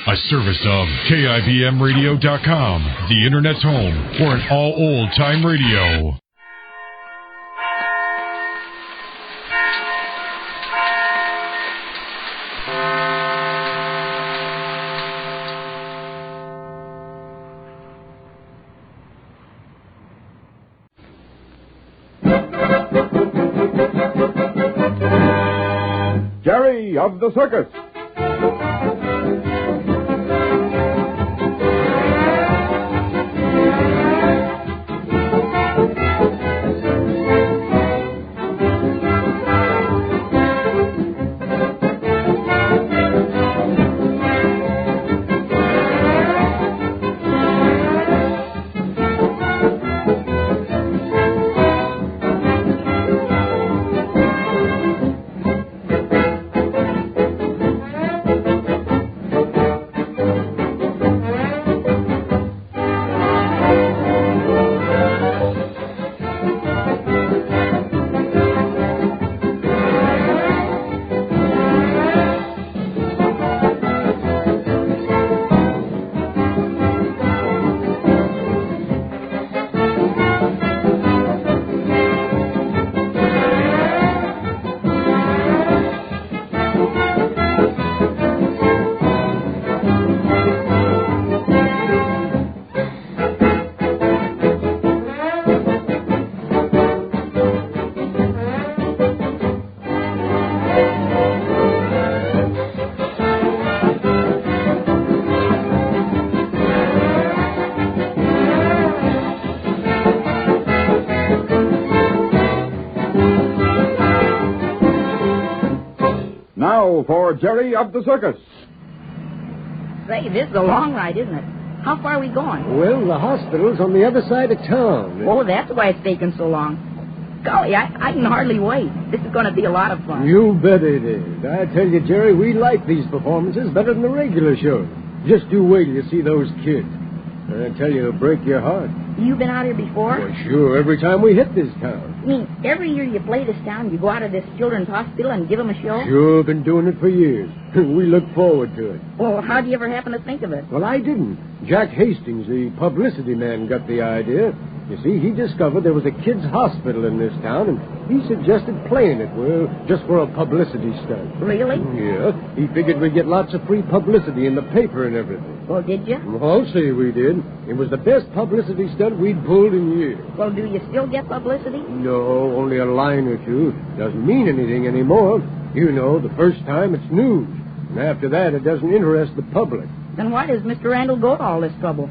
A service of KIBMradio.com, the Internet's home for an all old-time radio. Jerry of the Circus. Now for Jerry of the Circus. Say, this is a long ride, isn't it? How far are we going? Well, the hospital's on the other side of town. Oh, that's why it's taking so long. Golly, I can hardly wait. This is going to be a lot of fun. You bet it is. I tell you, Jerry, we like these performances better than the regular shows. Just you wait till you see those kids. I tell you, it'll break your heart. You been out here before? Well, sure, every time we hit this town. I mean, every year you play this town, you go out of this children's hospital and give them a show? Sure, been doing it for years. We look forward to it. Well, how'd you ever happen to think of it? Well, I didn't. Jack Hastings, the publicity man, got the idea. You see, he discovered there was a kids' hospital in this town, and he suggested playing it, well, just for a publicity stunt. Really? Yeah. He figured we'd get lots of free publicity in the paper and everything. Well, did you? Well, I'll say we did. It was the best publicity stunt we'd pulled in years. Well, do you still get publicity? No, only a line or two. Doesn't mean anything anymore. You know, the first time it's news. And after that, it doesn't interest the public. Then why does Mr. Randall go to all this trouble?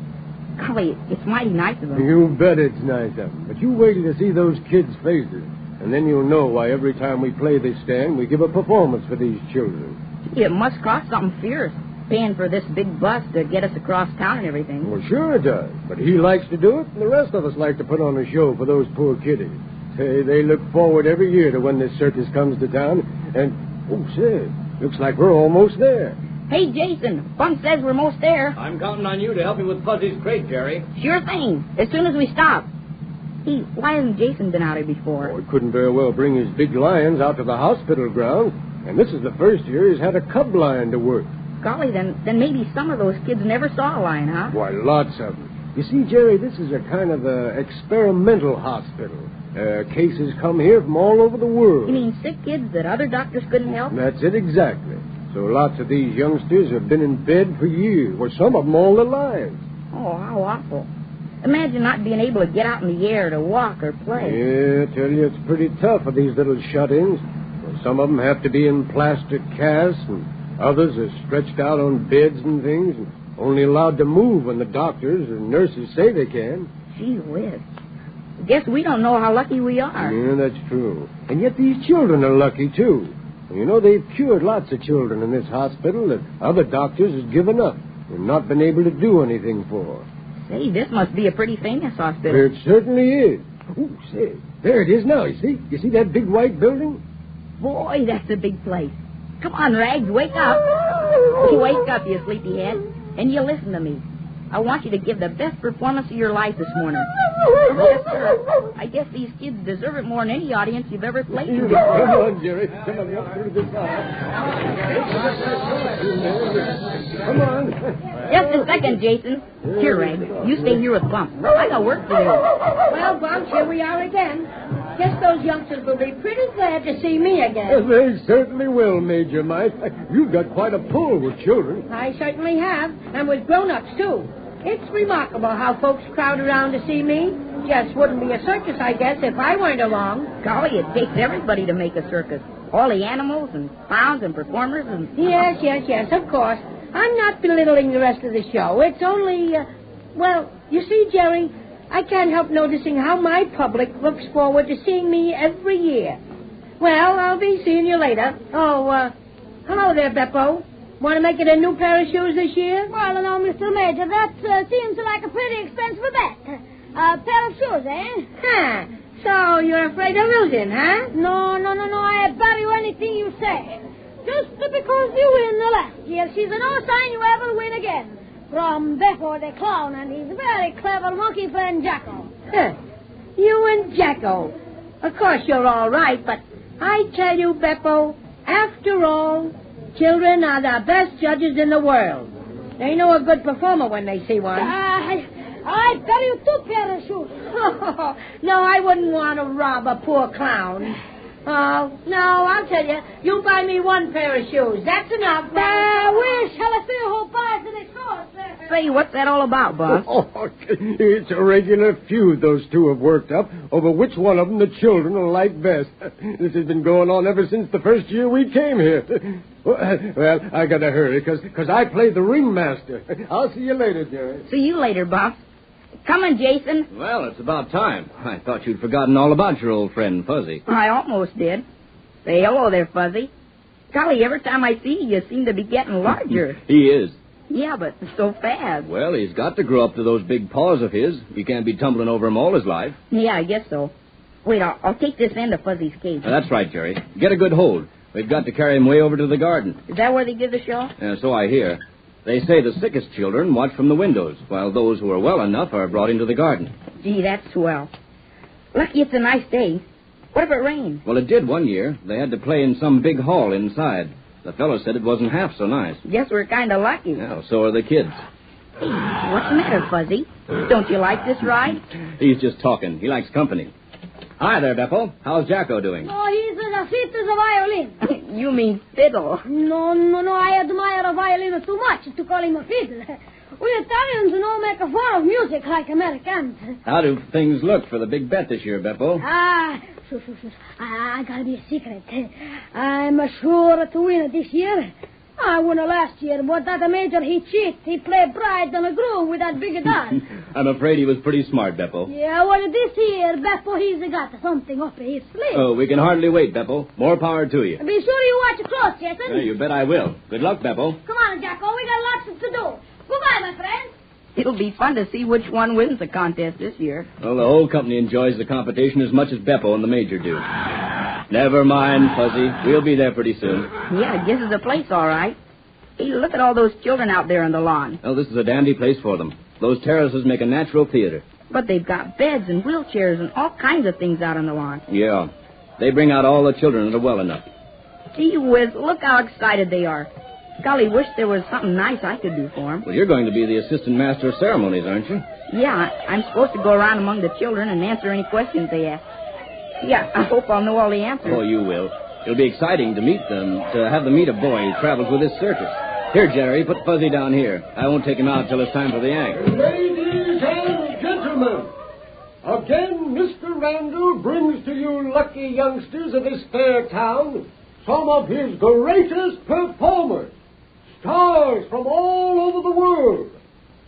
Golly, it's mighty nice of him. You bet it's nice of him. But you wait till you see those kids' faces. And then you'll know why every time we play this stand, we give a performance for these children. It must cost something fierce, paying for this big bus to get us across town and everything. Well, sure it does. But he likes to do it, and the rest of us like to put on a show for those poor kiddies. Hey, they look forward every year to when this circus comes to town. And, oh, say, looks like we're almost there. Hey, Jason, Funk says we're most there. I'm counting on you to help me with Fuzzy's crate, Jerry. Sure thing, as soon as we stop. Hey, why hasn't Jason been out here before? Oh, he couldn't very well bring his big lions out to the hospital grounds. And this is the first year he's had a cub lion to work. Golly, then maybe some of those kids never saw a lion, huh? Why, lots of them. You see, Jerry, this is a kind of experimental hospital. Cases come here from all over the world. You mean sick kids that other doctors couldn't help? That's it exactly. So lots of these youngsters have been in bed for years, or some of them all their lives. Oh, how awful. Imagine not being able to get out in the air to walk or play. Yeah, I tell you, it's pretty tough for these little shut-ins. Well, some of them have to be in plastic casts, and others are stretched out on beds and things, and only allowed to move when the doctors or nurses say they can. Gee whiz. Guess we don't know how lucky we are. Yeah, that's true. And yet these children are lucky, too. You know, they've cured lots of children in this hospital that other doctors have given up and not been able to do anything for. Say, this must be a pretty famous hospital. It certainly is. Ooh, say, there it is now, you see? You see that big white building? Boy, that's a big place. Come on, Rags, wake up. Wake up, you sleepyhead, and you listen to me. I want you to give the best performance of your life this morning. Yes, sir. I guess these kids deserve it more than any audience you've ever played to before. Come on, Jerry. Come on, up through this house. Come on. a second, Jason. Here, Rag, you stay here with Bumps. I got work to do. Well, Bumps, here we are again. Guess those youngsters will be pretty glad to see me again. They certainly will, Major Mike. You've got quite a pull with children. I certainly have, and with grown-ups, too. It's remarkable how folks crowd around to see me. Just wouldn't be a circus, I guess, if I weren't along. Golly, it takes everybody to make a circus. All the animals and clowns and performers and... Yes, of course. I'm not belittling the rest of the show. It's only, well, you see, Jerry, I can't help noticing how my public looks forward to seeing me every year. Well, I'll be seeing you later. Oh, hello there, Beppo. Want to make it a new pair of shoes this year? Well, no, Mr. Major, that seems like a pretty expensive bet. A pair of shoes, eh? Huh. So you're afraid of losing, huh? No. I bet you anything you say. Just because you win the last year, she's no sign you ever win again. From Beppo the clown and his very clever monkey friend Jacko. Huh. You and Jacko. Of course you're all right, but I tell you, Beppo, after all, children are the best judges in the world. They know a good performer when they see one. I bet you 2 pair of shoes. No, I wouldn't want to rob a poor clown. Oh, no, I'll tell you. You buy me 1 pair of shoes. That's enough. We shall see who buys the shoes. Say, what's that all about, boss? Oh, it's a regular feud those two have worked up over which one of them the children will like best. This has been going on ever since the first year we came here. Well, I got to hurry, because I play the ringmaster. I'll see you later, Jerry. See you later, Bumps. Coming, Jason. Well, it's about time. I thought you'd forgotten all about your old friend, Fuzzy. I almost did. Say hello there, Fuzzy. Golly, every time I see you seem to be getting larger. He is. Yeah, but so fast. Well, he's got to grow up to those big paws of his. He can't be tumbling over them all his life. Yeah, I guess so. Wait, I'll take this end of Fuzzy's cage. That's right, Jerry. Get a good hold. We've got to carry him way over to the garden. Is that where they give the show? So I hear. They say the sickest children watch from the windows, while those who are well enough are brought into the garden. Gee, that's swell. Lucky it's a nice day. What if it rains? Well, it did one year. They had to play in some big hall inside. The fellow said it wasn't half so nice. Guess we're kind of lucky. Yeah, so are the kids. What's the matter, Fuzzy? Don't you like this ride? He's just talking. He likes company. Hi there, Beppo. How's Jacko doing? Oh, he's as fit as a violin. You mean fiddle. No, I admire a violin too much to call him a fiddle. We Italians don't make a form of music like Americans. How do things look for the big bet this year, Beppo? I gotta be a secret. I'm sure to win it this year. I won it last year, but that major, he cheat. He played bride and a groom with that big doll. I'm afraid he was pretty smart, Beppo. Yeah, well, this year, Beppo, he's got something up his sleeve. Oh, we can hardly wait, Beppo. More power to you. Be sure you watch close, Jason. You bet I will. Good luck, Beppo. Come on, Jacko, we got lots to do. Goodbye, my friend. It'll be fun to see which one wins the contest this year. Well, the whole company enjoys the competition as much as Beppo and the Major do. Never mind, Fuzzy. We'll be there pretty soon. Yeah, it gives us a place, all right. Hey, look at all those children out there on the lawn. Oh, this is a dandy place for them. Those terraces make a natural theater. But they've got beds and wheelchairs and all kinds of things out on the lawn. Yeah. They bring out all the children that are well enough. Gee whiz, look how excited they are. Golly, wish there was something nice I could do for them. Well, you're going to be the assistant master of ceremonies, aren't you? Yeah, I'm supposed to go around among the children and answer any questions they ask. Yeah, I hope I'll know all the answers. Oh, you will. It'll be exciting to meet them, to have them meet a boy who travels with this circus. Here, Jerry, put Fuzzy down here. I won't take him out till it's time for the act. Ladies and gentlemen, again, Mr. Randall brings to you lucky youngsters of this fair town some of his greatest performers, stars from all over the world.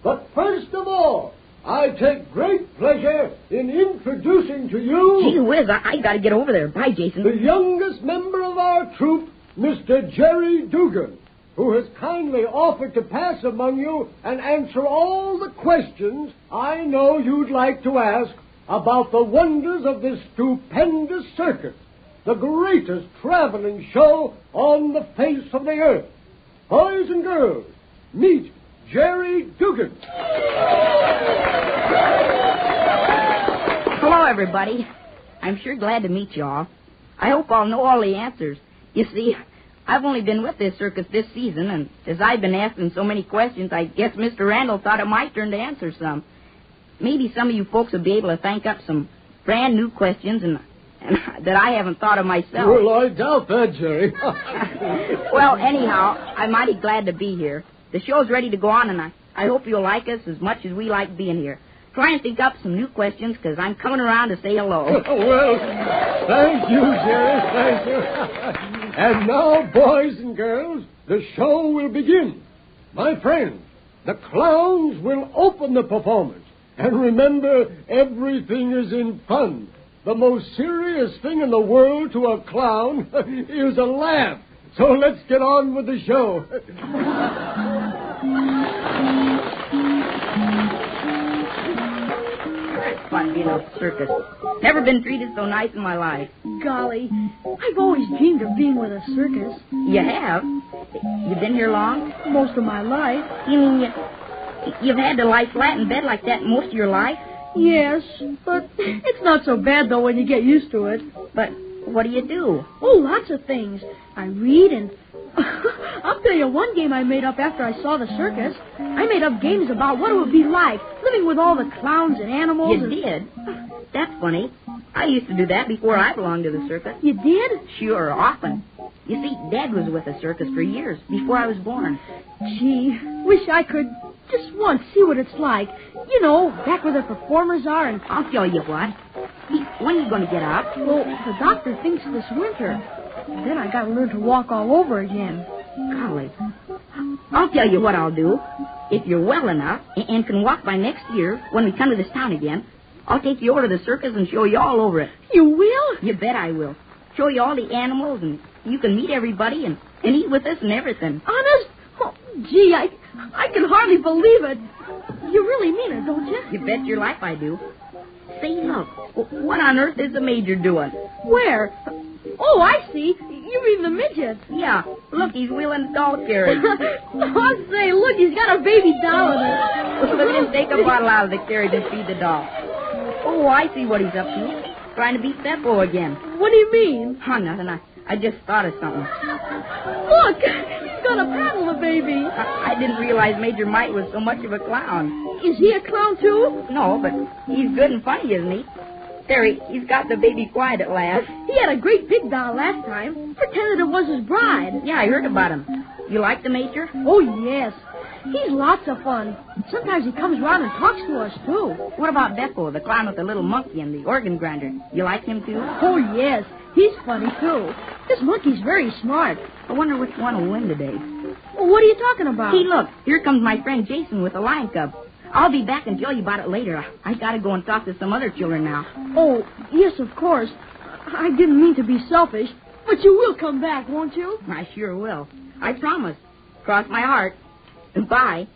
But first of all, I take great pleasure in introducing to you... Gee whiz, I gotta get over there. Bye, Jason. ...the youngest member of our troupe, Mr. Jerry Dugan, who has kindly offered to pass among you and answer all the questions I know you'd like to ask about the wonders of this stupendous circus, the greatest traveling show on the face of the earth. Boys and girls, meet Jerry Dugan. Hello, everybody. I'm sure glad to meet you all. I hope I'll know all the answers. You see, I've only been with this circus this season, and as I've been asking so many questions, I guess Mr. Randall thought it my turn to answer some. Maybe some of you folks will be able to think up some brand new questions and that I haven't thought of myself. Well, I doubt that, Jerry. Well, anyhow, I'm mighty glad to be here. The show's ready to go on, and I hope you'll like us as much as we like being here. Try and think up some new questions, because I'm coming around to say hello. Well, thank you, Jerry, thank you. And now, boys and girls, the show will begin. My friends, the clowns will open the performance. And remember, everything is in fun. The most serious thing in the world to a clown is a laugh. So let's get on with the show. It's fun being at the circus. Never been treated so nice in my life. Golly, I've always dreamed of being with a circus. You have? You been here long? Most of my life. You mean you've had to lie flat in bed like that most of your life? Yes, but it's not so bad, though, when you get used to it. But what do you do? Oh, lots of things. I read and... I'll tell you one game I made up after I saw the circus. I made up games about what it would be like living with all the clowns and animals. You did? That's funny. I used to do that before I belonged to the circus. You did? Sure, often. You see, Dad was with the circus for years, before I was born. Gee, wish I could just once see what it's like. You know, back where the performers are and... I'll tell you what. When are you going to get out? Well, the doctor thinks this winter. Then I got to learn to walk all over again. Golly. I'll tell you what I'll do. If you're well enough and can walk by next year, when we come to this town again, I'll take you over to the circus and show you all over it. You will? You bet I will. Show you all the animals, and you can meet everybody and eat with us and everything. Honest? Oh, gee, I can hardly believe it. You really mean it, don't you? You bet your life I do. Say, look, what on earth is the Major doing? Where? Oh, I see. You mean the midget. Yeah, look, he's wheeling a doll carriage. Oh, say, look, he's got a baby doll in it. Let him take a bottle out of the carriage and feed the doll. Oh, I see what he's up to. Trying to beat Beppo again. What do you mean? Oh, nothing. I just thought of something. Look, he's going to paddle the baby. I didn't realize Major Mite was so much of a clown. Is he a clown, too? No, but he's good and funny, isn't he? There, he's got the baby quiet at last. He had a great big doll last time. Pretended it was his bride. Yeah, I heard about him. You like the Major? Oh, yes. He's lots of fun. Sometimes he comes around and talks to us, too. What about Beppo, the clown with the little monkey and the organ grinder? You like him, too? Oh, yes. He's funny, too. This monkey's very smart. I wonder which one will win today. Well, what are you talking about? Hey, look. Here comes my friend Jason with a lion cub. I'll be back and tell you about it later. I gotta go and talk to some other children now. Oh, yes, of course. I didn't mean to be selfish, but you will come back, won't you? I sure will. I promise. Cross my heart. Bye.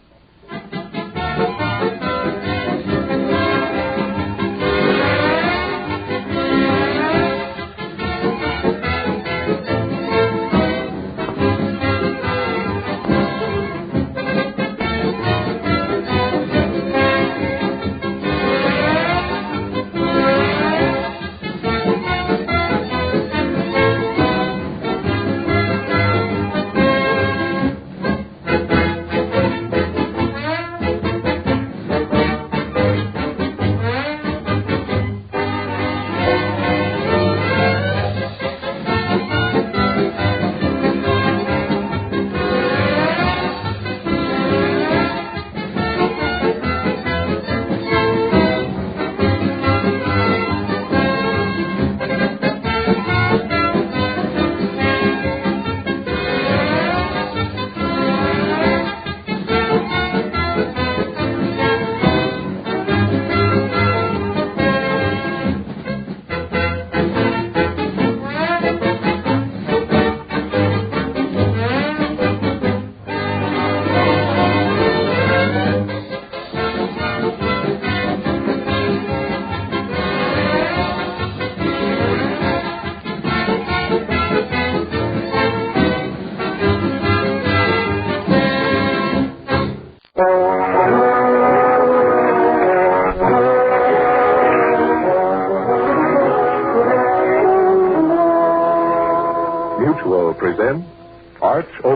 Mutual presents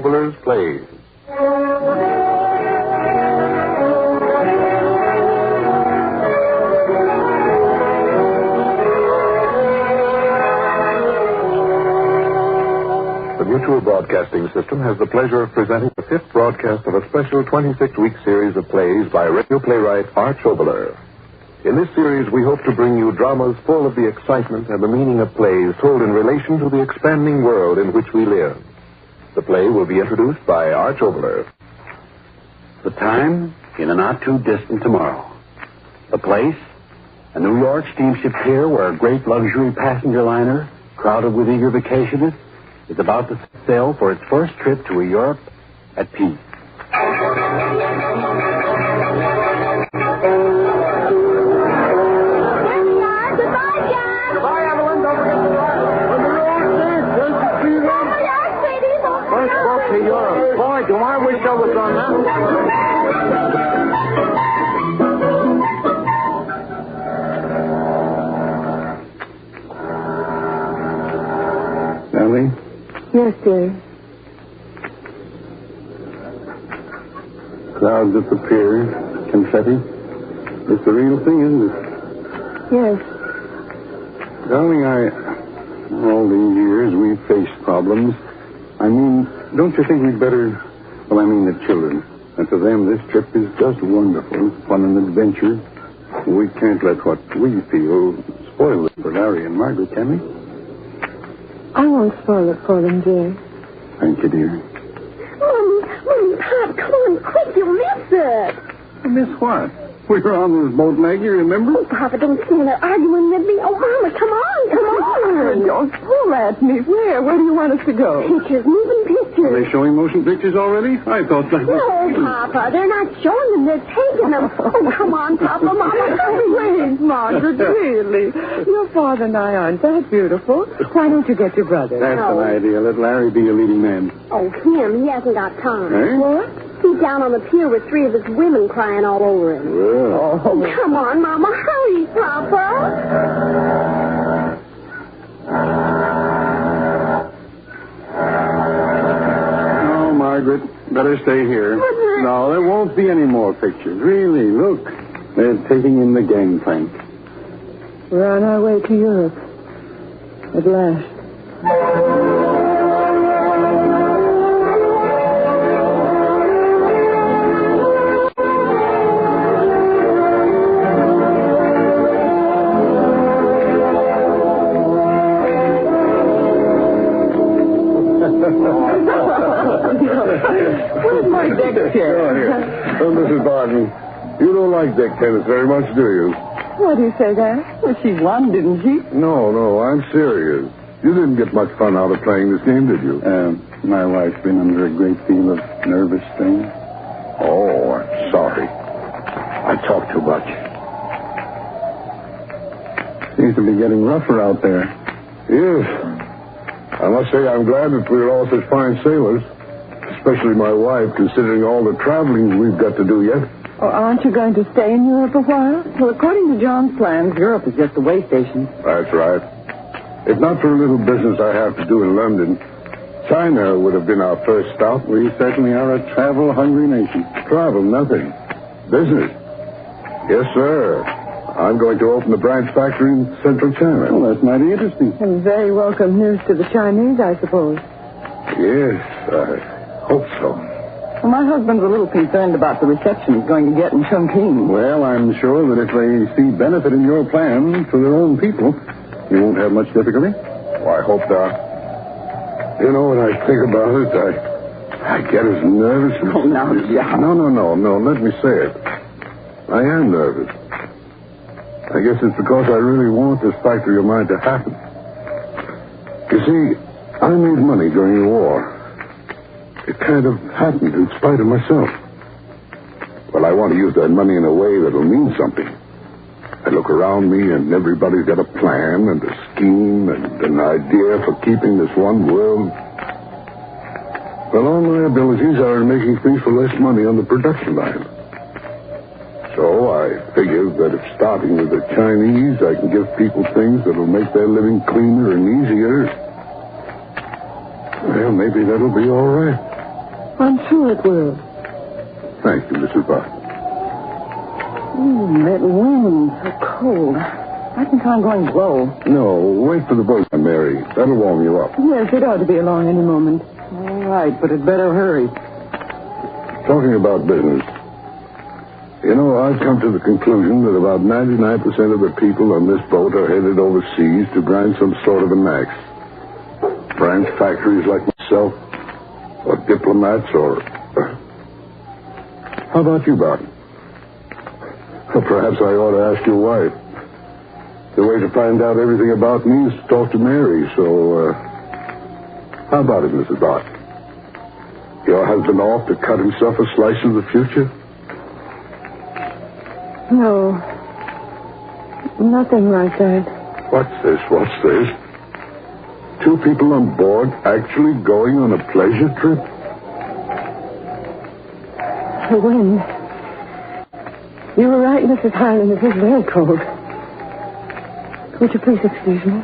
Oboler's Plays. The Mutual Broadcasting System has the pleasure of presenting the fifth broadcast of a special 26-week series of plays by radio playwright Arch Oboler. In this series, we hope to bring you dramas full of the excitement and the meaning of plays told in relation to the expanding world in which we live. The play will be introduced by Arch Oboler. The time, in a not-too-distant tomorrow. The place, a New York steamship pier where a great luxury passenger liner, crowded with eager vacationists, is about to sail for its first trip to a Europe at peace. To Europe. Boy, do I wish I was on that. Sally? Yes, dear. Clouds at the pier, confetti. It's the real thing, isn't it? Yes. Darling, all these years we've faced problems. I mean, don't you think we'd better... Well, I mean the children. And for them, this trip is just wonderful. Fun and adventure. We can't let what we feel spoil it for Larry and Margaret, can we? I won't spoil it for them, dear. Thank you, dear. Mommy, Pop, come on, quick, you'll miss it. Miss what? We were on this boat, Maggie, remember? Oh, Papa, don't stand there arguing with me. Oh, Mama, come on. Don't pull at me. Where do you want us to go? Pictures, moving pictures. Are they showing motion pictures already? I thought that was... No, Papa, they're not showing them. They're taking them. Oh, come on, Papa, Mama, hurry. Please, Margaret, really. Your father and I aren't that beautiful. Why don't you get your brother? That's an idea. Let Larry be a leading man. Oh, him. He hasn't got time. Eh? What? He's down on the pier with three of his women crying all over him. Well. Oh, come on, Mama. Hurry, Papa. No, Margaret. Better stay here. No, there won't be any more pictures. Really, look. They're taking in the gangplank. We're on our way to Europe. At last. Where's my deck chair? Oh, here. Oh, Mrs. Barton, you don't like deck tennis very much, do you? Why do you say that? Well, she won, didn't she? No, I'm serious. You didn't get much fun out of playing this game, did you? My wife's been under a great deal of nervous strain. Oh, I'm sorry. I talk too much. Seems to be getting rougher out there. Yes. I must say I'm glad that we're all such fine sailors. Especially my wife, considering all the traveling we've got to do yet. Oh, aren't you going to stay in Europe a while? Well, according to John's plans, Europe is just a way station. That's right. If not for a little business I have to do in London, China would have been our first stop. We certainly are a travel-hungry nation. Travel, nothing. Business. Yes, sir. I'm going to open a branch factory in central China. Well, that's mighty interesting. And very welcome news to the Chinese, I suppose. Yes, I hope so. Well, my husband's a little concerned about the reception he's going to get in Chongqing. Well, I'm sure that if they see benefit in your plan for their own people, you won't have much difficulty. Oh, I hope not. You know, when I think about it, I get as nervous as... Oh, now, John. No, let me say it. I am nervous. I guess it's because I really want this factory of mine to happen. You see, I made money during the war. It kind of happened in spite of myself. Well, I want to use that money in a way that'll mean something. I look around me and everybody's got a plan and a scheme and an idea for keeping this one world. Well, all my abilities are in making things for less money on the production line. So I figured that if starting with the Chinese, I can give people things that'll make their living cleaner and easier. Well, maybe that'll be all right. I'm sure it will. Thank you, Mrs. Bott. That wind's so cold. I think I'm going low. No, wait for the boat, Mary. That'll warm you up. Yes, it ought to be along any moment. All right, but it better hurry. Talking about business. You know, I've come to the conclusion that about 99% of the people on this boat are headed overseas to grind some sort of an axe. Branch factories like myself, or diplomats, or... How about you, Barton? Or perhaps I ought to ask your wife. The way to find out everything about me is to talk to Mary, so, how about it, Mrs. Bott? Your husband off to cut himself a slice of the future? No. Nothing like that. What's this? Two people on board actually going on a pleasure trip? The wind. You were right, Mrs. Hyland. It is very cold. Would you please excuse me?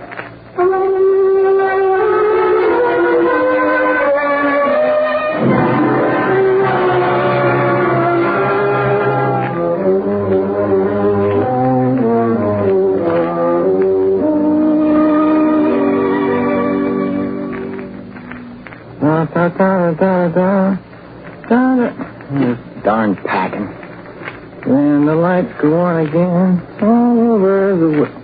This darn packing. And the lights go on again all over the world.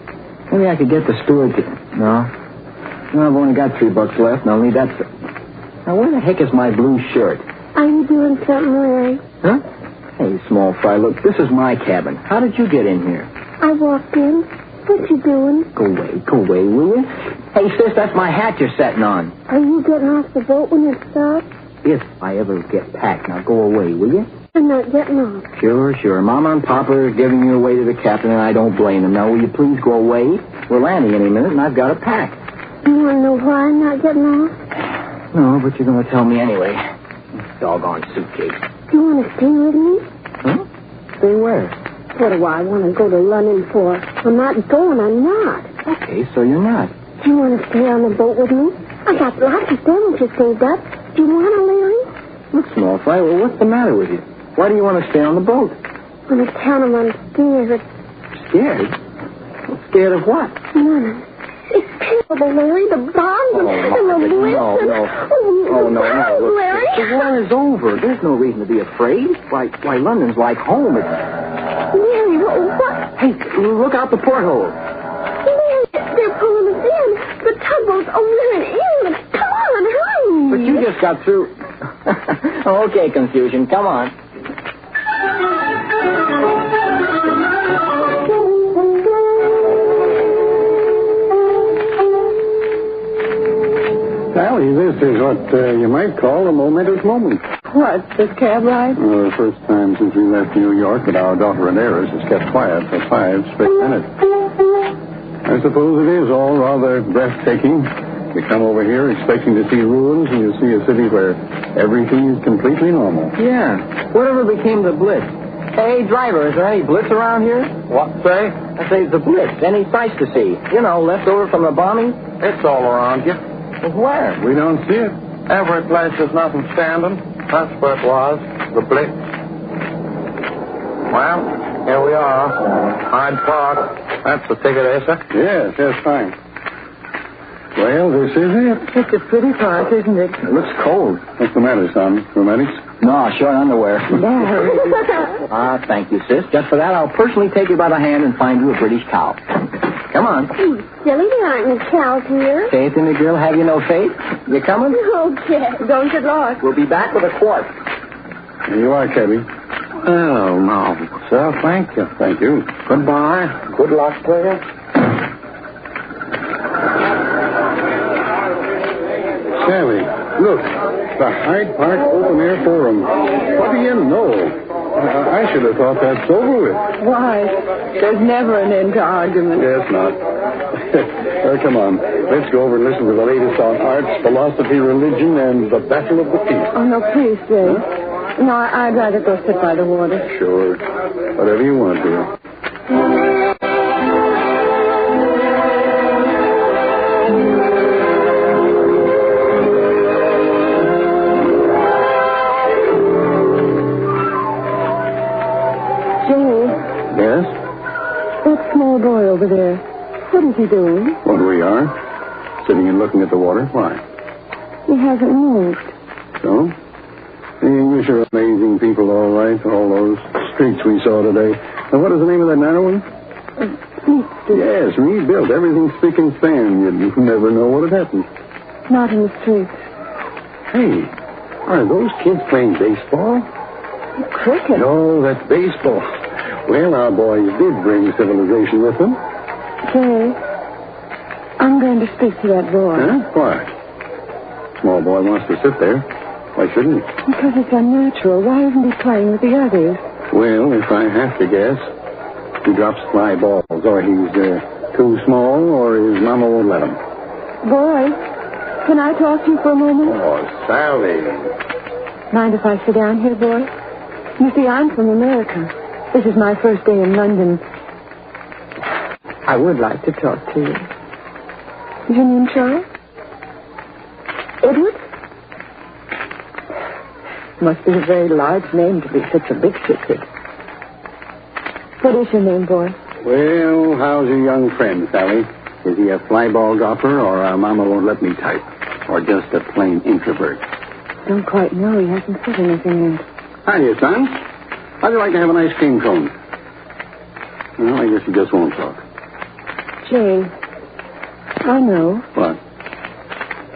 Maybe I could get the steward to... No, I've only got $3 left, and I'll need that... Now, where the heck is my blue shirt? Are you doing something, Larry? Huh? Hey, small fry, look, this is my cabin. How did you get in here? I walked in. What you doing? Go away, will you? Hey, sis, that's my hat you're setting on. Are you getting off the boat when it stops? If I ever get packed, now go away, will you? I'm not getting off. Sure. Mama and Papa are giving you away to the captain, and I don't blame them. Now, will you please go away? We're landing any minute, and I've got to pack. You want to know why I'm not getting off? No, but you're going to tell me anyway. Doggone suitcase. Do you want to stay with me? Huh? Stay where? What do I want to go to London for? I'm not going, I'm not. Okay, so you're not. Do you want to stay on the boat with me? I got lots of sandwiches saved up. Do you want to, Larry? Look, small fry, well, what's the matter with you? Why do you want to stay on the boat? On account of I'm scared. Scared? Well, scared of what? None. It's terrible, Larry. The bombs and the bullets. No. Look, Larry. the war is over. There's no reason to be afraid. Why, London's like home. Larry, what? Hey, look out the porthole. Larry, they're pulling us in. The tugboat's over there in England. Come on, hurry. But you just got through... Okay, Confusion, come on. Sally, this is what you might call a momentous moment. What, this cab ride? The first time since we left New York that our daughter and heiress has kept quiet for 5 straight minutes. I suppose it is all rather breathtaking. You come over here expecting to see ruins, and you see a city where everything is completely normal. Yeah. Whatever became the Blitz? Hey, driver, is there any Blitz around here? What, say? I say the Blitz. Any sights to see? You know, left over from the bombing? It's all around you. Well, where? We don't see it. Every place there's nothing standing. That's where it was. The Blitz. Well, here we are. Hyde Park. That's the ticket, eh, sir? Yes, fine. Well, this is it. It's a pretty park, isn't it? It looks cold. What's the matter, son? Rheumatics? No, short underwear. Thank you, sis. Just for that, I'll personally take you by the hand and find you a British cow. Come on. You silly, there aren't any cows here. Faith in the girl, have you no faith? You coming? Okay. Don't get lost. We'll be back with a quart. Here you are, Cabby. Oh, no. Sir, thank you. Thank you. Goodbye. Good luck, player. Sally, look. The Hyde Park Open Air Forum. What do you know? I should have thought that's over with. Why? There's never an end to argument. Yes, not. Well, come on. Let's go over and listen to the latest on arts, philosophy, religion, and the battle of the peace. Oh, no, please, Dave. No, I'd rather go sit by the water. Sure. Whatever you want, dear. That small boy over there, what is he doing? What we are? Sitting and looking at the water. Why? He hasn't moved. So? The English are amazing people, all right. All those streets we saw today. Now, what is the name of that narrow one? Yes, rebuilt. Everything's spick and span. You'd never know what had happened. Not in the streets. Hey, are those kids playing baseball? Cricket? No, that's baseball. Well, our boys did bring civilization with them. Jay, I'm going to speak to that boy. Huh? Why? Small boy wants to sit there. Why shouldn't he? Because it's unnatural. Why isn't he playing with the others? Well, if I have to guess, he drops fly balls, or he's too small, or his mama won't let him. Boy, can I talk to you for a moment? Oh, Sally. Mind if I sit down here, boy? You see, I'm from America. This is my first day in London. I would like to talk to you. Is your name Charles? Edward? Must be a very large name to be such a big ticket. What is your name, boy? Well, how's your young friend, Sally? Is he a fly ball golfer, or our mama won't let me type? Or just a plain introvert? Don't quite know. He hasn't said anything yet. Hiya, son. How'd you like to have an ice cream cone? Well, I guess he just won't talk. Jay, I know. What?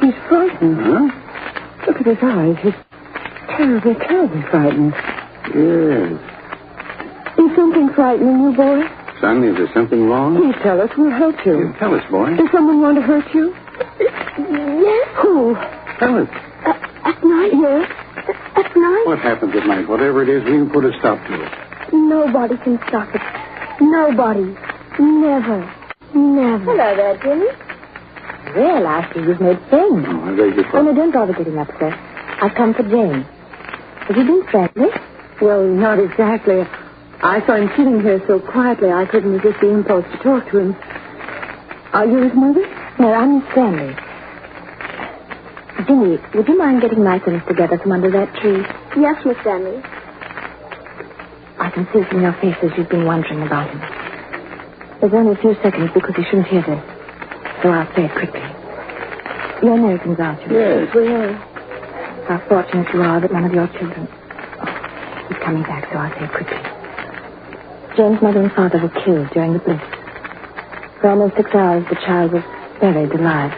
He's frightened. Huh? Look at his eyes. He's terribly, terribly frightened. Yes. Is something frightening you, boy? Son, is there something wrong? Please tell us. We'll help you. Tell us, boy. Does someone want to hurt you? Yes. Who? Tell us. At night? Yes. At night? What happens at night? Whatever it is, we can put a stop to it. Nobody can stop it. Nobody. Never. Never. Hello there, Jimmy. Well, I see you've made friends. Oh, I beg your Oh, pardon. no, don't bother getting upset. I've come for Jane. Have you been friendly? Well, not exactly. I saw him sitting here so quietly I couldn't resist the impulse to talk to him. Are you his mother? No, I'm his family. Jimmy, would you mind getting my things together from under that tree? Yes, Miss Stanley. I can see from your faces you've been wondering about him. There's only a few seconds because he shouldn't hear this. So I'll say it quickly. You're Americans, aren't you? Yes. We are. How fortunate you are that none of your children... Oh, he's coming back, so I'll say it quickly. Jane's mother and father were killed during the blitz. For almost 6 hours, the child was buried alive.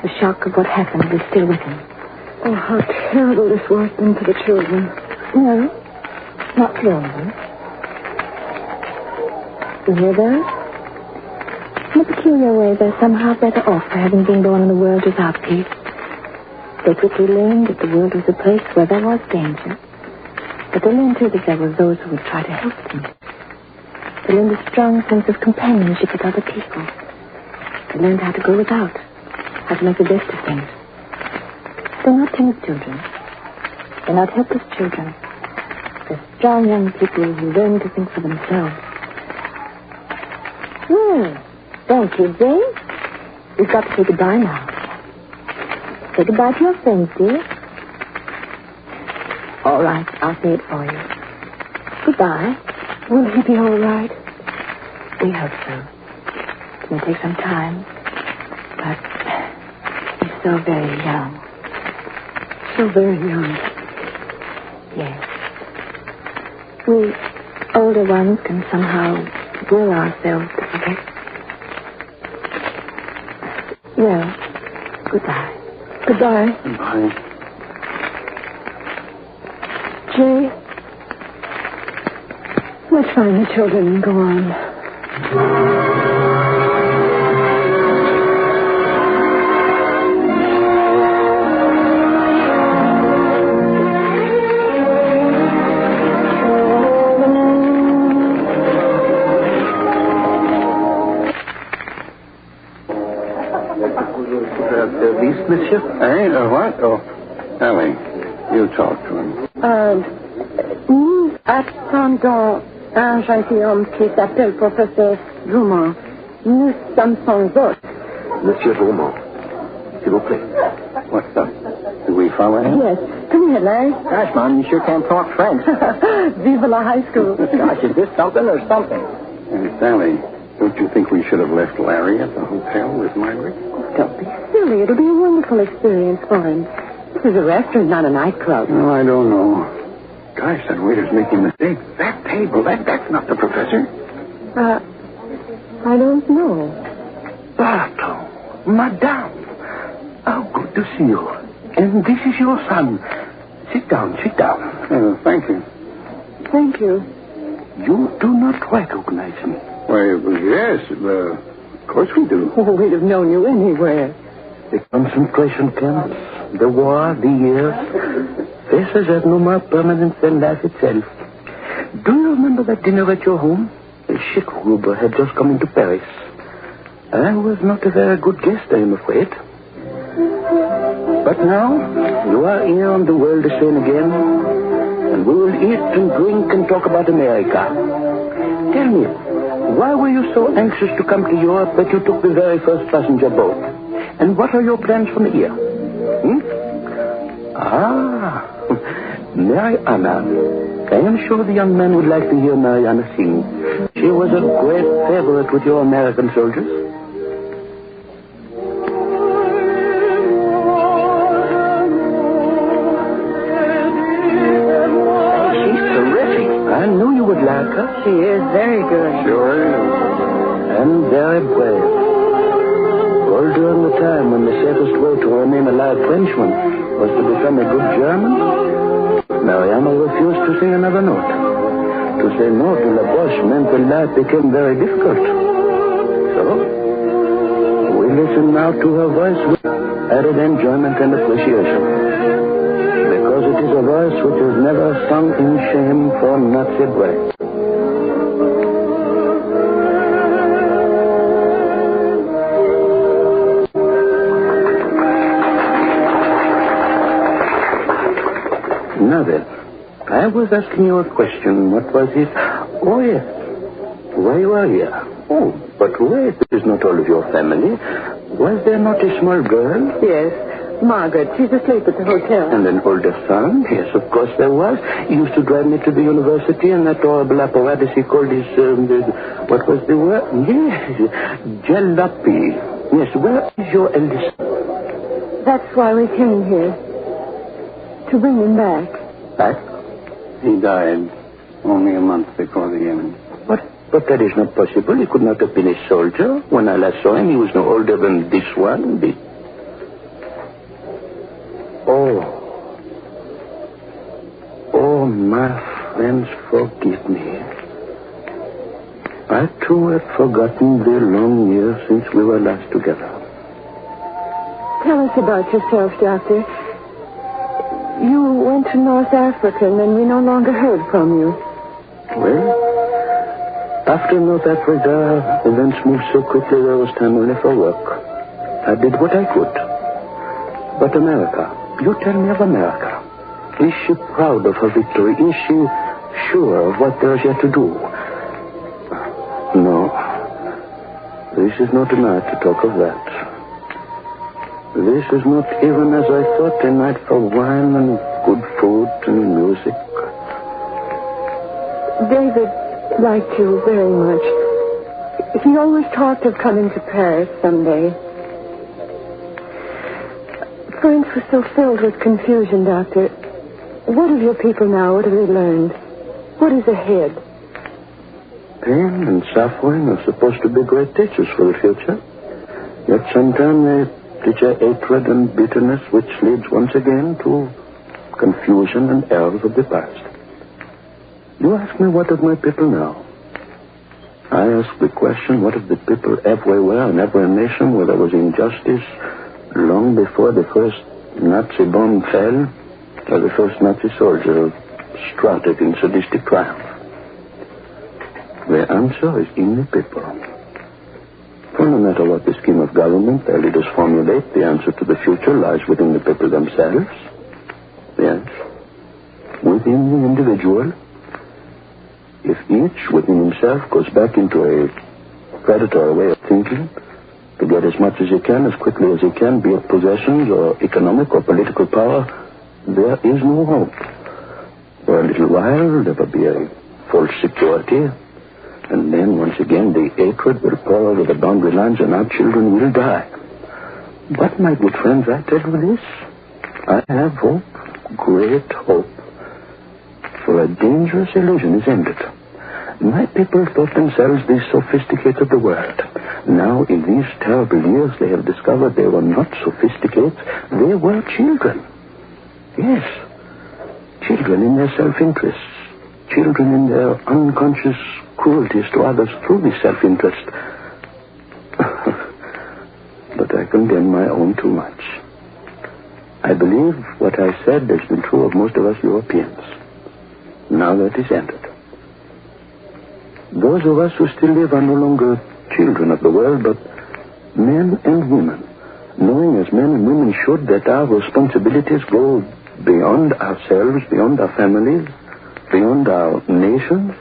The shock of what happened is still with him. Oh, how terrible this was then for the children. No, not for all of them. You hear those? In a peculiar way, they're somehow better off for having been born in a world without peace. They quickly learned that the world was a place where there was danger. But they learned, too, that there were those who would try to help them. They learned a strong sense of companionship with other people. They learned how to go without, how to make the best of things. They're not timid children. They're not helpless children. They're strong young people who learn to think for themselves. Thank you, Jane. We've got to say goodbye now. Say goodbye to your friends, dear. All right, I'll say it for you. Goodbye. Will he be all right? We hope so. It may take some time, but he's so very young. So very young. Yes. We older ones can somehow will ourselves to forget. Well, goodbye. Goodbye. Goodbye. Jay, let's find the children and go on. Monsieur? Hey, what? Oh, Ellie, you talk to him. Nous attendons un gentilhomme qui s'appelle Professeur Drummond. Nous sommes son hôte. Monsieur Drummond, s'il vous plaît. What's up? Do we follow him? Yes. Come here, Larry. Gosh, Mom, you sure can't talk French. Vive la high school. Gosh, is this something or something? Sally, don't you think we should have left Larry at the hotel with Margaret? Don't be silly. It'll be a wonderful experience for him. This is a restaurant, not a nightclub. No, I don't know. Gosh, that waiter's making mistakes. That table, that's not the professor. I don't know. Barto, Madame, how good to see you. And this is your son. Sit down. Thank you. Thank you. You do not recognize me. Why, yes, of course we do. Oh, we'd have known you anywhere. The concentration camps, the war, the years. Faces have no more permanence than life itself. Do you remember that dinner at your home? A chic Ruber had just come into Paris. I was not a very good guest, I am afraid. But now, you are here on the world the same again, and we will eat and drink and talk about America. Tell me, why were you so anxious to come to Europe that you took the very first passenger boat? And what are your plans from here? Mariana. I am sure the young man would like to hear Mariana sing. She was a great favorite with your American soldiers. She's terrific. I knew you would like her. She is very good. Sure is. And very brave. All during the time when the safest way to remain a live Frenchman was to become a good German, Mariana refused to sing another note. To say no to La Boche meant that life became very difficult. So, we listen now to her voice with added enjoyment and appreciation. Because it is a voice which is never sung in shame for Nazi breath. Now then, I was asking you a question. What was it? Oh, yes. Why you are here? Oh, but wait, this is not all of your family. Was there not a small girl? Yes, Margaret. She's asleep at the hotel. And an older son? Yes, of course there was. He used to drive me to the university in that horrible apparatus he called his, what was the word? Yes, jalopy. Yes, where is your eldest son? That's why we came here. To bring him back. Back? He died only a month before the end. What? But that is not possible. He could not have been a soldier. When I last saw him, he was no older than this one. Oh, my friends, forgive me. I, too, had forgotten the long years since we were last together. Tell us about yourself, Doctor. You went to North Africa, and then we no longer heard from you. Well, after North Africa, events moved so quickly there was time only for work. I did what I could. But America, you tell me of America. Is she proud of her victory? Is she sure of what there is yet to do? No. This is not a night to talk of that. This is not even, as I thought, a night for wine and good food and music. David liked you very much. He always talked of coming to Paris someday. France was so filled with confusion, Doctor. What of your people now? What have they learned? What is ahead? Pain and suffering are supposed to be great teachers for the future. Yet sometimes they teach hatred and bitterness, which leads once again to confusion and errors of the past. You ask me what of my people now. I ask the question, what of the people everywhere in every nation where there was injustice long before the first Nazi bomb fell or the first Nazi soldier strutted in sadistic triumph? The answer is in the people. For no matter what the scheme of government their leaders formulate, the answer to the future lies within the people themselves. Yes, within the individual. If each within himself goes back into a predatory way of thinking, to get as much as he can, as quickly as he can, be it possessions or economic or political power, there is no hope. For a little while, there will be a false security, And then, once again, the hatred will pour over the boundary lines and our children will die. But, my good friends, I tell you this. I have hope, great hope. For a dangerous illusion is ended. My people thought themselves the sophisticated of the world. Now, in these terrible years, they have discovered they were not sophisticates. They were children. Yes, children in their self-interests. Children in their unconscious cruelties to others through this self-interest. But I condemn my own too much. I believe what I said has been true of most of us Europeans. Now that is ended. Those of us who still live are no longer children of the world, but men and women, knowing as men and women should that our responsibilities go beyond ourselves, beyond our families, beyond our nations,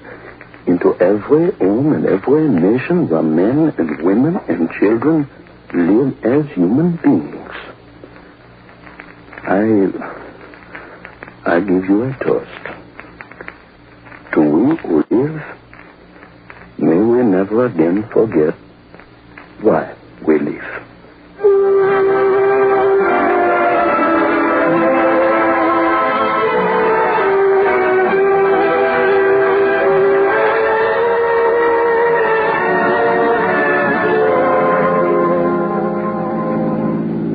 into every home and every nation where men and women and children live as human beings. I give you a toast. To we who live, may we never again forget why we live.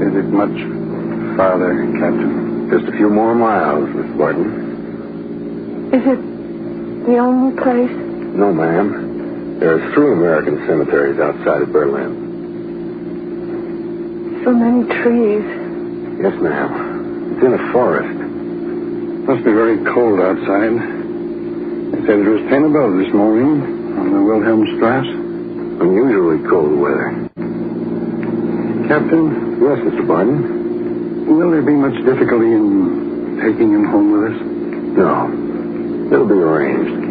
Is it much farther, Captain? Just a few more miles, Miss Barton. Is it the only place? No, ma'am. There are 3 American cemeteries outside of Berlin. So many trees. Yes, ma'am. It's in a forest. Must be very cold outside. They said it was 10 above this morning on the Wilhelmstrasse. Unusually cold weather. Captain? Yes, Mr. Barton? Will there be much difficulty in taking him home with us? No. It'll be arranged.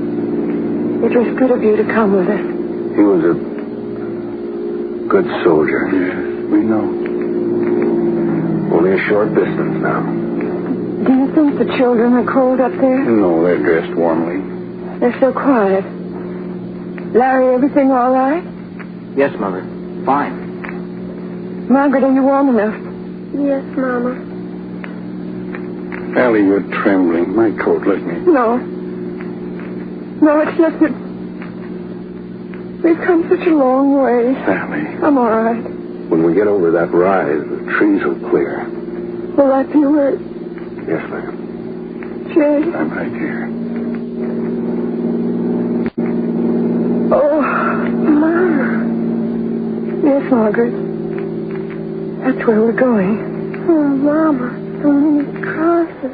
It was good of you to come with us. He was a good soldier. Yes, we know. Only a short distance now. Do you think the children are cold up there? No, they're dressed warmly. They're so quiet. Larry, everything all right? Yes, Mother. Fine. Margaret, are you warm enough? Yes, Mama. Allie, you're trembling. My coat, let me. No. No, it's just that we've come such a long way. Allie. I'm all right. When we get over that rise, the trees will clear. Will that be where? Yes, ma'am. Jay? I'm right here. Oh, Mama. Yes, Margaret. That's where we're going. Oh, Mama. So many crosses.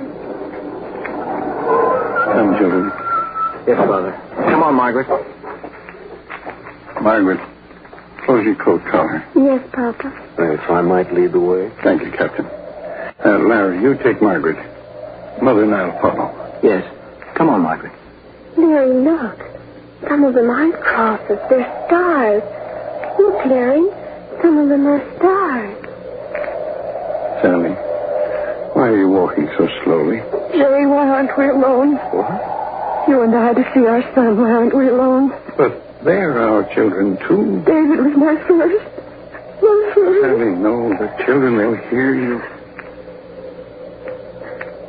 Come, children. Yes, Mother. Come on, Margaret. Margaret, close your coat collar. Yes, Papa. If I might lead the way. Thank you, Captain. Larry, you take Margaret. Mother and I'll follow. Yes. Come on, Margaret. Larry, look. Some of them aren't crosses. They're stars. Look, Larry. Some of them are stars. Sally, why are you walking so slowly? Jerry, why aren't we alone? What? You and I to see our son. Why aren't we alone? But they're our children, too. David was my first. My first. Sally, no, the children, they'll hear you.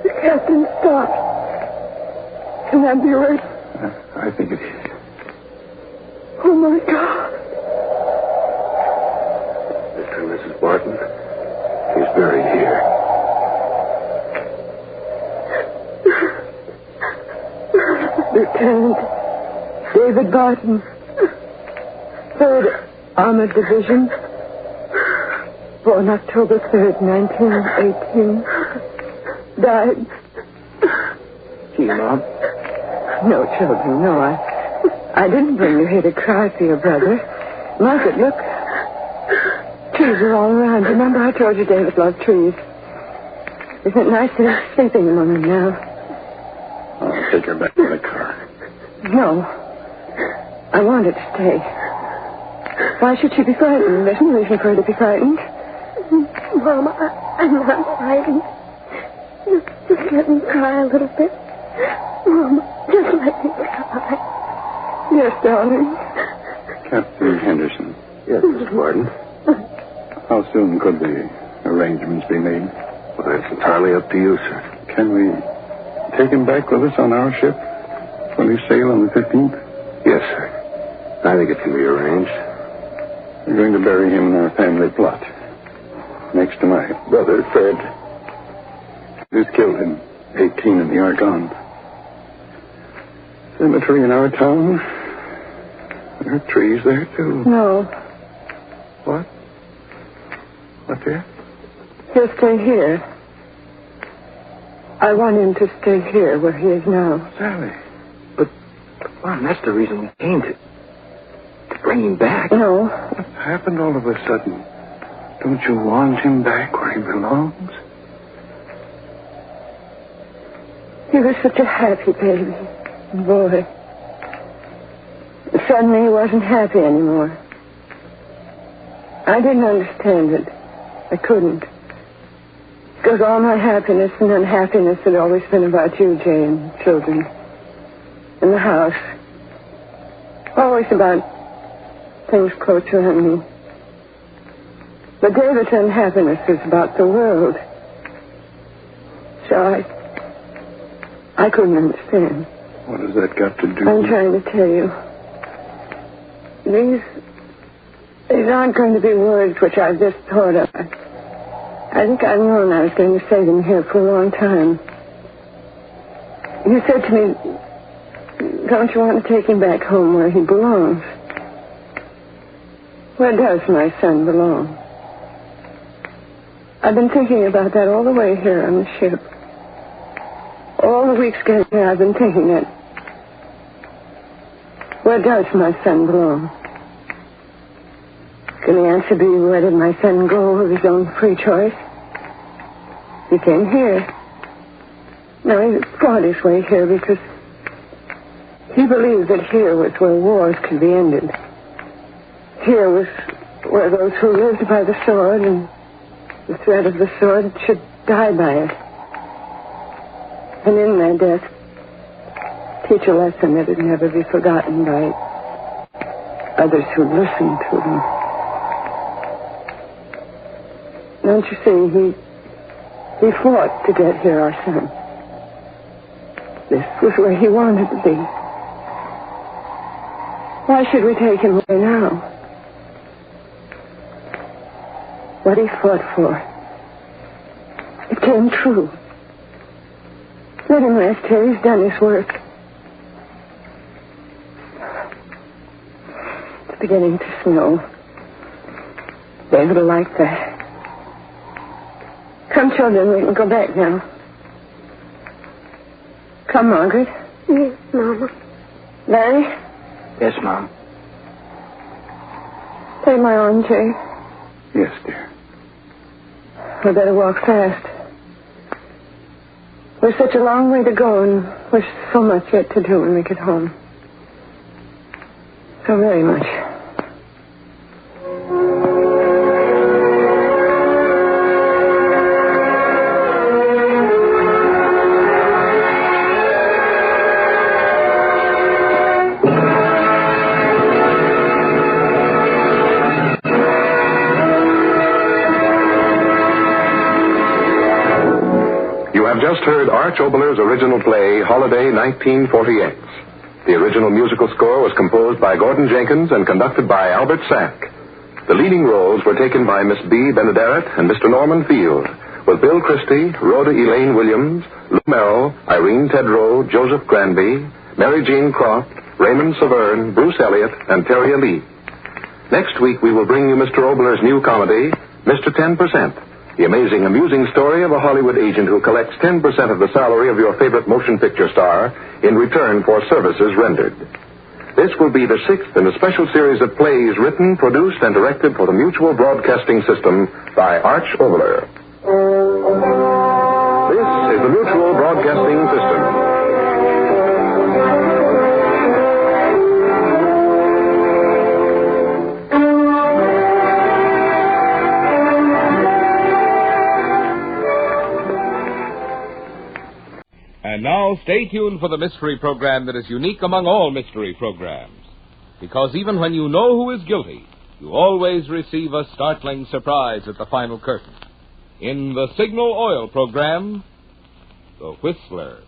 The captain stopped. Can that be right? I think it is. Oh, my God. Mr. and Mrs. Barton, he's buried here. Lieutenant David Barton, 3rd Armored Division, born October 3rd, 1918. Died. Gee, Mom. No, children, no. I didn't bring you here to cry for your brother. Margaret, look. Trees are all around. Remember I told you David loved trees. Isn't it nice to sleeping among them now? I'll take her back to the car. No. I want her to stay. Why should she be frightened? There's no reason for her to be frightened. Mama, I'm not frightened. Just let me cry a little bit. Mama, just let me cry. Yes, darling. Captain Henderson. Yes, Mr. Gordon. How soon could the arrangements be made? Well, it's entirely up to you, sir. Can we take him back with us on our ship? Will he sail on the 15th? Yes, sir. I think it can be arranged. We're going to bury him in our family plot. Next to my brother, Fred. He was killed in 18 in the Argonne. Cemetery in our town. There are trees there, too. No. What? What, dear? He'll stay here. I want him to stay here where he is now. Sally. But, Mom, that's the reason we came to bring him back. No. What happened all of a sudden? Don't you want him back where he belongs? He was such a happy baby. Boy. Suddenly he wasn't happy anymore. I didn't understand it. I couldn't. Because all my happiness and unhappiness had always been about you, Jay, and children. And the house. Always about things close around me. But David's unhappiness is about the world. So I couldn't understand. What has that got to do? I'm trying to tell you. These aren't going to be words which I've just thought of. I think I've known I was going to say them here for a long time. You said to me, don't you want to take him back home where he belongs? Where does my son belong? I've been thinking about that all the way here on the ship. All the weeks getting here, I've been thinking that. Where does my son belong? Can the answer be, where did my son go of his own free choice? He came here. Now, he fought his way here because he believed that here was where wars could be ended. Here was where those who lived by the sword and the threat of the sword should die by it. And in their death, teach a lesson that would never be forgotten by others who listened to them. Don't you see, he fought to get here, our son. This was where he wanted to be. Why should we take him away now? What he fought for, it came true. Let him rest here. He's done his work. It's beginning to snow. David will like that. Come, children, we can go back now. Come, Margaret. Yes, Mama. Larry? Yes, Mom. Take my arm, Jay. Yes, dear. We better walk fast. We've such a long way to go, and we've so much yet to do when we get home. So very much. Just heard Arch Oboler's original play, Holiday 1948. The original musical score was composed by Gordon Jenkins and conducted by Albert Sack. The leading roles were taken by Miss B. Benederet and Mr. Norman Field, with Bill Christie, Rhoda Elaine Williams, Lou Merrill, Irene Tedrow, Joseph Granby, Mary Jean Croft, Raymond Severn, Bruce Elliott, and Terry Lee. Next week, we will bring you Mr. Oboler's new comedy, Mr. 10%. The amazing, amusing story of a Hollywood agent who collects 10% of the salary of your favorite motion picture star in return for services rendered. This will be the 6th in a special series of plays written, produced, and directed for the Mutual Broadcasting System by Arch Oboler. This is the Mutual Broadcasting System. And now, stay tuned for the mystery program that is unique among all mystery programs. Because even when you know who is guilty, you always receive a startling surprise at the final curtain. In the Signal Oil program, The Whistler.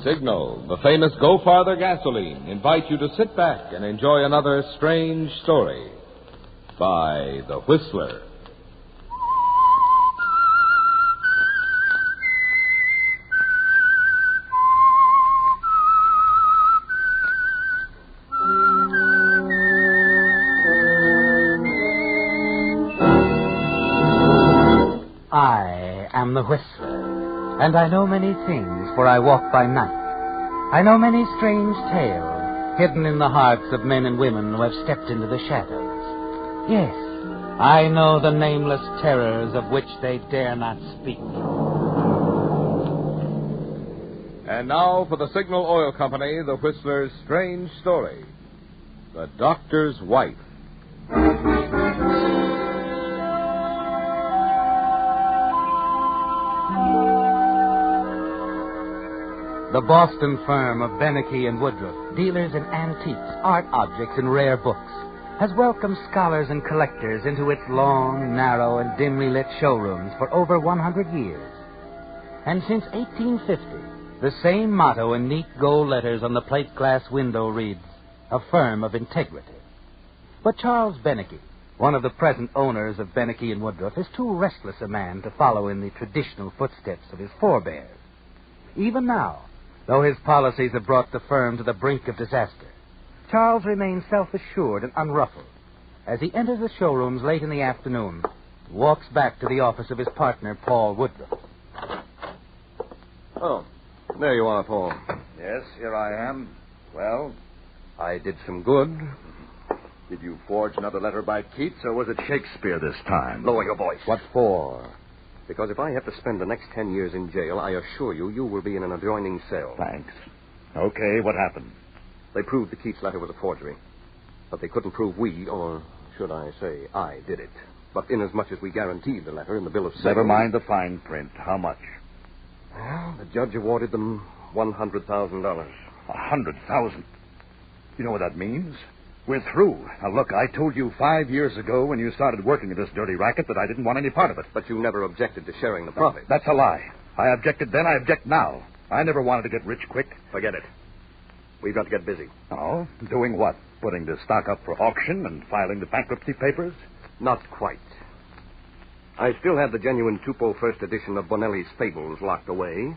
Signal, the famous Go Farther gasoline, invite you to sit back and enjoy another strange story by The Whistler. I am the Whistler, and I know many things, for I walk by night. I know many strange tales hidden in the hearts of men and women who have stepped into the shadows. Yes, I know the nameless terrors of which they dare not speak. And now for the Signal Oil Company, The Whistler's strange story, The Doctor's Wife. The Boston firm of Beneke and Woodruff, dealers in antiques, art objects, and rare books, has welcomed scholars and collectors into its long, narrow, and dimly lit showrooms for over 100 years. And since 1850, the same motto in neat gold letters on the plate glass window reads, "A firm of integrity." But Charles Beneke, one of the present owners of Beneke and Woodruff, is too restless a man to follow in the traditional footsteps of his forebears. Even now, though his policies have brought the firm to the brink of disaster, Charles remains self-assured and unruffled as he enters the showrooms late in the afternoon and walks back to the office of his partner, Paul Woodruff. Oh, there you are, Paul. Yes, here I am. Well, I did some good. Did you forge another letter by Keats, or was it Shakespeare this time? Lower your voice. What for? Because if I have to spend the next 10 years in jail, I assure you, you will be in an adjoining cell. Thanks. Okay, what happened? They proved the Keats letter was a forgery. But they couldn't prove we, or should I say, I did it. But inasmuch as we guaranteed the letter in the bill of sale... Never mind the fine print. How much? Well, the judge awarded them $100,000. $100,000? You know what that means? We're through. Now, look, I told you 5 years ago when you started working at this dirty racket that I didn't want any part of it. But you never objected to sharing the profit. That's a lie. I objected then, I object now. I never wanted to get rich quick. Forget it. We've got to get busy. Oh? Doing what? Putting the stock up for auction and filing the bankruptcy papers? Not quite. I still have the genuine Tupou first edition of Bonelli's Fables locked away.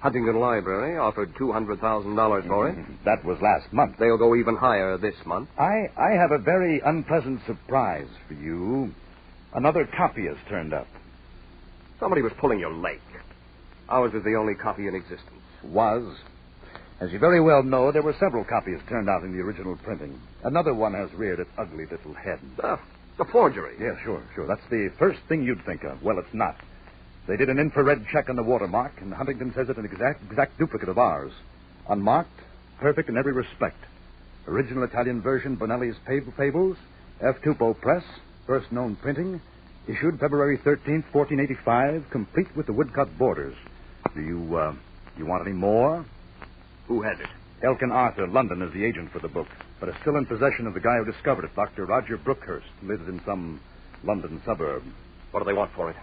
Huntington Library offered $200,000 for it. That was last month. They'll go even higher this month. I have a very unpleasant surprise for you. Another copy has turned up. Somebody was pulling your leg. Ours is the only copy in existence. Was. As you very well know, there were several copies turned out in the original printing. Another one has reared its ugly little head. The forgery. Yeah, sure. That's the first thing you'd think of. Well, it's not. They did an infrared check on the watermark, and Huntington says it's an exact duplicate of ours. Unmarked, perfect in every respect. Original Italian version, Bonelli's Fables, F. Tupou Press, first known printing, issued February 13th, 1485, complete with the woodcut borders. Do you want any more? Who has it? Elkin Arthur, London, is the agent for the book, but is still in possession of the guy who discovered it, Dr. Roger Brookhurst, who lives in some London suburb. What do they want for it?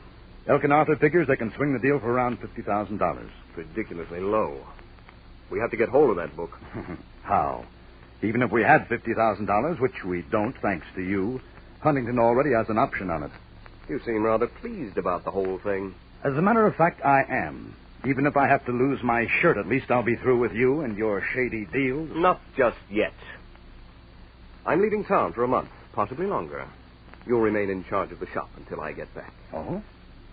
Elkin Arthur figures they can swing the deal for around $50,000. Ridiculously low. We have to get hold of that book. How? Even if we had $50,000, which we don't, thanks to you, Huntington already has an option on it. You seem rather pleased about the whole thing. As a matter of fact, I am. Even if I have to lose my shirt, at least I'll be through with you and your shady deals. Not just yet. I'm leaving town for a month, possibly longer. You'll remain in charge of the shop until I get back. Oh?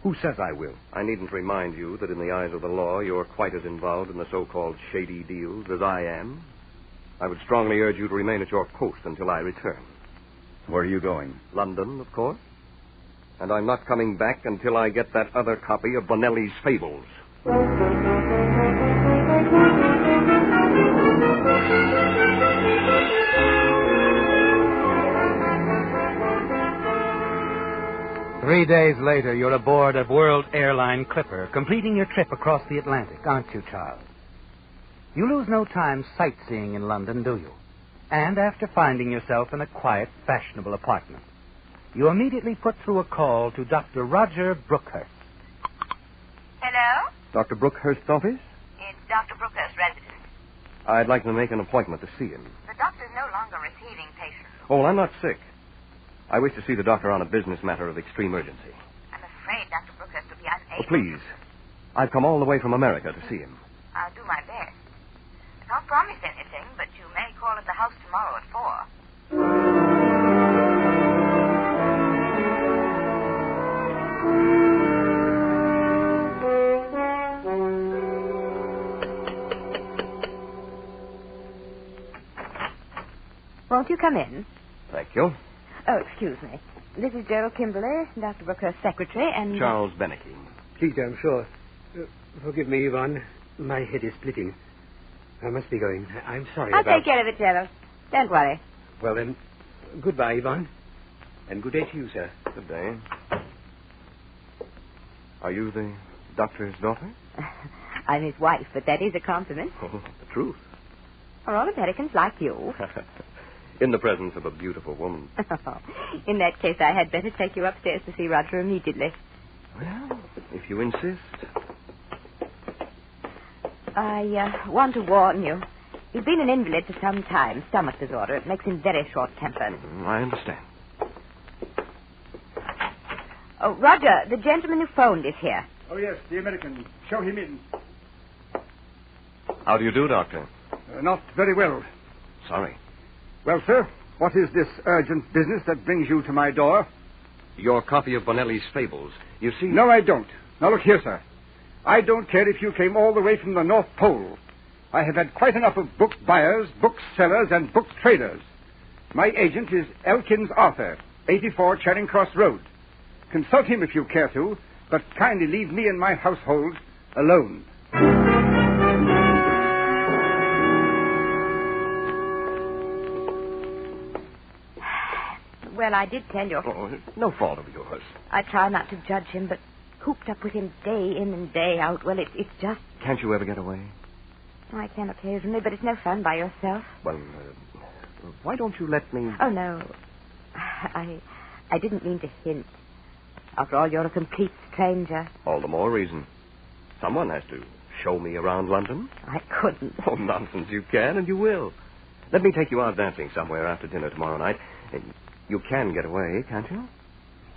Who says I will? I needn't remind you that in the eyes of the law, you're quite as involved in the so-called shady deals as I am. I would strongly urge you to remain at your post until I return. Where are you going? London, of course. And I'm not coming back until I get that other copy of Bonelli's Fables. 3 days later, you're aboard a World Airline Clipper, completing your trip across the Atlantic, aren't you, Charles? You lose no time sightseeing in London, do you? And after finding yourself in a quiet, fashionable apartment, you immediately put through a call to Dr. Roger Brookhurst. Hello? Dr. Brookhurst's office? It's Dr. Brookhurst's residence. I'd like to make an appointment to see him. The doctor's no longer receiving patients. Oh, I'm not sick. I wish to see the doctor on a business matter of extreme urgency. I'm afraid Dr. Brookhurst will be unable. Oh, please. I've come all the way from America to see him. I'll do my best. I can't promise anything, but you may call at the house tomorrow at 4. Won't you come in? Thank you. Oh, excuse me. This is Gerald Kimberly, Dr. Brookhurst's secretary, and... Charles Beneke. Please, I'm sure. Forgive me, Yvonne. My head is splitting. I must be going. I'm sorry I'll take care of it, Gerald. Don't worry. Well, then, goodbye, Yvonne. And good day to you, sir. Good day. Are you the doctor's daughter? I'm his wife, but that is a compliment. Oh, the truth. Are all Americans like you? In the presence of a beautiful woman. In that case, I had better take you upstairs to see Roger immediately. Well, if you insist. I want to warn you. He's been an invalid for some time, stomach disorder. It makes him very short-tempered. I understand. Oh, Roger, the gentleman who phoned is here. Oh, yes, the American. Show him in. How do you do, Doctor? Not very well. Sorry. Well, sir, what is this urgent business that brings you to my door? Your copy of Bonelli's Fables. You see... No, I don't. Now, look here, sir. I don't care if you came all the way from the North Pole. I have had quite enough of book buyers, book sellers, and book traders. My agent is Elkins Arthur, 84 Charing Cross Road. Consult him if you care to, but kindly leave me and my household alone. Well, I did tell you. Oh, no fault of yours. I try not to judge him, but cooped up with him day in and day out, well, it's just... Can't you ever get away? I can occasionally, but it's no fun by yourself. Well, why don't you let me... Oh, no. I didn't mean to hint. After all, you're a complete stranger. All the more reason. Someone has to show me around London. I couldn't. Oh, nonsense. You can and you will. Let me take you out dancing somewhere after dinner tomorrow night. You can get away, can't you?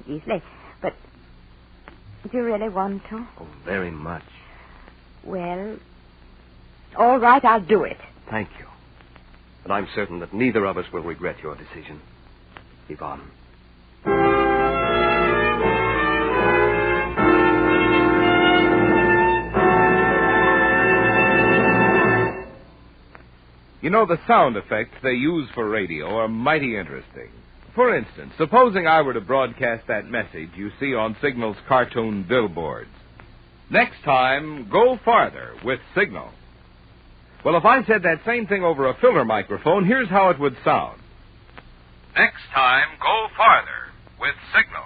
Easily. But do you really want to? Oh, very much. Well, all right, I'll do it. Thank you. But I'm certain that neither of us will regret your decision. Yvonne. You know, the sound effects they use for radio are mighty interesting. For instance, supposing I were to broadcast that message you see on Signal's cartoon billboards. Next time, go farther with Signal. Well, if I said that same thing over a filler microphone, here's how it would sound. Next time, go farther with Signal.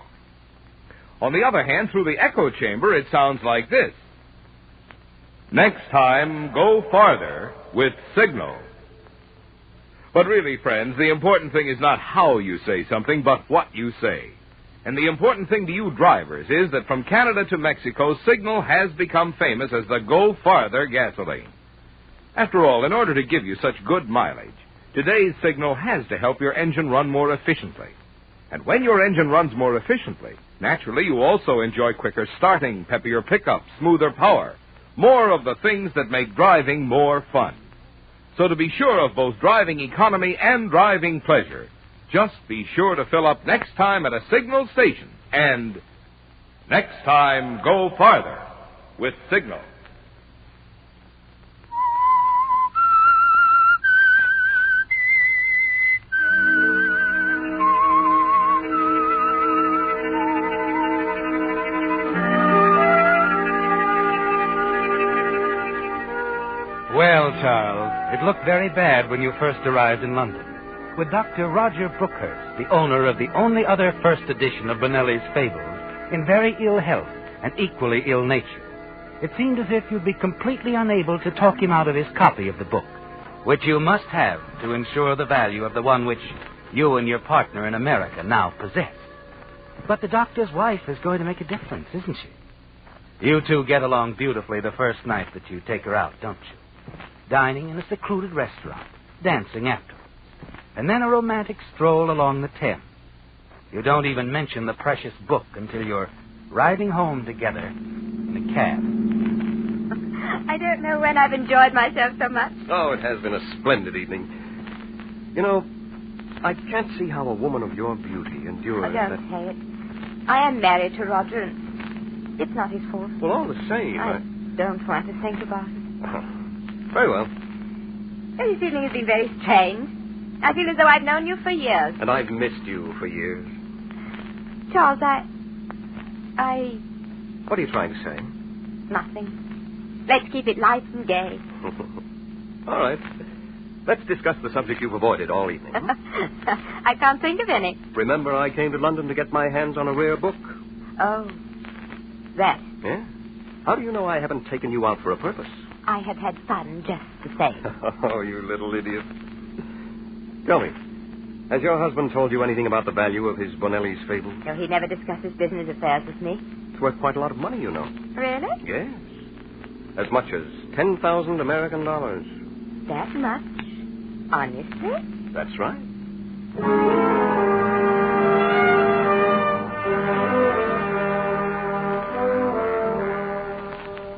On the other hand, through the echo chamber, it sounds like this. Next time, go farther with Signal. But really, friends, the important thing is not how you say something, but what you say. And the important thing to you drivers is that from Canada to Mexico, Signal has become famous as the Go Farther gasoline. After all, in order to give you such good mileage, today's Signal has to help your engine run more efficiently. And when your engine runs more efficiently, naturally you also enjoy quicker starting, peppier pickup, smoother power, more of the things that make driving more fun. So to be sure of both driving economy and driving pleasure, just be sure to fill up next time at a Signal station. And next time, go farther with Signal. Well, Charles, it looked very bad when you first arrived in London. With Dr. Roger Brookhurst, the owner of the only other first edition of Bonelli's Fables, in very ill health and equally ill nature. It seemed as if you'd be completely unable to talk him out of his copy of the book, which you must have to ensure the value of the one which you and your partner in America now possess. But the doctor's wife is going to make a difference, isn't she? You two get along beautifully the first night that you take her out, don't you? Dining in a secluded restaurant, dancing afterwards, and then a romantic stroll along the Thames. You don't even mention the precious book until you're riding home together in a cab. I don't know when I've enjoyed myself so much. Oh, it has been a splendid evening. You know, I can't see how a woman of your beauty endures Oh, don't say it. I am married to Roger, and it's not his fault. Well, all the same, I don't want to think about it. Very well. This evening has been very strange. I feel as though I've known you for years. And I've missed you for years. Charles, I... What are you trying to say? Nothing. Let's keep it light and gay. All right. Let's discuss the subject you've avoided all evening. I can't think of any. Remember I came to London to get my hands on a rare book? Oh, that. Yeah? How do you know I haven't taken you out for a purpose? I have had fun just the same. Oh, you little idiot. Tell me, has your husband told you anything about the value of his Bonelli's fable? No, he never discusses business affairs with me. It's worth quite a lot of money, you know. Really? Yes. As much as 10,000 American dollars. That much? Honestly? That's right.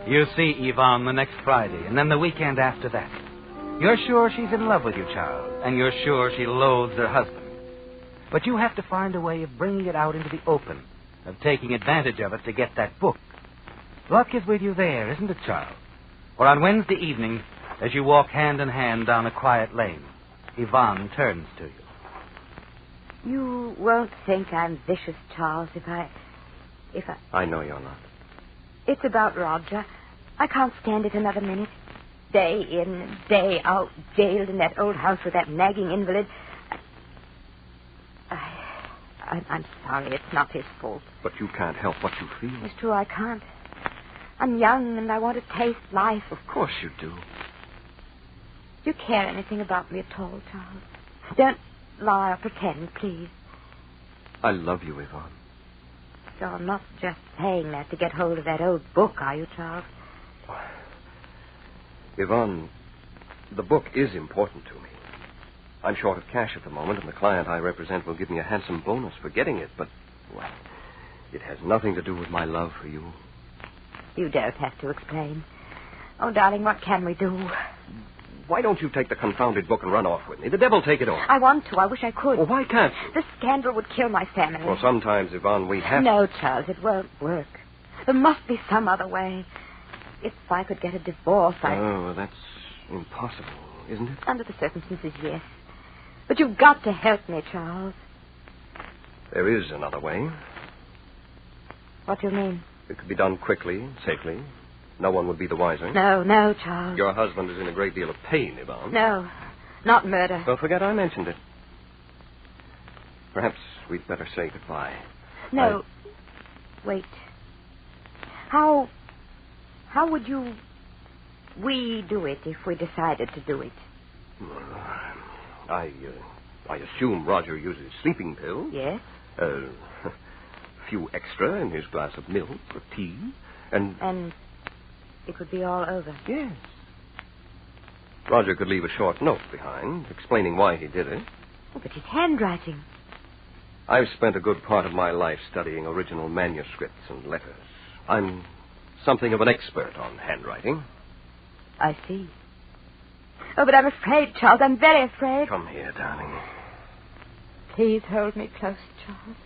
You see Yvonne the next Friday, and then the weekend after that. You're sure she's in love with you, Charles, and you're sure she loathes her husband. But you have to find a way of bringing it out into the open, of taking advantage of it to get that book. Luck is with you there, isn't it, Charles? Or on Wednesday evening, as you walk hand in hand down a quiet lane, Yvonne turns to you. You won't think I'm vicious, Charles, if I... I know you're not. It's about Roger. I can't stand it another minute. Day in and day out, jailed in that old house with that nagging invalid. I'm sorry, it's not his fault. But you can't help what you feel. It's true, I can't. I'm young and I want to taste life. Of course you do. Do you care anything about me at all, Charles? Don't lie or pretend, please. I love you, Yvonne. You're not just saying that to get hold of that old book, are you, Charles? Yvonne, the book is important to me. I'm short of cash at the moment, and the client I represent will give me a handsome bonus for getting it, but, well, it has nothing to do with my love for you. You don't have to explain. Oh, darling, what can we do? Why don't you take the confounded book and run off with me? The devil take it off. I want to. I wish I could. Well, why can't you? The scandal would kill my family. Well, sometimes, Yvonne, we have No, Charles, it won't work. There must be some other way. If I could get a divorce, Oh, well, that's impossible, isn't it? Under the circumstances, yes. But you've got to help me, Charles. There is another way. What do you mean? It could be done quickly, safely. No one would be the wiser. No, Charles. Your husband is in a great deal of pain, Yvonne. No, not murder. Don't forget I mentioned it. Perhaps we'd better say goodbye. No. Wait. How would we do it if we decided to do it? I assume Roger uses sleeping pills. Yes. A few extra in his glass of milk or tea, And it would be all over. Yes. Roger could leave a short note behind, explaining why he did it. Oh, but his handwriting. I've spent a good part of my life studying original manuscripts and letters. I'm something of an expert on handwriting. I see. Oh, but I'm afraid, Charles. I'm very afraid. Come here, darling. Please hold me close, Charles.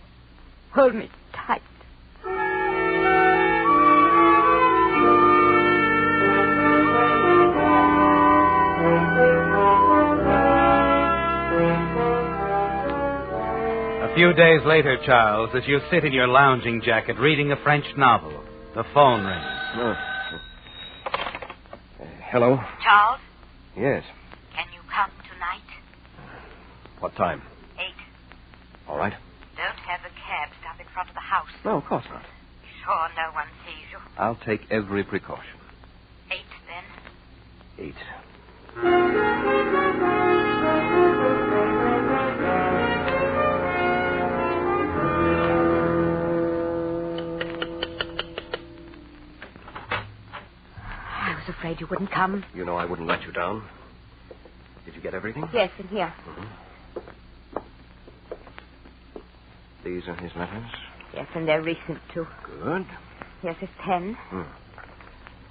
Hold me tight. A few days later, Charles, as you sit in your lounging jacket reading a French novel, the phone rings. Hello? Charles, Yes. can you come tonight? What time? 8. All right. Don't have the cab stopping front of the house. No, of course not. Sure no one sees you. I'll take every precaution. 8, then. 8. I was afraid you wouldn't come. You know I wouldn't let you down. Did you get everything? Yes, in here. Mm-hmm. These are his letters? Yes, and they're recent, too. Good. Here's his pen.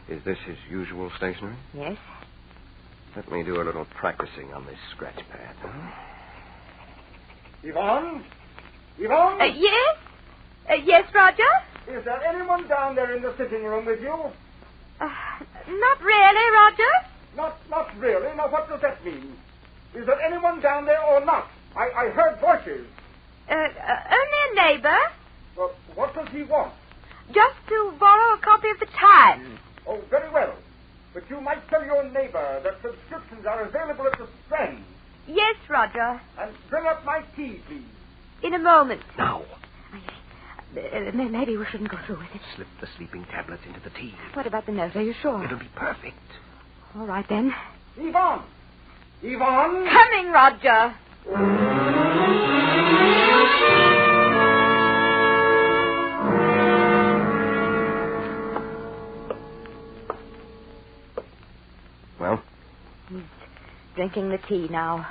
Is this his usual stationery? Yes. Let me do a little practicing on this scratch pad. Yvonne? Yvonne? Yes? Yes, Roger? Is there anyone down there in the sitting room with you? Not really, Roger. Not really? Now, what does that mean? Is there anyone down there or not? I heard voices. Only a neighbor. Well, what does he want? Just to borrow a copy of the Times. Oh, very well. But you might tell your neighbor that subscriptions are available at the Suspense. Yes, Roger. And bring up my tea, please. In a moment. Now. Maybe we shouldn't go through with it. Slip the sleeping tablets into the tea. What about the note? Are you sure? It'll be perfect. All right, then. Yvonne! Yvonne! Coming, Roger! Well? He's drinking the tea now.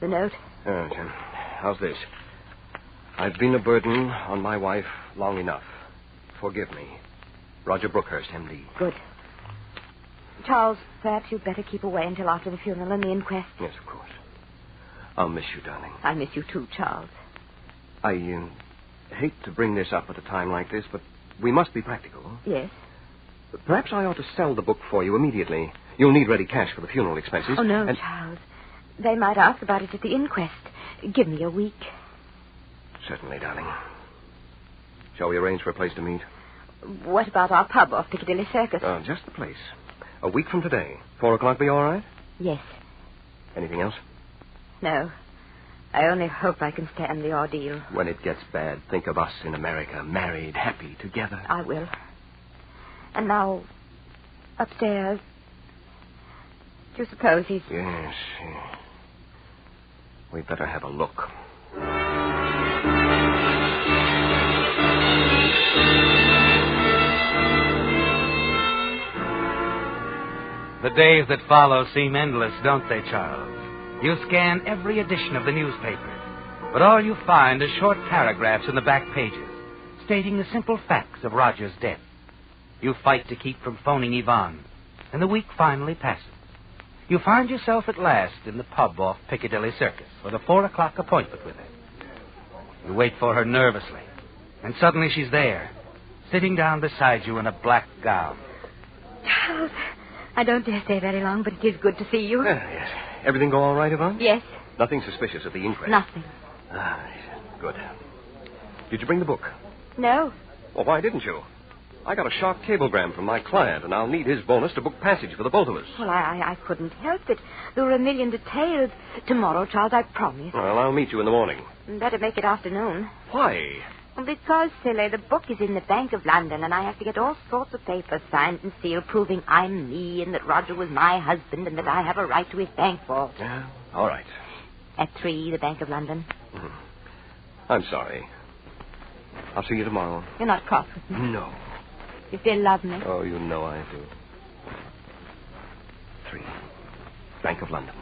The note? Jim, how's this? I've been a burden on my wife long enough. Forgive me. Roger Brookhurst, M.D. Good. Charles, perhaps you'd better keep away until after the funeral and the inquest. Yes, of course. I'll miss you, darling. I miss you too, Charles. I hate to bring this up at a time like this, but we must be practical. Yes? Perhaps I ought to sell the book for you immediately. You'll need ready cash for the funeral expenses. Oh, no, Charles. They might ask about it at the inquest. Give me a week. Certainly, darling. Shall we arrange for a place to meet? What about our pub off Piccadilly Circus? Just the place. A week from today. 4 o'clock be all right? Yes. Anything else? No. I only hope I can stand the ordeal. When it gets bad, think of us in America, married, happy, together. I will. And now, upstairs. Do you suppose he's... Yes. We'd better have a look. The days that follow seem endless, don't they, Charles? You scan every edition of the newspaper, but all you find is short paragraphs in the back pages stating the simple facts of Roger's death. You fight to keep from phoning Yvonne, and the week finally passes. You find yourself at last in the pub off Piccadilly Circus for the 4 o'clock appointment with her. You wait for her nervously, and suddenly she's there, sitting down beside you in a black gown. Charles, I don't dare stay very long, but it is good to see you. Yes. Everything go all right, Yvonne? Yes. Nothing suspicious at the inquest? Nothing. Good. Did you bring the book? No. Well, why didn't you? I got a sharp cablegram from my client, and I'll need his bonus to book passage for the both of us. Well, I couldn't help it. There were a million details. Tomorrow, Charles, I promise. Well, I'll meet you in the morning. Better make it afternoon. Why? Well, because, silly, the book is in the Bank of London, and I have to get all sorts of papers signed and sealed proving I'm me and that Roger was my husband and that I have a right to his bank vault. Yeah, all right. At 3, the Bank of London. I'm sorry. I'll see you tomorrow. You're not cross with me? No. You still love me? Oh, you know I do. 3, Bank of London.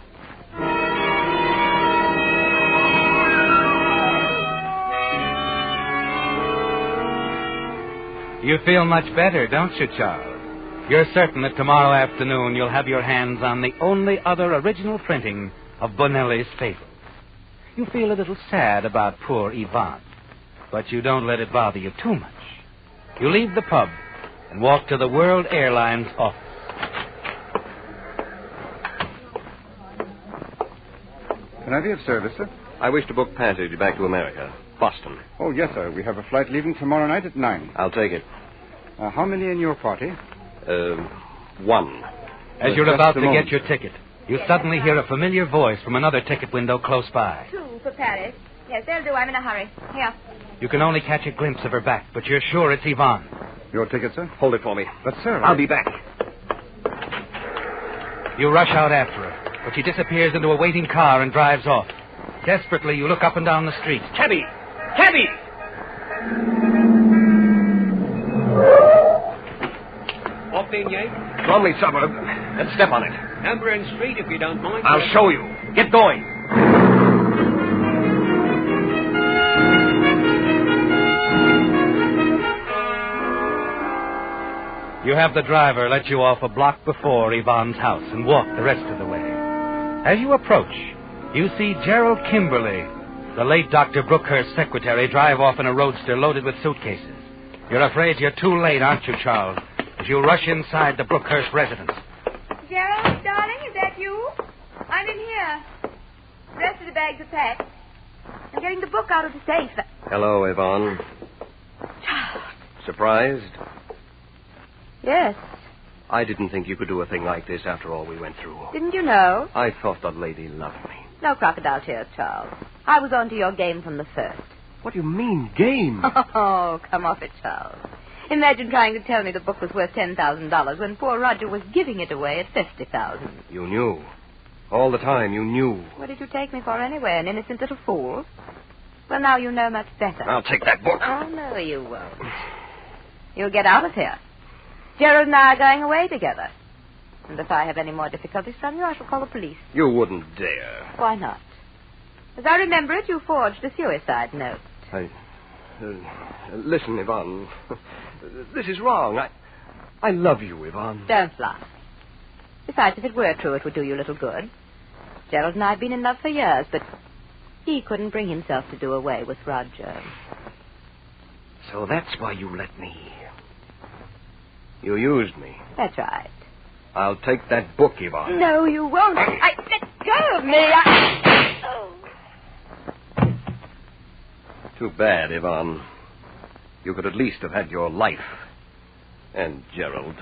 You feel much better, don't you, Charles? You're certain that tomorrow afternoon you'll have your hands on the only other original printing of Bonelli's Fables. You feel a little sad about poor Yvonne, but you don't let it bother you too much. You leave the pub and walk to the World Airlines office. Can I be of service, sir? I wish to book passage back to America. Boston. Oh, yes, sir. We have a flight leaving tomorrow night at 9. I'll take it. How many in your party? 1. As you're about to get your ticket, you suddenly hear a familiar voice from another ticket window close by. 2 for Paris. Yes, they'll do. I'm in a hurry. Here. You can only catch a glimpse of her back, but you're sure it's Yvonne. Your ticket, sir? Hold it for me. But, sir... I'll be back. You rush out after her, but she disappears into a waiting car and drives off. Desperately, you look up and down the street. Cabby! Cabby! Off in, Yank? Lonely suburb. Let's step on it. Number and street, if you don't mind. I'll show you. Get going. You have the driver let you off a block before Yvonne's house and walk the rest of the way. As you approach, you see Gerald Kimberly, the late Dr. Brookhurst's secretary, drive off in a roadster loaded with suitcases. You're afraid you're too late, aren't you, Charles, as you rush inside the Brookhurst residence. Gerald, darling, is that you? I'm in here. The rest of the bags are packed. I'm getting the book out of the safe. Hello, Yvonne. Surprised? Yes. I didn't think you could do a thing like this after all we went through. Didn't you know? I thought the lady loved me. No crocodile tears, Charles. I was on to your game from the first. What do you mean, game? Oh, come off it, Charles. Imagine trying to tell me the book was worth $10,000 when poor Roger was giving it away at $50,000. You knew. All the time, you knew. What did you take me for anyway, an innocent little fool? Well, now you know much better. I'll take that book. Oh, no, you won't. You'll get out of here. Gerald and I are going away together. And if I have any more difficulties from you, I shall call the police. You wouldn't dare. Why not? As I remember it, you forged a suicide note. Listen, Yvonne. This is wrong. I love you, Yvonne. Don't lie. Besides, if it were true, it would do you little good. Gerald and I have been in love for years, but he couldn't bring himself to do away with Roger. So that's why you let me. You used me. That's right. I'll take that book, Yvonne. No, you won't. Let go of me. Too bad, Yvonne. You could at least have had your life. And Gerald.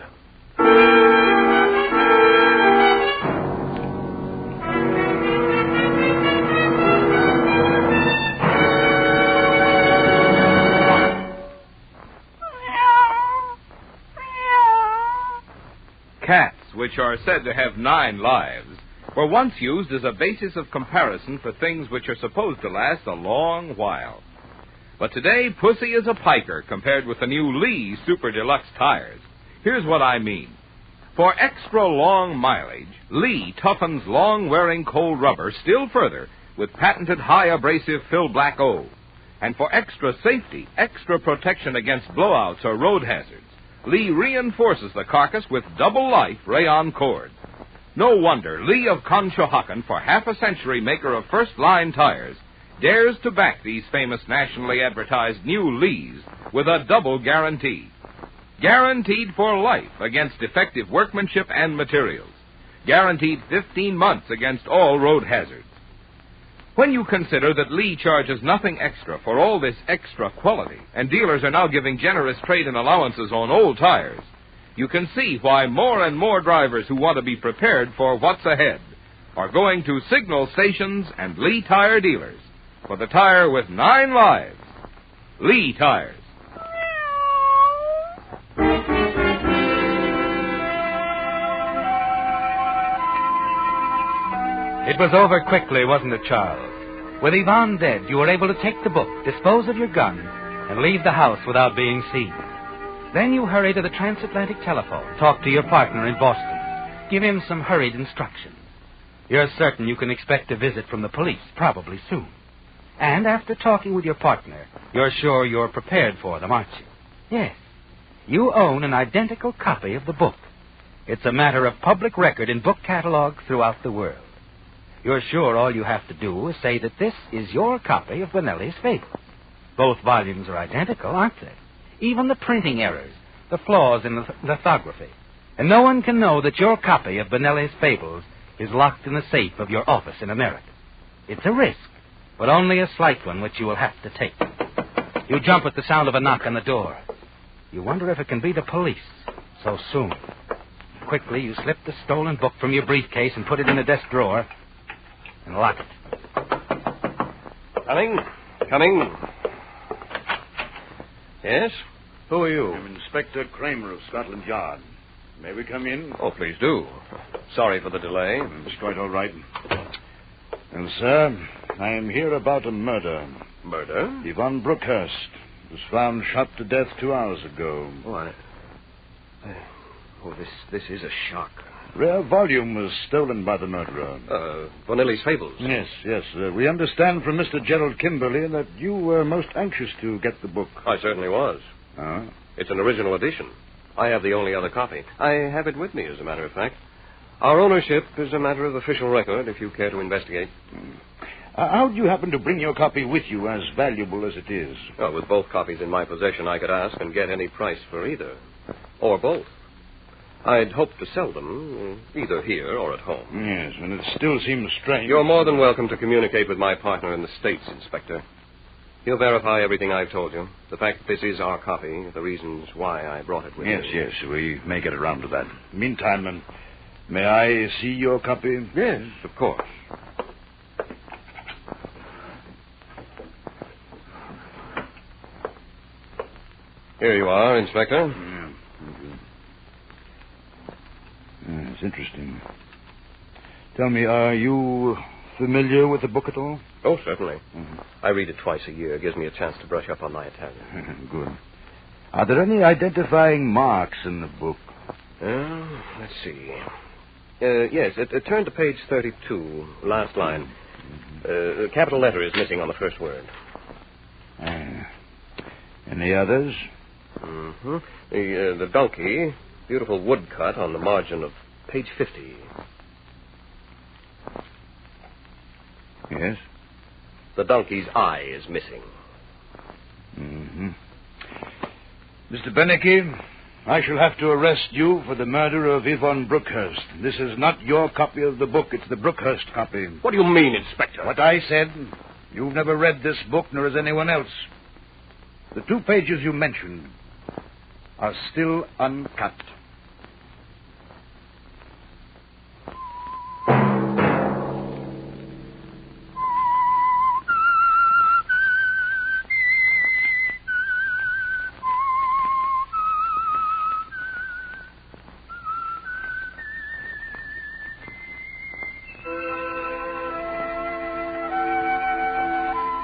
Cats, which are said to have 9 lives, were once used as a basis of comparison for things which are supposed to last a long while. But today, Pussy is a piker compared with the new Lee Super Deluxe tires. Here's what I mean. For extra long mileage, Lee toughens long-wearing cold rubber still further with patented high abrasive Fill Black O. And for extra safety, extra protection against blowouts or road hazards, Lee reinforces the carcass with double-life rayon cord. No wonder Lee of Conshohocken, for half a century maker of first-line tires, dares to back these famous nationally advertised new Lees with a double guarantee. Guaranteed for life against defective workmanship and materials. Guaranteed 15 months against all road hazards. When you consider that Lee charges nothing extra for all this extra quality, and dealers are now giving generous trade-in allowances on old tires, you can see why more and more drivers who want to be prepared for what's ahead are going to signal stations and Lee tire dealers for the tire with 9 lives. Lee tires. It was over quickly, wasn't it, Charles? With Yvonne dead, you were able to take the book, dispose of your gun, and leave the house without being seen. Then you hurry to the transatlantic telephone, talk to your partner in Boston, give him some hurried instructions. You're certain you can expect a visit from the police, probably soon. And after talking with your partner, you're sure you're prepared for them, aren't you? Yes. You own an identical copy of the book. It's a matter of public record in book catalogs throughout the world. You're sure all you have to do is say that this is your copy of Benelli's Fables. Both volumes are identical, aren't they? Even the printing errors, the flaws in the lithography. And no one can know that your copy of Benelli's Fables is locked in the safe of your office in America. It's a risk, but only a slight one which you will have to take. You jump at the sound of a knock on the door. You wonder if it can be the police so soon. Quickly, you slip the stolen book from your briefcase and put it in the desk drawer and lock it. Coming. Yes? Who are you? I'm Inspector Kramer of Scotland Yard. May we come in? Oh, please do. Sorry for the delay. It's quite all right. And, sir, I am here about a murder. Murder? Yvonne Brookhurst was found shot to death 2 hours ago. This is a shock. Rare volume was stolen by the murderer. Bonelli's Fables? Yes. We understand from Mr. Gerald Kimberly that you were most anxious to get the book. I certainly was. It's an original edition. I have the only other copy. I have it with me, as a matter of fact. Our ownership is a matter of official record, if you care to investigate. How do you happen to bring your copy with you, as valuable as it is? Well, with both copies in my possession, I could ask and get any price for either. Or both. I'd hoped to sell them, either here or at home. Yes, and it still seems strange. You're more than welcome to communicate with my partner in the States, Inspector. He'll verify everything I've told you. The fact that this is our copy, the reasons why I brought it with me. Yes, we may get around to that. Meantime, may I see your copy? Yes, of course. Here you are, Inspector. Yeah, thank you. It's interesting. Tell me, are you familiar with the book at all? Oh, certainly. I read it twice a year. It gives me a chance to brush up on my Italian. Good. Are there any identifying marks in the book? Let's see. Yes, turn to page 32, last line. A capital letter is missing on the first word. Any others? The donkey, beautiful woodcut on the margin of page 50. Yes? The donkey's eye is missing. Mr. Beneke, I shall have to arrest you for the murder of Yvonne Brookhurst. This is not your copy of the book. It's the Brookhurst copy. What do you mean, Inspector? What I said. You've never read this book, nor has anyone else. The 2 pages you mentioned are still uncut.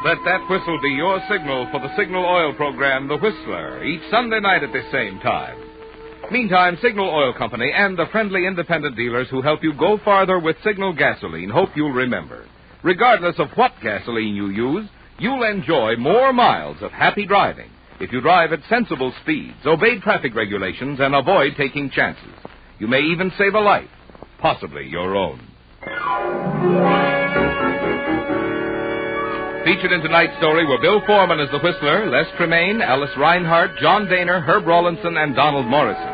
Let that whistle be your signal for the Signal Oil program, The Whistler, each Sunday night at this same time. Meantime, Signal Oil Company and the friendly independent dealers who help you go farther with Signal gasoline hope you'll remember. Regardless of what gasoline you use, you'll enjoy more miles of happy driving if you drive at sensible speeds, obey traffic regulations, and avoid taking chances. You may even save a life, possibly your own. Featured in tonight's story were Bill Foreman as the Whistler, Les Tremaine, Alice Reinhardt, John Daner, Herb Rawlinson, and Donald Morrison.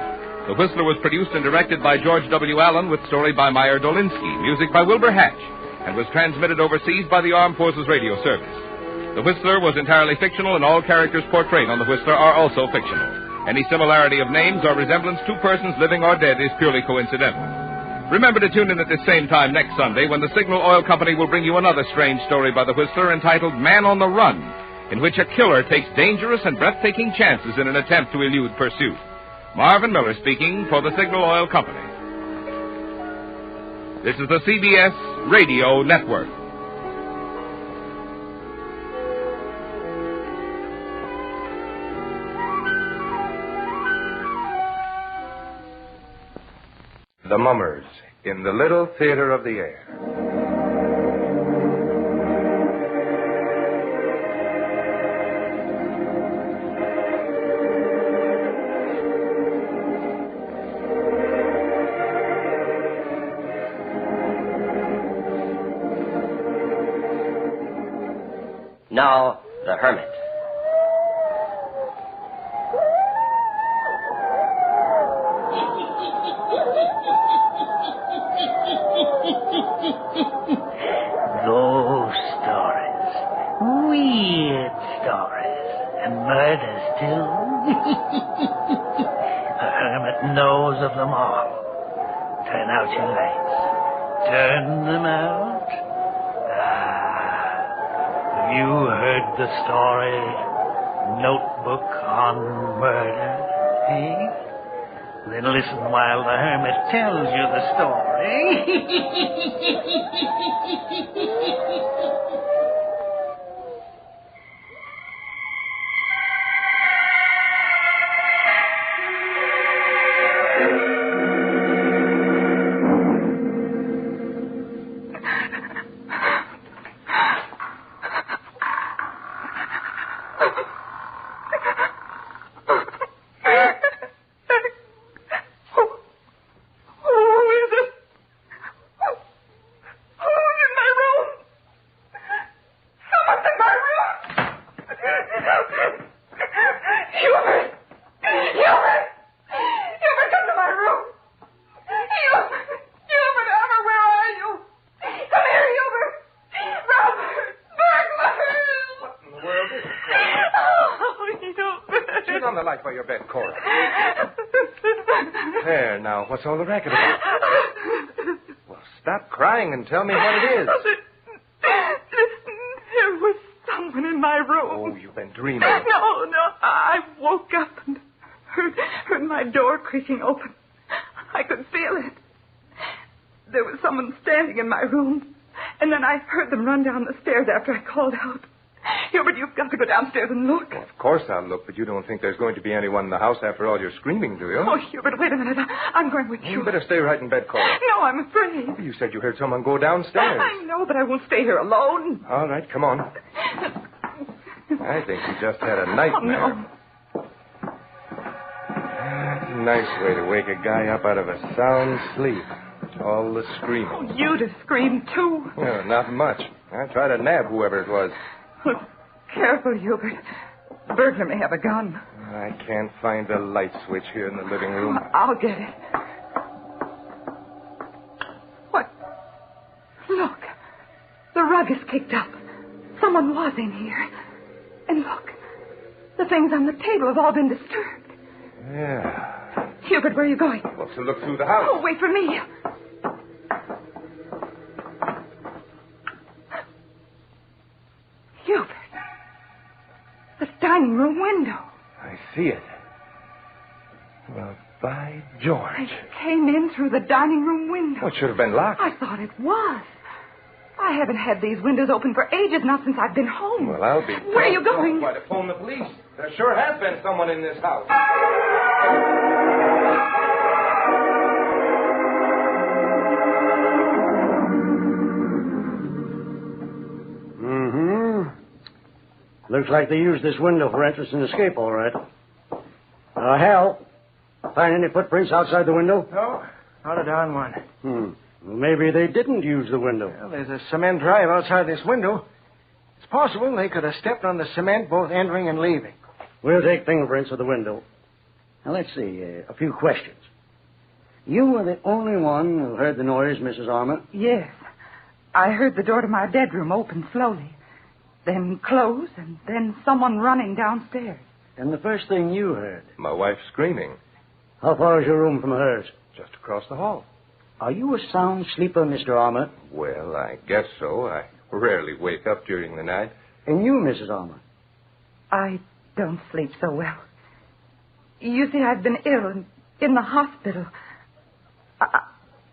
The Whistler was produced and directed by George W. Allen with story by Meyer Dolinsky, music by Wilbur Hatch, and was transmitted overseas by the Armed Forces Radio Service. The Whistler was entirely fictional, and all characters portrayed on the Whistler are also fictional. Any similarity of names or resemblance to persons living or dead is purely coincidental. Remember to tune in at the same time next Sunday when the Signal Oil Company will bring you another strange story by the Whistler entitled Man on the Run, in which a killer takes dangerous and breathtaking chances in an attempt to elude pursuit. Marvin Miller speaking for the Signal Oil Company. This is the CBS Radio Network. The Mummers in the Little Theater of the Air. Now, the Hermit. Ghost stories, weird stories, and murders, too. The Hermit knows of them all. Turn out your lights. Turn them out. Have you heard the story? Notebook on murder, eh? Then listen while the hermit tells you the story. There, now, what's all the racket about? Well, stop crying and tell me what it is. There was someone in my room. Oh, you've been dreaming. No. I woke up and heard my door creaking open. I could feel it. There was someone standing in my room, and then I heard them run down the stairs after I called out. Hubert, you've got to go downstairs and look. Well, of course I'll look, but you don't think there's going to be anyone in the house after all your screaming, do you? Oh, Hubert, wait a minute. I'm going with you. You better stay right in bed, Cora. No, I'm afraid. You said you heard someone go downstairs. I know, but I won't stay here alone. All right, come on. I think you just had a nightmare. Oh, no. Nice way to wake a guy up out of a sound sleep. All the screaming. Oh, you'd have screamed, too. Well, not much. I tried to nab whoever it was. Careful, Hubert. The burglar may have a gun. I can't find the light switch here in the living room. I'll get it. What? Look. The rug is kicked up. Someone was in here. And look. The things on the table have all been disturbed. Yeah. Hubert, where are you going? Well, to look through the house. Oh, wait for me. Hubert. The dining room window. I see it. Well, by George. I came in through the dining room window. Well, it should have been locked. I thought it was. I haven't had these windows open for ages, not since I've been home. Well, I'll be... Where are you going? Why, to phone the police. There sure has been someone in this house. Looks like they used this window for entrance and escape, all right. Hal, find any footprints outside the window? No, not a darn one. Well, maybe they didn't use the window. Well, there's a cement drive outside this window. It's possible they could have stepped on the cement both entering and leaving. We'll take fingerprints of the window. Now, let's see, a few questions. You were the only one who heard the noise, Mrs. Armour? Yes. I heard the door to my bedroom open slowly. Then close, and then someone running downstairs. And the first thing you heard? My wife screaming. How far is your room from hers? Just across the hall. Are you a sound sleeper, Mr. Armour? Well, I guess so. I rarely wake up during the night. And you, Mrs. Armour? I don't sleep so well. You see, I've been ill and in the hospital.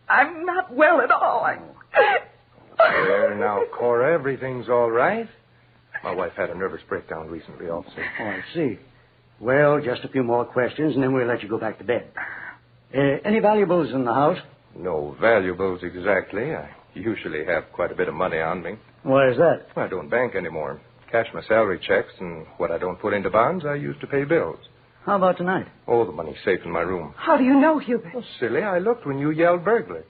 I'm not well at all. There now, Cora, everything's all right. My wife had a nervous breakdown recently, officer. Oh, I see. Well, just a few more questions, and then we'll let you go back to bed. Any valuables in the house? No valuables exactly. I usually have quite a bit of money on me. Why is that? I don't bank anymore. Cash my salary checks, and what I don't put into bonds, I use to pay bills. How about tonight? Oh, the money's safe in my room. How do you know, Hubert? Oh, silly, I looked when you yelled burglar.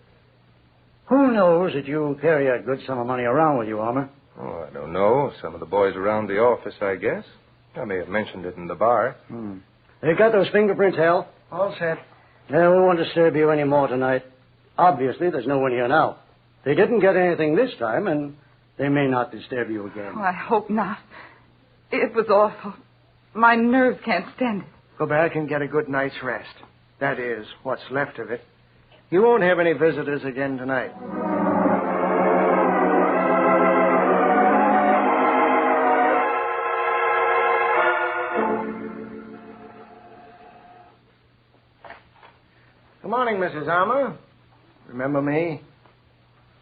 Who knows that you carry a good sum of money around with you, Armour? Oh, I don't know. Some of the boys around the office, I guess. I may have mentioned it in the bar. They got those fingerprints, Hal? All set. We won't disturb you any more tonight. Obviously, there's no one here now. They didn't get anything this time, and they may not disturb you again. Oh, I hope not. It was awful. My nerves can't stand it. Go back and get a good night's rest. That is, what's left of it. You won't have any visitors again tonight. morning, Mrs. Armour. Remember me?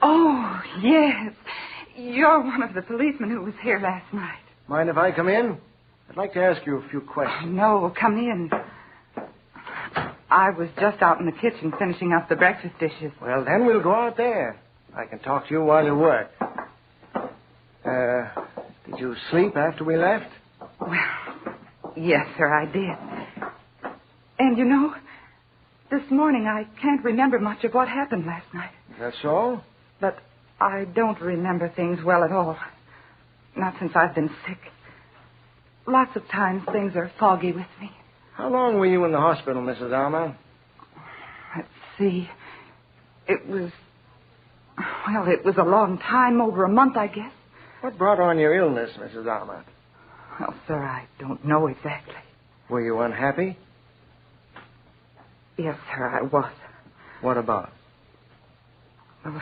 Oh, yes. You're one of the policemen who was here last night. Mind if I come in? I'd like to ask you a few questions. Oh, no, come in. I was just out in the kitchen finishing up the breakfast dishes. Well, then we'll go out there. I can talk to you while you work. Did you sleep after we left? Well, yes, sir, I did. And you know, this morning I can't remember much of what happened last night. That's all? But I don't remember things well at all. Not since I've been sick. Lots of times things are foggy with me. How long were you in the hospital, Mrs. Armour? Let's see. It was a long time, over a month, I guess. What brought on your illness, Mrs. Armour? Well, sir, I don't know exactly. Were you unhappy? Yes, sir, I was. What about? Well,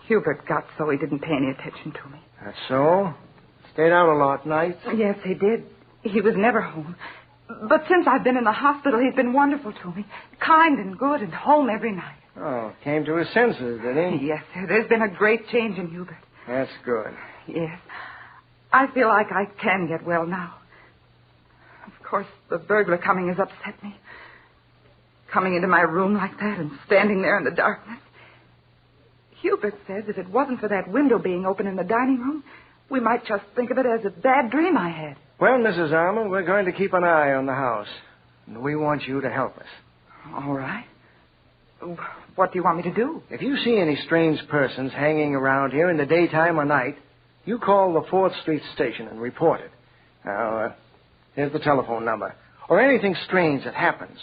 Hubert got so he didn't pay any attention to me. That's so? Stayed out a lot nights? Yes, he did. He was never home. But since I've been in the hospital, he's been wonderful to me. Kind and good and home every night. Oh, came to his senses, did he? Yes, sir. There's been a great change in Hubert. That's good. Yes. I feel like I can get well now. Of course, the burglar coming has upset me. Coming into my room like that and standing there in the darkness. Hubert says if it wasn't for that window being open in the dining room, we might just think of it as a bad dream I had. Well, Mrs. Armour, we're going to keep an eye on the house. And we want you to help us. All right. What do you want me to do? If you see any strange persons hanging around here in the daytime or night, you call the 4th Street station and report it. Now, here's the telephone number. Or anything strange that happens.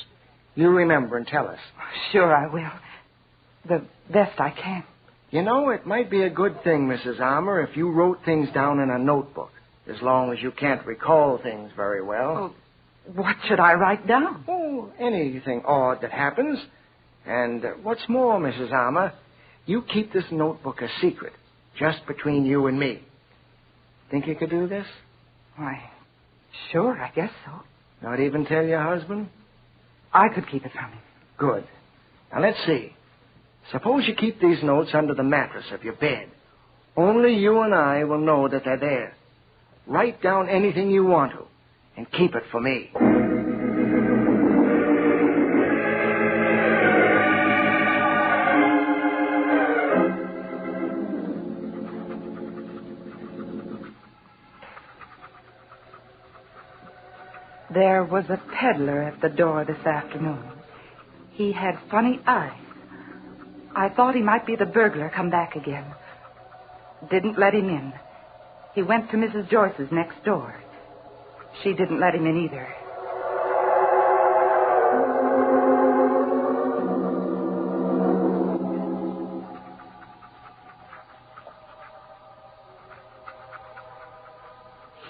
You remember and tell us. Sure, I will. The best I can. You know, it might be a good thing, Mrs. Armour, if you wrote things down in a notebook, as long as you can't recall things very well. Oh, what should I write down? Oh, anything odd that happens. And what's more, Mrs. Armour, you keep this notebook a secret, just between you and me. Think you could do this? Why, sure, I guess so. Not even tell your husband? I could keep it from him. Good. Now, let's see. Suppose you keep these notes under the mattress of your bed. Only you and I will know that they're there. Write down anything you want to, and keep it for me. There was a peddler at the door this afternoon. He had funny eyes. I thought he might be the burglar come back again. Didn't let him in. He went to Mrs. Joyce's next door. She didn't let him in either.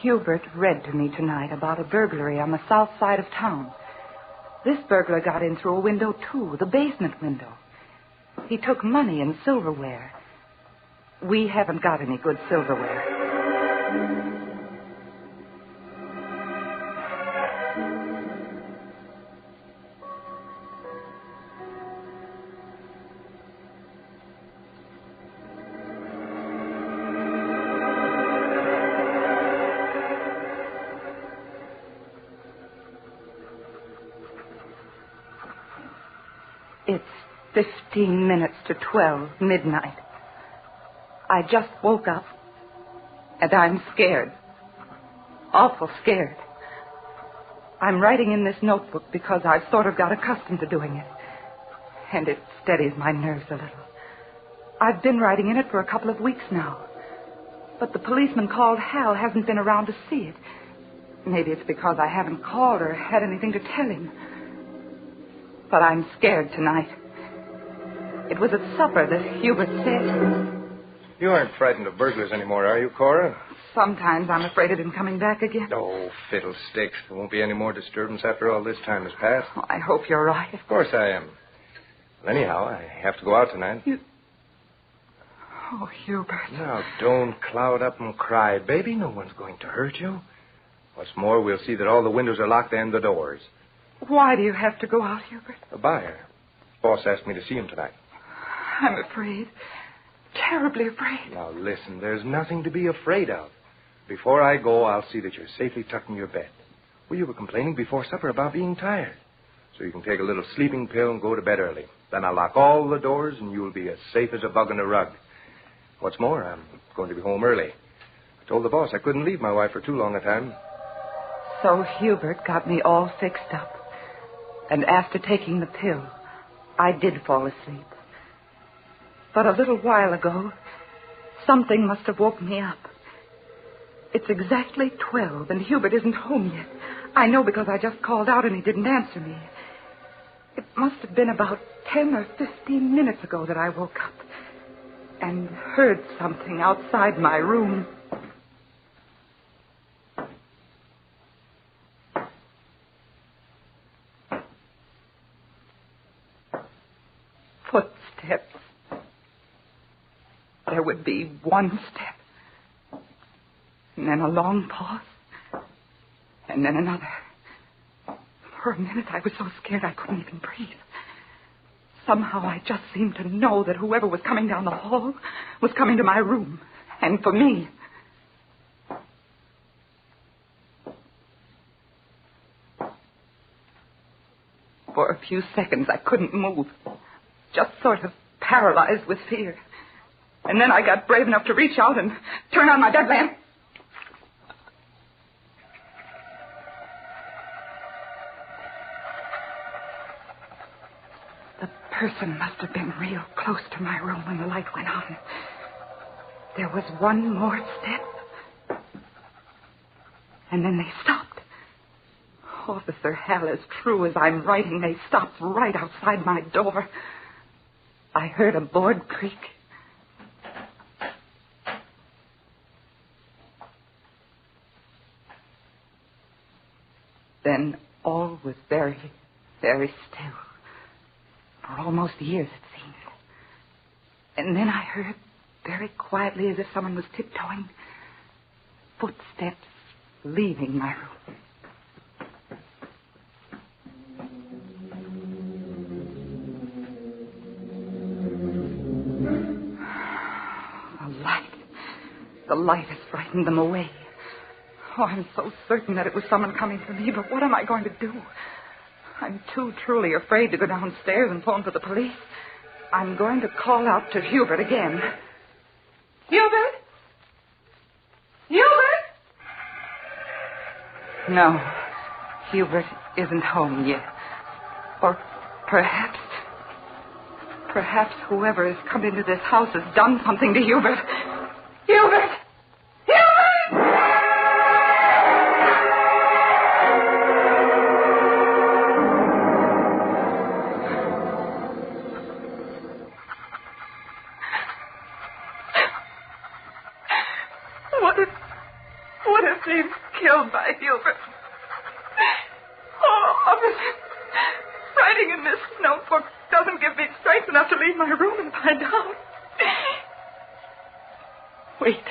Hubert read to me tonight about a burglary on the south side of town. This burglar got in through a window, too, the basement window. He took money and silverware. We haven't got any good silverware. It's 15 minutes to 12, midnight. I just woke up, and I'm scared. Awful scared. I'm writing in this notebook because I've sort of got accustomed to doing it. And it steadies my nerves a little. I've been writing in it for a couple of weeks now. But the policeman called Hal hasn't been around to see it. Maybe it's because I haven't called or had anything to tell him. But I'm scared tonight. It was at supper that Hubert said. You aren't frightened of burglars anymore, are you, Cora? Sometimes I'm afraid of him coming back again. Oh, fiddlesticks. There won't be any more disturbance after all this time has passed. Oh, I hope you're right. Of course I am. Well, anyhow, I have to go out tonight. Oh, Hubert. Now, don't cloud up and cry, baby. No one's going to hurt you. What's more, we'll see that all the windows are locked and the doors. Why do you have to go out, Hubert? A buyer. Boss asked me to see him tonight. I'm afraid. Terribly afraid. Now, listen, there's nothing to be afraid of. Before I go, I'll see that you're safely tucked in your bed. Well, you were complaining before supper about being tired. So you can take a little sleeping pill and go to bed early. Then I'll lock all the doors, and you'll be as safe as a bug in a rug. What's more, I'm going to be home early. I told the boss I couldn't leave my wife for too long a time. So Hubert got me all fixed up. And after taking the pill, I did fall asleep. But a little while ago, something must have woke me up. It's exactly 12, and Hubert isn't home yet. I know because I just called out and he didn't answer me. It must have been about 10 or 15 minutes ago that I woke up and heard something outside my room. Footsteps. There would be one step, and then a long pause, and then another. For a minute, I was so scared I couldn't even breathe. Somehow I just seemed to know that whoever was coming down the hall was coming to my room, and for me. For a few seconds, I couldn't move, just sort of paralyzed with fear. And then I got brave enough to reach out and turn on my bed lamp. The person must have been real close to my room when the light went on. There was one more step. And then they stopped. Officer Hal, as true as I'm writing, they stopped right outside my door. I heard a board creak. Then all was very, very still. For almost years, it seemed. And then I heard, very quietly, as if someone was tiptoeing, footsteps leaving my room. The light has frightened them away. Oh, I'm so certain that it was someone coming for me, but what am I going to do? I'm too truly afraid to go downstairs and phone for the police. I'm going to call out to Hubert again. Hubert? Hubert? No, Hubert isn't home yet. Or perhaps whoever has come into this house has done something to Hubert. Hubert! What if they've killed my Hubert? Oh, officer, writing in this notebook doesn't give me strength enough to leave my room and find out. Wait,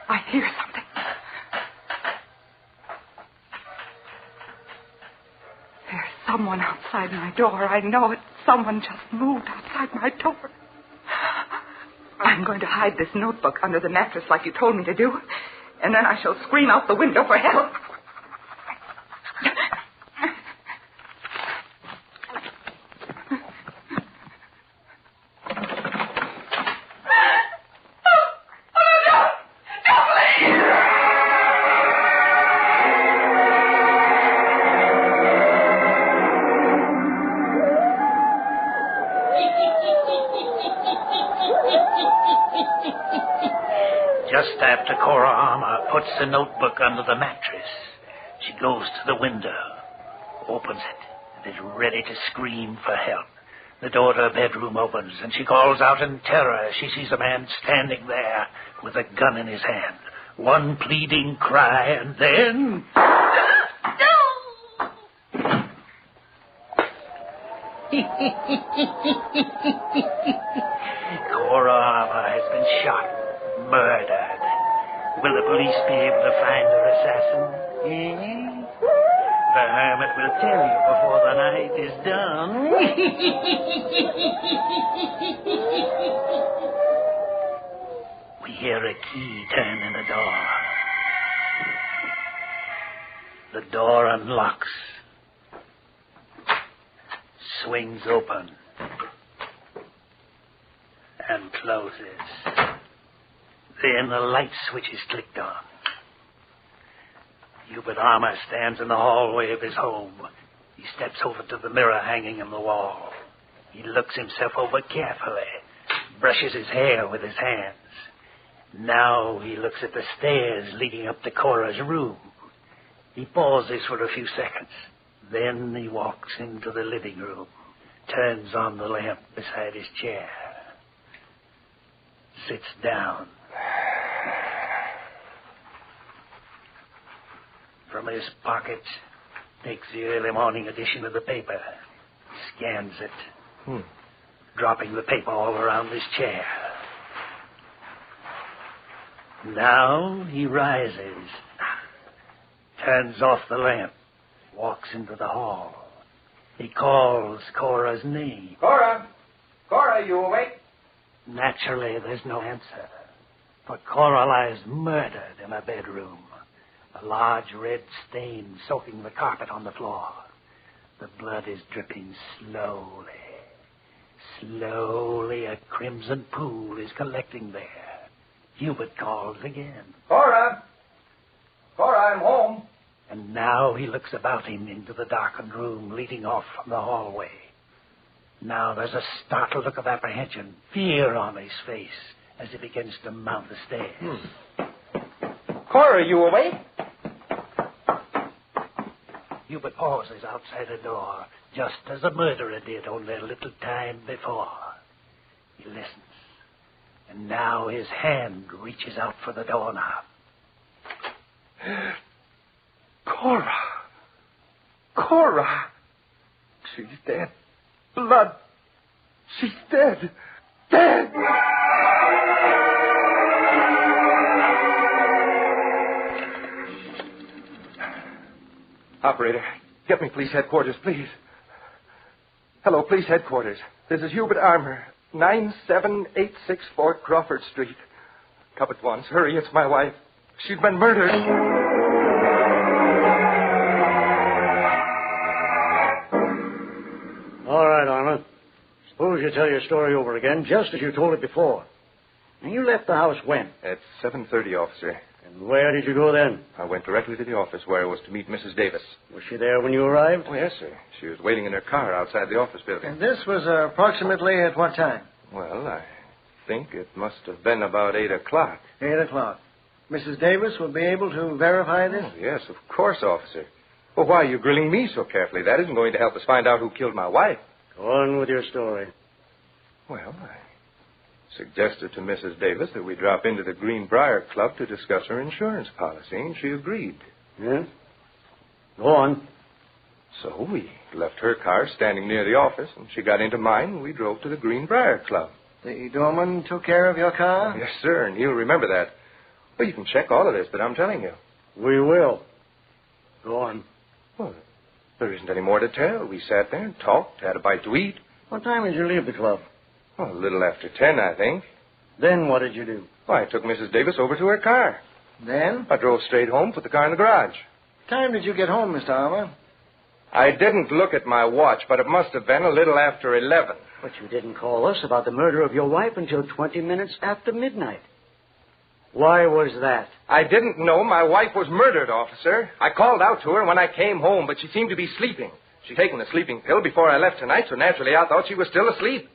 I hear something. There's someone outside my door. I know it. Someone just moved outside my door. I'm going to hide this notebook under the mattress like you told me to do, and then I shall scream out the window for help. Just after Cora Armour puts the notebook under the mattress, she goes to the window, opens it, and is ready to scream for help. The door to her bedroom opens, and she calls out in terror as she sees a man standing there with a gun in his hand. One pleading cry, and then... Cora Armour has been shot. Murdered. Will the police be able to find her assassin? the hermit will tell you before the night is done. We hear a key turn in the door. The door unlocks, swings open, and closes. Then the light switch is clicked on. Hubert Armour stands in the hallway of his home. He steps over to the mirror hanging in the wall. He looks himself over carefully, brushes his hair with his hands. Now he looks at the stairs leading up to Cora's room. He pauses for a few seconds. Then he walks into the living room, turns on the lamp beside his chair, sits down. From his pocket, takes the early morning edition of the paper, scans it, dropping the paper all around his chair. Now he rises, turns off the lamp, walks into the hall. He calls Cora's name. Cora! Cora, you awake? Naturally, there's no answer. For Cora lies murdered in her bedroom. A large red stain soaking the carpet on the floor. The blood is dripping slowly. Slowly, a crimson pool is collecting there. Hubert calls again. Cora! Cora, I'm home. And now he looks about him into the darkened room leading off from the hallway. Now there's a startled look of apprehension, fear on his face as he begins to mount the stairs. Cora, you awake? Hubert pauses outside the door, just as the murderer did only a little time before. He listens, and now his hand reaches out for the doorknob. Cora! Cora! She's dead. Blood. She's dead. Dead! Operator, get me police headquarters, please. Hello, police headquarters. This is Hubert Armour, 97864 Crawford Street. Come at once. Hurry, it's my wife. She's been murdered. All right, Armour. Suppose you tell your story over again, just as you told it before. Now, you left the house when? At 7:30, officer. And where did you go then? I went directly to the office where I was to meet Mrs. Davis. Was she there when you arrived? Oh, yes, sir. She was waiting in her car outside the office building. And this was approximately at what time? Well, I think it must have been about 8 o'clock. 8 o'clock. Mrs. Davis will be able to verify this? Oh, yes, of course, officer. Well, why are you grilling me so carefully? That isn't going to help us find out who killed my wife. Go on with your story. Well, I suggested to Mrs. Davis that we drop into the Greenbrier Club to discuss her insurance policy, and she agreed. Yes? Go on. So we left her car standing near the office, and she got into mine, and we drove to the Greenbrier Club. The doorman took care of your car? Yes, sir, and you'll remember that. Well, you can check all of this that I'm telling you. We will. Go on. Well, there isn't any more to tell. We sat there and talked, had a bite to eat. What time did you leave the club? Well, a little after 10, I think. Then what did you do? Well, I took Mrs. Davis over to her car. Then? I drove straight home, put the car in the garage. What time did you get home, Mr. Armour? I didn't look at my watch, but it must have been a little after 11. But you didn't call us about the murder of your wife until 20 minutes after midnight. Why was that? I didn't know my wife was murdered, officer. I called out to her when I came home, but she seemed to be sleeping. She'd taken a sleeping pill before I left tonight, so naturally I thought she was still asleep.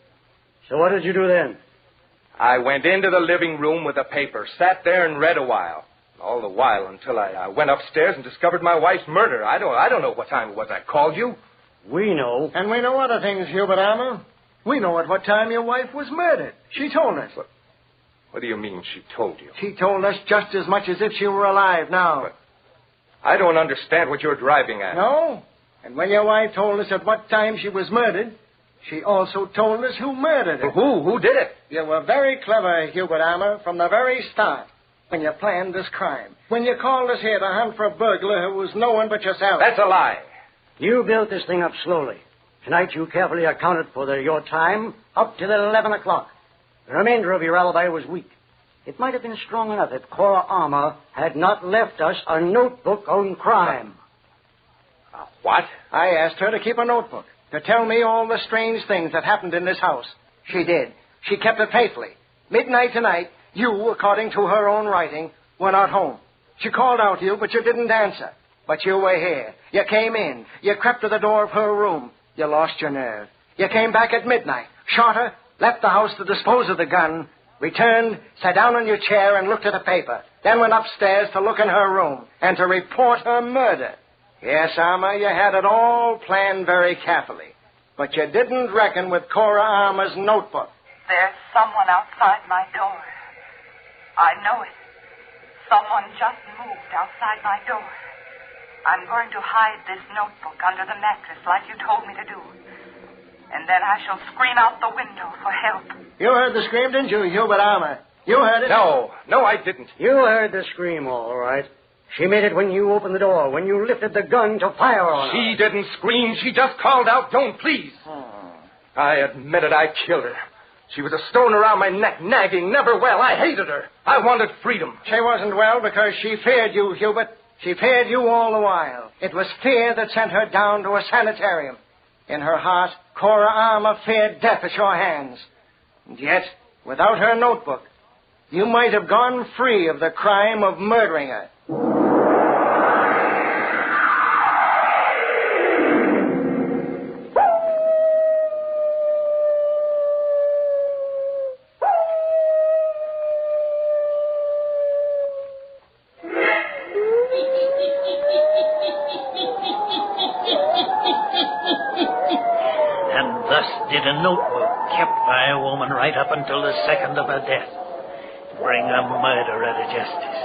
So what did you do then? I went into the living room with a paper, sat there and read a while. All the while until I went upstairs and discovered my wife's murder. I don't know what time it was I called you. We know. And we know other things, Hubert Armour. We know at what time your wife was murdered. She told us. What do you mean she told you? She told us just as much as if she were alive now. But I don't understand what you're driving at. No? And when your wife told us at what time she was murdered, she also told us who murdered her. Who? Who did it? You were very clever, Hubert Armour, from the very start, when you planned this crime. When you called us here to hunt for a burglar who was no one but yourself. That's a lie. You built this thing up slowly. Tonight you carefully accounted for your time up till 11 o'clock. The remainder of your alibi was weak. It might have been strong enough if Cora Armour had not left us a notebook on crime. What? I asked her to keep a notebook, to tell me all the strange things that happened in this house. She did. She kept it faithfully. Midnight tonight, you, according to her own writing, were not home. She called out to you, but you didn't answer. But you were here. You came in. You crept to the door of her room. You lost your nerve. You came back at midnight, shot her, left the house to dispose of the gun, returned, sat down on your chair and looked at a paper, then went upstairs to look in her room and to report her murder. Yes, Armour, you had it all planned very carefully. But you didn't reckon with Cora Armour's notebook. There's someone outside my door. I know it. Someone just moved outside my door. I'm going to hide this notebook under the mattress like you told me to do. And then I shall scream out the window for help. You heard the scream, didn't you, Hubert Armour? You heard it? No, I didn't. You heard the scream, all right. She made it when you opened the door, when you lifted the gun to fire on her. She didn't scream. She just called out, "Don't, please." I admit it, I killed her. She was a stone around my neck, nagging, never well. I hated her. I wanted freedom. She wasn't well because she feared you, Hubert. She feared you all the while. It was fear that sent her down to a sanitarium. In her heart, Cora Armour feared death at your hands. And yet, without her notebook, you might have gone free of the crime of murdering her. Did a notebook kept by a woman right up until the second of her death bring a murderer to justice.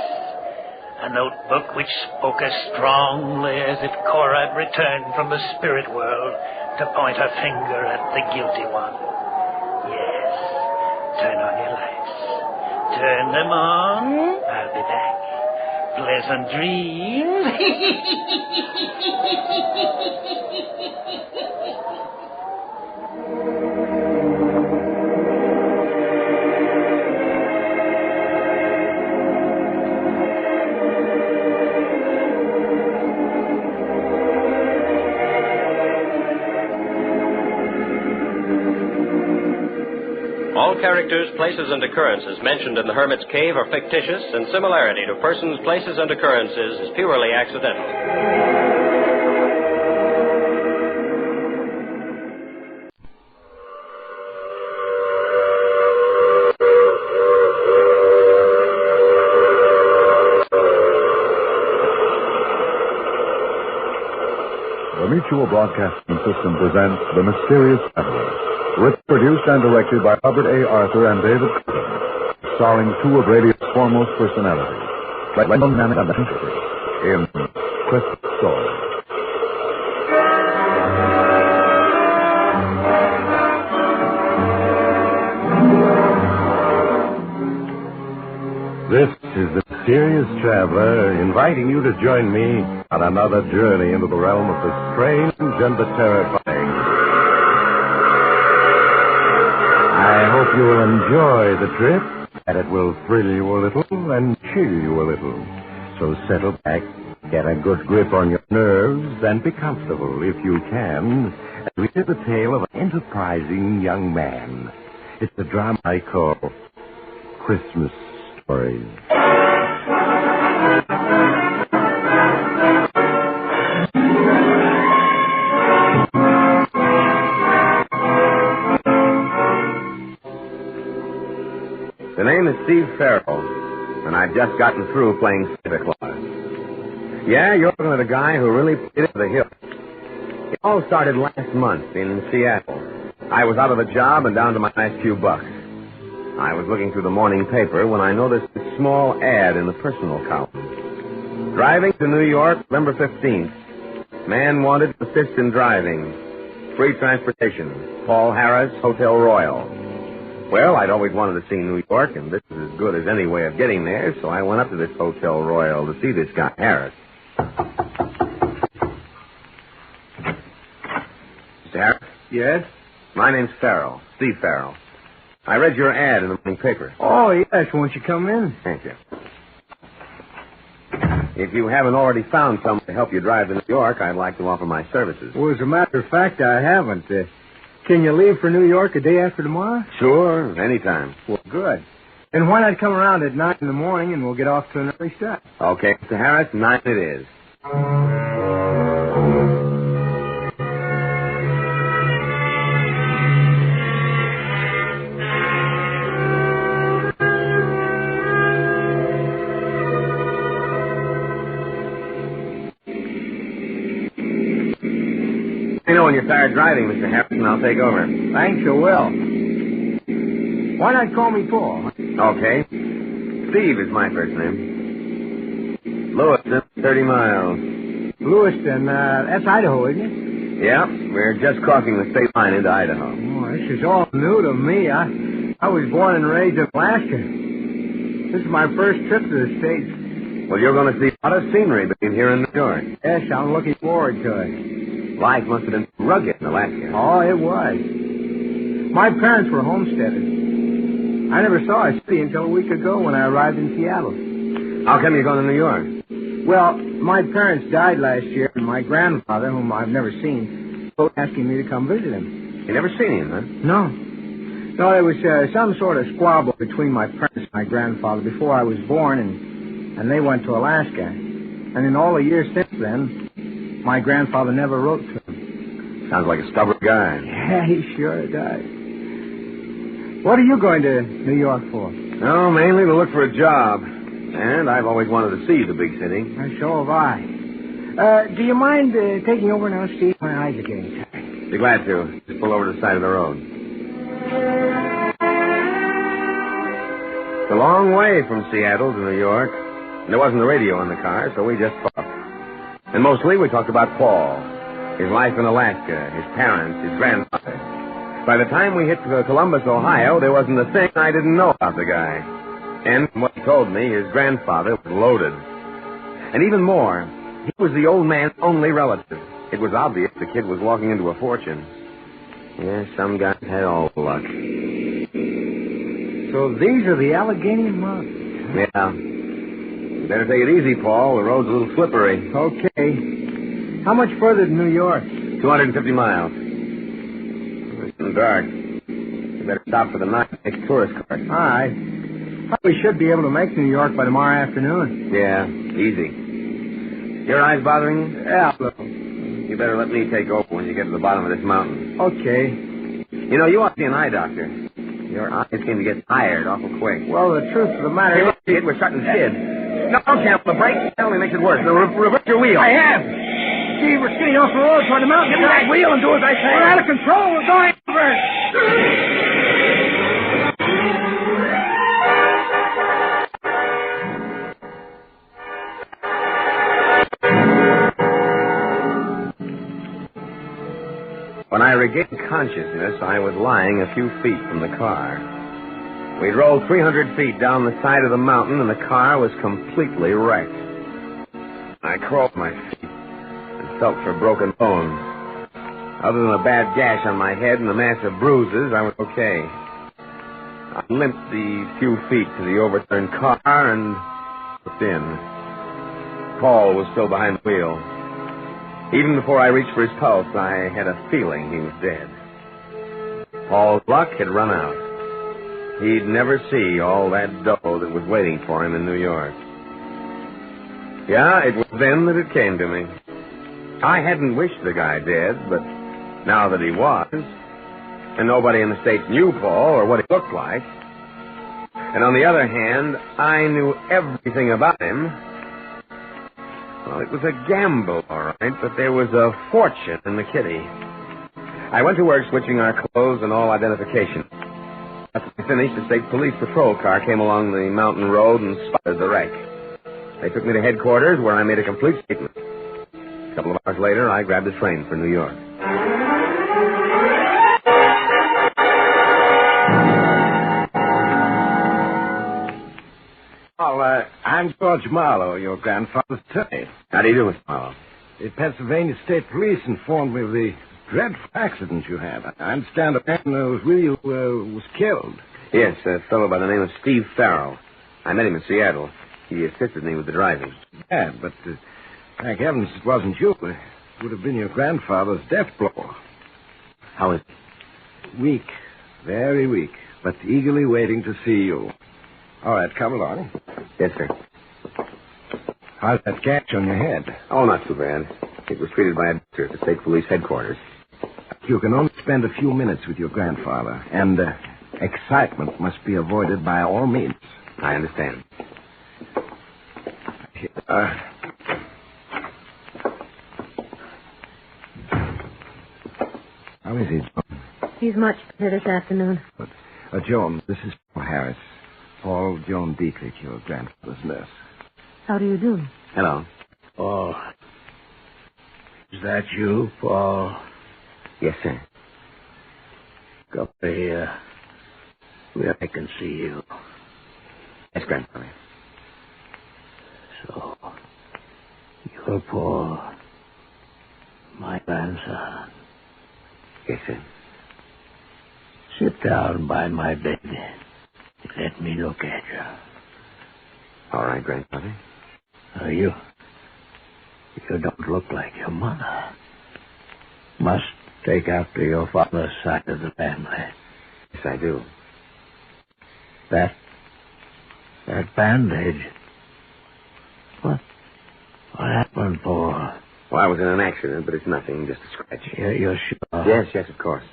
A notebook which spoke as strongly as if Cora had returned from the spirit world to point her finger at the guilty one. Yes, turn on your lights. Turn them on. I'll be back. Pleasant dreams. All characters, places, and occurrences mentioned in the Hermits Cave are fictitious, and similarity to persons, places, and occurrences is purely accidental. The Mutual Broadcasting System presents The Mysterious Traveler. Written, produced, and directed by Robert A. Arthur and David Coogan. Starring two of radio's foremost personalities, Lennon and in Christmas Story. This is the Mysterious Traveler inviting you to join me on another journey into the realm of the strange and the terrifying. I hope you will enjoy the trip, and it will thrill you a little and chill you a little. So settle back, get a good grip on your nerves, and be comfortable, if you can, as we hear the tale of an enterprising young man. It's a drama I call Christmas Stories. The name is Steve Farrell, and I've just gotten through playing Santa Claus. Yeah, you're looking at a guy who really played it to the hilt. It all started last month in Seattle. I was out of a job and down to my last few bucks. I was looking through the morning paper when I noticed a small ad in the personal column. Driving to New York, November 15th. Man wanted to assist in driving. Free transportation. Paul Harris, Hotel Royal. Well, I'd always wanted to see New York, and this is as good as any way of getting there, so I went up to this Hotel Royal to see this guy, Harris. Yes? My name's Farrell, Steve Farrell. I read your ad in the morning paper. Oh, yes. Won't you come in? Thank you. If you haven't already found someone to help you drive to New York, I'd like to offer my services. Well, as a matter of fact, I haven't. Can you leave for New York a day after tomorrow? Sure, anytime. Well, good. Then why not come around at 9 in the morning and we'll get off to an early start? Okay, Mr. Harris, 9 it is. Let me know when you're tired driving, Mr. Harris, and I'll take over. Thanks, you will. Why not call me Paul? Okay. Steve is my first name. Lewiston, 30 miles. Lewiston, that's Idaho, isn't it? Yeah, we're just crossing the state line into Idaho. Oh, this is all new to me. I was born and raised in Alaska. This is my first trip to the States. Well, you're going to see a lot of scenery between here and New York. Yes, I'm looking forward to it. Life must have been rugged in Alaska. Oh, it was. My parents were homesteaders. I never saw a city until a week ago when I arrived in Seattle. How come you're going to New York? Well, my parents died last year, and my grandfather, whom I've never seen, was asking me to come visit him. You never seen him, huh? No. No, there was some sort of squabble between my parents and my grandfather before I was born, and they went to Alaska. And in all the years since then, my grandfather never wrote to him. Sounds like a stubborn guy. Yeah, he sure does. What are you going to New York for? Oh, mainly to look for a job. And I've always wanted to see the big city. So have I. Do you mind taking over now, Steve? My eyes are getting tired. Be glad to. Just pull over to the side of the road. It's a long way from Seattle to New York. And there wasn't a radio in the car, so we just talked. And mostly we talked about Paul, his life in Alaska, his parents, his grandfather. By the time we hit Columbus, Ohio, there wasn't a thing I didn't know about the guy. And from what he told me, his grandfather was loaded. And even more, he was the old man's only relative. It was obvious the kid was walking into a fortune. Yeah, some guys had all the luck. So these are the Allegheny Mountains. Yeah. You better take it easy, Paul. The road's a little slippery. Okay. How much further to New York? 250 miles. It's getting dark. You better stop for the night and take a tourist card. All right. Probably should be able to make New York by tomorrow afternoon. Yeah, easy. Your eyes bothering you? Yeah, a little. You better let me take over when you get to the bottom of this mountain. Okay. You know, you ought to see an eye doctor. Your eyes seem to get tired awful quick. Well, the truth of the matter... Hey, look, kid, we're starting to skid. No, don't cancel the brake. That only makes it worse. Now, reverse your wheel. I have. See, we're skidding off the road toward the mountain. Give me that wheel and do as I say. We're out of control. We're going over. When I regained consciousness, I was lying a few feet from the car. We'd rolled 300 feet down the side of the mountain, and the car was completely wrecked. I crawled to my feet and felt for broken bones. Other than a bad gash on my head and a mass of bruises, I was okay. I limped the few feet to the overturned car and looked in. Paul was still behind the wheel. Even before I reached for his pulse, I had a feeling he was dead. Paul's luck had run out. He'd never see all that dough that was waiting for him in New York. Yeah, it was then that it came to me. I hadn't wished the guy dead, but now that he was, and nobody in the States knew Paul or what he looked like, and on the other hand, I knew everything about him. Well, it was a gamble, all right, but there was a fortune in the kitty. I went to work switching our clothes and all identification. After we finished, the state police patrol car came along the mountain road and spotted the wreck. They took me to headquarters, where I made a complete statement. A couple of hours later, I grabbed a train for New York. Oh, I'm George Marlowe, your grandfather's attorney. How do you do, Mr. Marlowe? The Pennsylvania State Police informed me of the dreadful accident you had. I understand a man who was with you was killed. Yes, a fellow by the name of Steve Farrell. I met him in Seattle. He assisted me with the driving. Bad, but thank heavens it wasn't you. It would have been your grandfather's death blow. How is he? Weak. Very weak, but eagerly waiting to see you. All right, come along. Yes, sir. How's that catch on your head? Oh, not too bad. It was treated by a doctor at the state police headquarters. You can only spend a few minutes with your grandfather, and excitement must be avoided by all means. I understand. How is he, John? He's much better this afternoon. Joan, this is Paul Harris. Paul Joan Dietrich, your grandfather's nurse. How do you do? Hello. Oh. Is that you, Paul? Yes, sir. Come here where I can see you. Yes, grandfather. So, you're Paul, my grandson. Yes, sir. Sit down by my bed and let me look at you. All right, grandfather. You don't look like your mother. Must take after your father's side of the family. Yes, I do. That bandage. What happened, Paul? Well, I was in an accident, but it's nothing, just a scratch. You're sure? Yes, of course.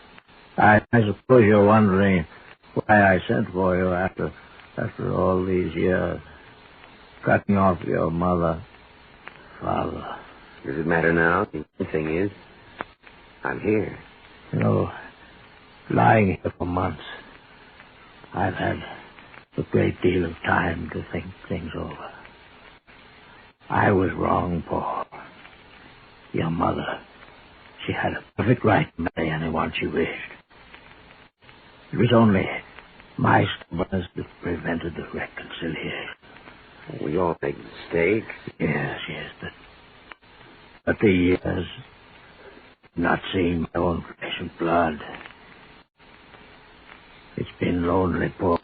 I suppose you're wondering why I sent for you after all these years. Cutting off your mother, father. Does it matter now? The thing is, I'm here. Lying here for months, I've had a great deal of time to think things over. I was wrong, Paul. Your mother, she had a perfect right to marry anyone she wished. It was only my stubbornness that prevented the reconciliation. We all make mistakes. Yes, but the years, not seeing my own flesh and blood, it's been lonely, Paul.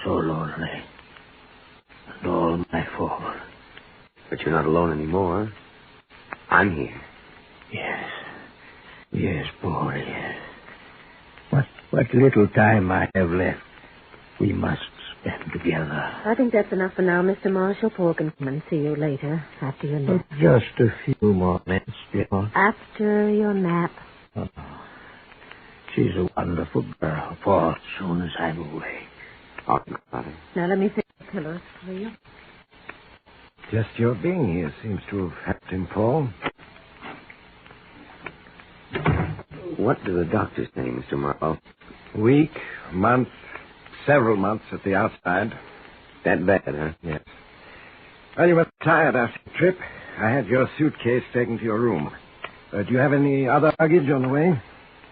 So lonely. And all my fault. But you're not alone anymore. I'm here. Yes, Paul, yes. What little time I have left, we must spend together. I think that's enough for now, Mr. Marshall. Paul can come and see you later, after your nap. Just a few more minutes, John. After your nap. Oh, she's a wonderful girl, Paul, as soon as I'm awake. Now, let me fix the pillows for you. Just your being here seems to have helped him, Paul. What do the doctors say, Mr. Marlowe? Week, month, several months at the outside. That bad, huh? Yes. Well, you were tired after the trip. I had your suitcase taken to your room. Do you have any other luggage on the way?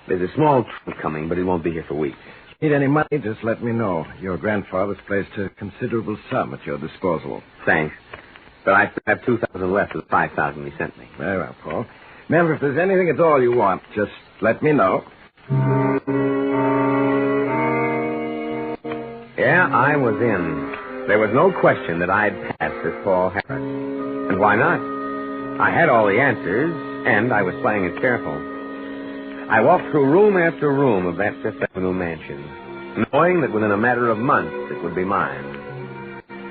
There's a small trunk coming, but it won't be here for weeks. Need any money, just let me know. Your grandfather's placed a considerable sum at your disposal. Thanks. But I have $2,000 left of the $5,000 he sent me. Very well, Paul. Remember, if there's anything at all you want, just let me know. Yeah, I was in. There was no question that I'd passed as Paul Harris. And why not? I had all the answers, and I was playing it careful. I walked through room after room of that Fifth Avenue mansion, knowing that within a matter of months it would be mine.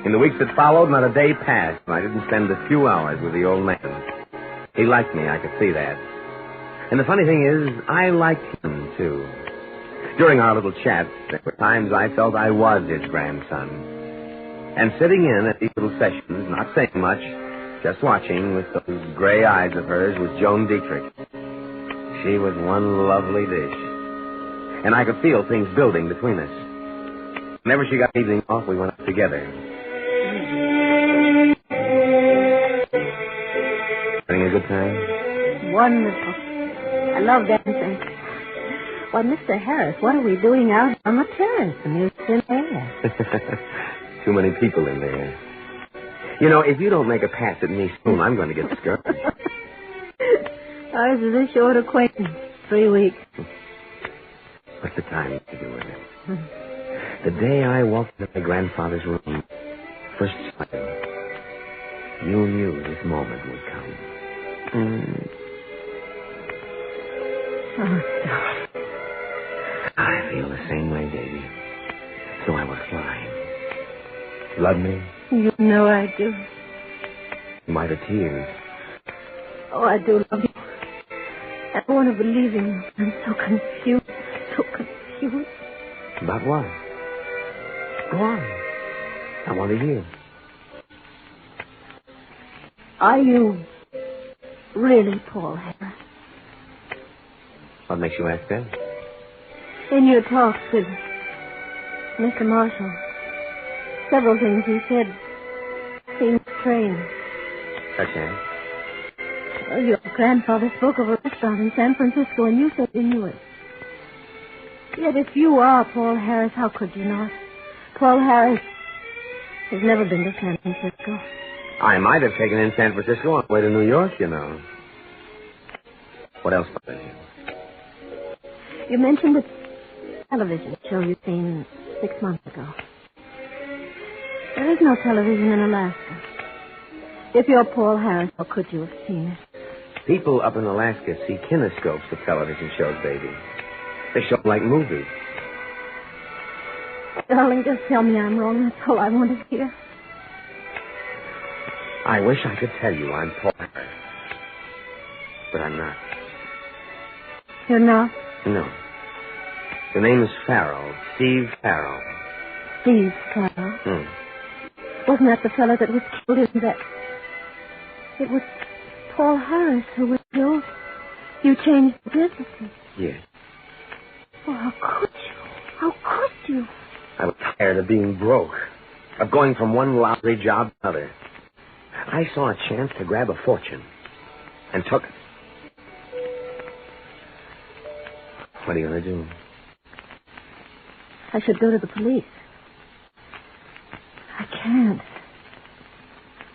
In the weeks that followed, not a day passed when I didn't spend a few hours with the old man. He liked me, I could see that. And the funny thing is, I liked him, too. During our little chats, there were times I felt I was his grandson. And sitting in at these little sessions, not saying much, just watching with those gray eyes of hers, was Joan Dietrich. She was one lovely dish. And I could feel things building between us. Whenever she got evening off, we went up together. Having a good time? Wonderful. I love dancing. Why, Mr. Harris, what are we doing out on the terrace? The music's in there. Too many people in there. You know, if you don't make a pass at me soon, I'm going to get discouraged. Ours is a short acquaintance. 3 weeks. What's the time to do with it? The day I walked into my grandfather's room, first sighting, you knew this moment would come. Oh, stop. I feel the same way, baby. So I will fly. Love me? You know I do. Why the tears? Oh, I do love you. I don't want to believe in you. I'm so confused. So confused. About what? Go on. I want to hear. Are you really Paul Harris? What makes you ask that? In your talks with Mr. Marshall, several things he said seemed strange. Such as? Well, your grandfather spoke of a restaurant in San Francisco, and you said you knew it. Yet if you are Paul Harris, how could you not? Paul Harris has never been to San Francisco. I might have taken in San Francisco on the way to New York, you know. What else bothers you? You mentioned a television show you'd seen 6 months ago. There is no television in Alaska. If you're Paul Harris, how could you have seen it? People up in Alaska see kinescopes of television shows, baby. They show them like movies. Darling, just tell me I'm wrong. That's all I want to hear. I wish I could tell you I'm Paul Harris. But I'm not. You're not? No. The name is Farrell. Steve Farrell. Steve Farrell? Wasn't that the fellow that was killed in that... It was Paul Harris who was killed. You changed the business. Yes. Oh, how could you? How could you? I was tired of being broke. Of going from one lousy job to another. I saw a chance to grab a fortune. And took it. What are you going to do? I should go to the police. I can't.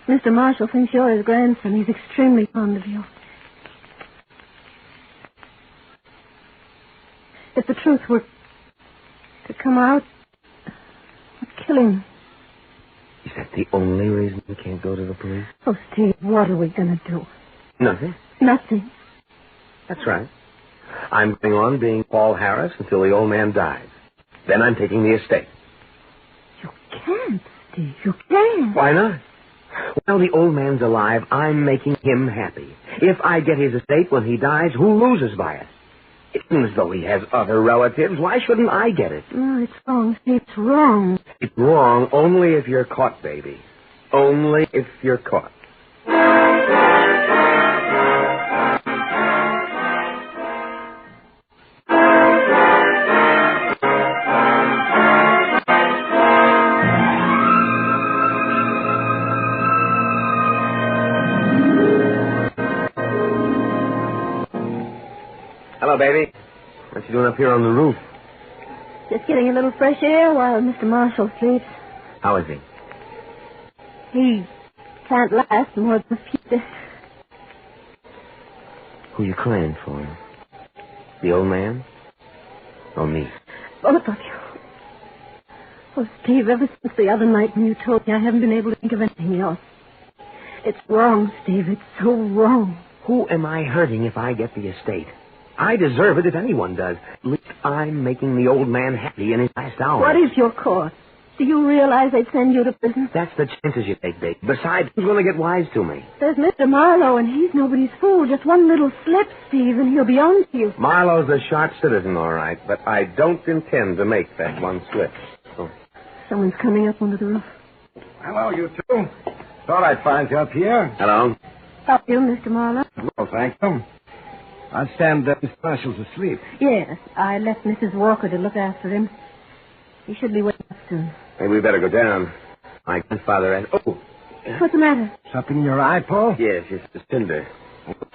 Mr. Marshall thinks you're his grandson. He's extremely fond of you. If the truth were to come out, I'd kill him. Is that the only reason you can't go to the police? Oh, Steve, what are we going to do? Nothing. Nothing. That's right. I'm going on being Paul Harris until the old man dies. Then I'm taking the estate. You can't, Steve. You can't. Why not? While the old man's alive, I'm making him happy. If I get his estate when he dies, who loses by it? It seems as though he has other relatives. Why shouldn't I get it? No, it's wrong, Steve. It's wrong. It's wrong only if you're caught, baby. Only if you're caught. Hello, baby. What you doing up here on the roof? Just getting a little fresh air while Mr. Marshall sleeps. How is he? He can't last more than a few days. Who you crying for? The old man? Or me? Both of you. Oh, Steve, ever since the other night when you told me, I haven't been able to think of anything else. It's wrong, Steve. It's so wrong. Who am I hurting if I get the estate? I deserve it if anyone does. At least I'm making the old man happy in his last hour. What is your course? Do you realize they'd send you to prison? That's the chances you take, babe. Besides, who's going to get wise to me? There's Mr. Marlowe, and he's nobody's fool. Just one little slip, Steve, and he'll be on to you. Marlowe's a sharp citizen, all right, but I don't intend to make that one slip. Oh. Someone's coming up onto the roof. Hello, you two. Thought I'd find you up here. Hello. Help you, Mr. Marlowe? Well, thank you. I understand that Mr. Marshall's asleep. Yes, I left Mrs. Walker to look after him. He should be waking up soon. Maybe we better go down. My grandfather and... Oh! What's the matter? Something in your eye, Paul? Yes, it's a cinder.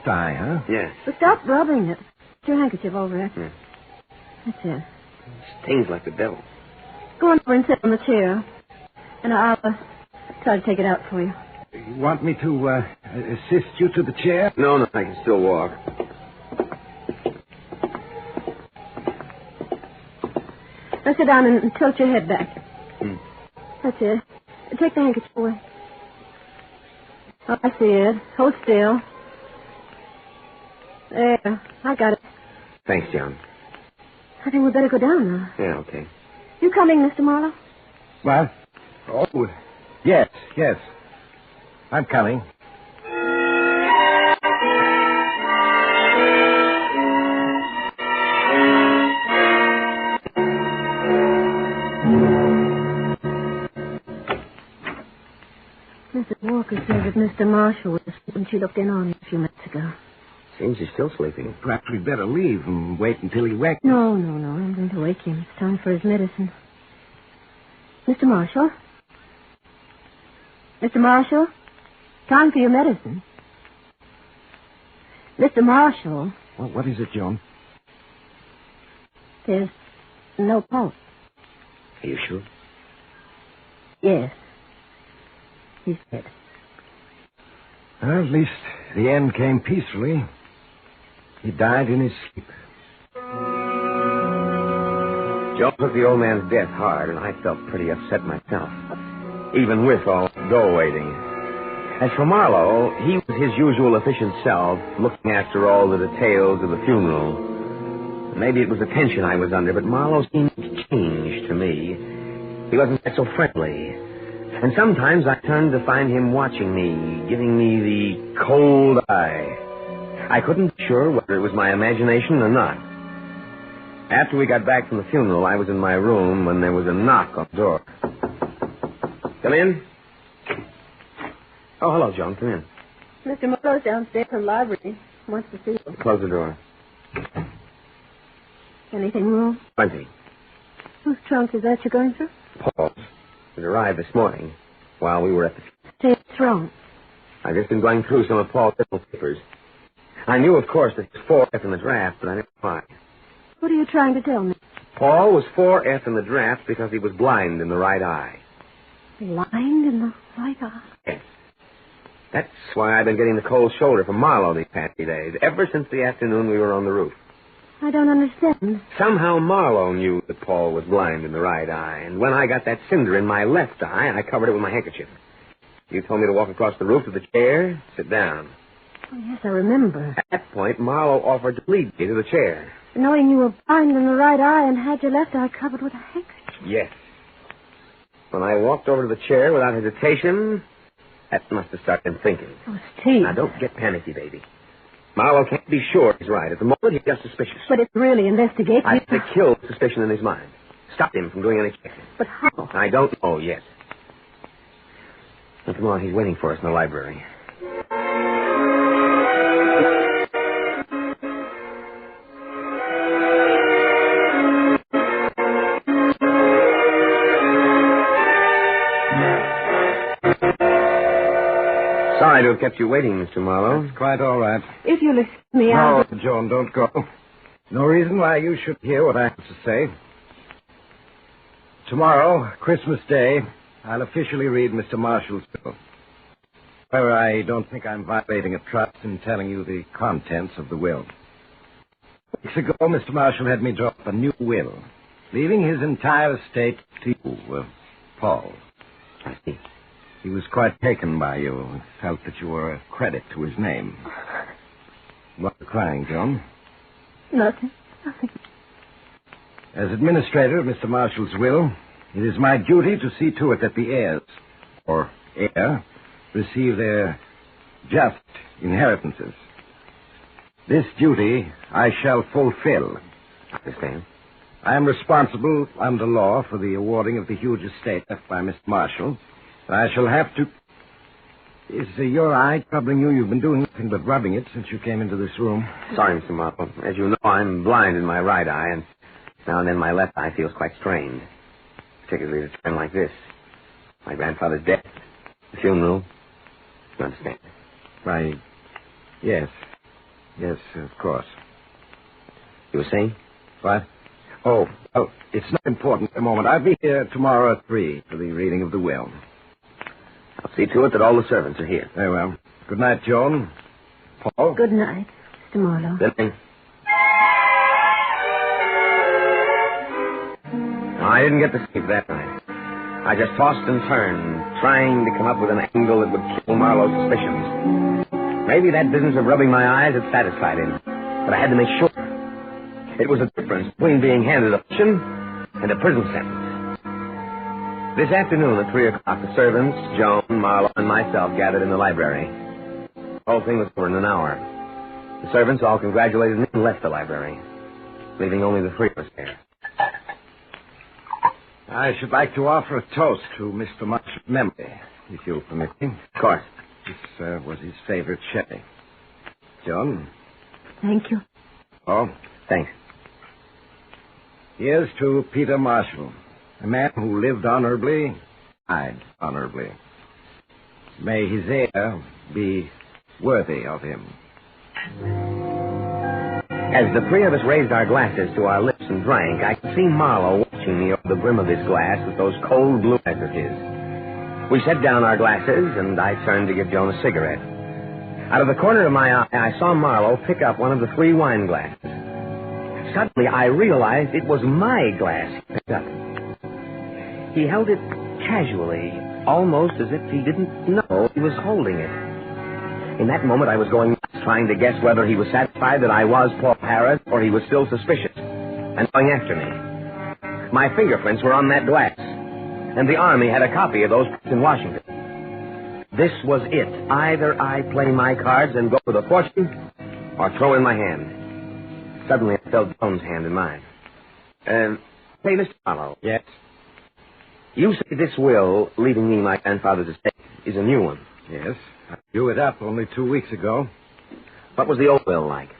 Eye, huh? Yes. But stop rubbing it. Put your handkerchief over it. That's it. Stings like the devil. Go on over and sit on the chair. And I'll try to take it out for you. You want me to assist you to the chair? No, I can still walk. Now sit down and tilt your head back. That's it. Take the handkerchief away. Oh, I see it. Hold still. There. I got it. Thanks, John. I think we'd better go down now. Yeah, okay. You coming, Mr. Marlowe? What? Oh, yes. I'm coming. Mrs. Walker said that Mr. Marshall was asleep when she looked in on him a few minutes ago. Seems he's still sleeping. Perhaps we'd better leave and wait until he wakes. No. I'm going to wake him. It's time for his medicine. Mr. Marshall? Mr. Marshall? Time for your medicine. Mr. Marshall? Well, what is it, Joan? There's no pulse. Are you sure? Yes. He's dead. Well, at least the end came peacefully. He died in his sleep. Joe took the old man's death hard, and I felt pretty upset myself, even with all the dough waiting. As for Marlowe, he was his usual efficient self, looking after all the details of the funeral. Maybe it was the tension I was under, but Marlowe seemed changed to me. He wasn't quite so friendly. And sometimes I turned to find him watching me, giving me the cold eye. I couldn't be sure whether it was my imagination or not. After we got back from the funeral, I was in my room when there was a knock on the door. Come in. Oh, hello, Joan. Come in. Mr. Marlowe's downstairs in the library. Wants to see you. Close the door. Anything wrong? Plenty. Whose trunk is that you're going through? Paul's. It arrived this morning while we were at the... Say what's wrong. I've just been going through some of Paul's little papers. I knew, of course, that he was 4F in the draft, but I didn't know why. What are you trying to tell me? Paul was 4F in the draft because he was blind in the right eye. Blind in the right eye? Yes. That's why I've been getting the cold shoulder from Marlowe these past few days, ever since the afternoon we were on the roof. I don't understand. Somehow Marlowe knew that Paul was blind in the right eye, and when I got that cinder in my left eye, I covered it with my handkerchief. You told me to walk across the roof to the chair, sit down. Oh, yes, I remember. At that point, Marlowe offered to lead me to the chair. Knowing you were blind in the right eye and had your left eye covered with a handkerchief. Yes. When I walked over to the chair without hesitation, that must have started him thinking. Oh, Steve. Now, don't get panicky, baby. Marlowe can't be sure he's right. At the moment, he's just suspicious. But it's really investigating. I have to kill suspicion in his mind. Stop him from doing any checking. But how? I don't know yet. Now, come on, he's waiting for us in the library. Sorry to have kept you waiting, Mr. Marlowe. That's quite all right. If you'll excuse me, No, Joan, don't go. No reason why you should hear what I have to say. Tomorrow, Christmas Day, I'll officially read Mr. Marshall's will. However, I don't think I'm violating a trust in telling you the contents of the will. Weeks ago, Mr. Marshall had me draw up a new will, leaving his entire estate to you, Paul. I see. He was quite taken by you and felt that you were a credit to his name. Why are you crying, Joan? Nothing. As administrator of Mr. Marshall's will, it is my duty to see to it that the heirs, or heir, receive their just inheritances. This duty I shall fulfill. I understand. I am responsible under law for the awarding of the huge estate left by Mr. Marshall. I shall have to... Is your eye troubling you? You've been doing nothing but rubbing it since you came into this room. Sorry, Mr. Marlowe. As you know, I'm blind in my right eye, and now and then my left eye feels quite strained. Particularly at a time like this. My grandfather's death, the funeral. You understand? Why, yes. Yes, of course. You were saying? What? Oh, it's not important at the moment. I'll be here tomorrow at 3 for the reading of the will. I'll see to it that all the servants are here. Very well. Good night, Joan. Paul? Good night, Mr. Marlowe. Good night. I didn't get to sleep that night. I just tossed and turned, trying to come up with an angle that would kill Marlowe's suspicions. Maybe that business of rubbing my eyes had satisfied him, but I had to make sure. It was a difference between being handed a pension and a prison sentence. This afternoon at 3 o'clock, the servants, Joan, Marlowe, and myself gathered in the library. The whole thing was over in an hour. The servants all congratulated me and left the library, leaving only the three of us there. I should like to offer a toast to Mr. Marshall's memory, if you'll permit me. Of course. This was his favorite sherry. Joan? Thank you. Oh, thanks. Here's to Peter Marshall, a man who lived honorably, died honorably. May his heir be worthy of him. As the three of us raised our glasses to our lips and drank, I could see Marlowe watching me over the brim of his glass with those cold blue eyes of his. We set down our glasses, and I turned to give Joan a cigarette. Out of the corner of my eye, I saw Marlowe pick up one of the 3 wine glasses. Suddenly, I realized it was my glass he picked up. He held it casually, almost as if he didn't know he was holding it. In that moment, I was going nuts, trying to guess whether he was satisfied that I was Paul Harris or he was still suspicious and going after me. My fingerprints were on that glass, and the Army had a copy of those in Washington. This was it. Either I play my cards and go for the fortune or throw in my hand. Suddenly, I felt Joan's hand in mine. Hey, Mr. Marlowe. Yes? You say this will, leaving me my grandfather's estate, is a new one. Yes. I drew it up only 2 weeks ago. What was the old will like?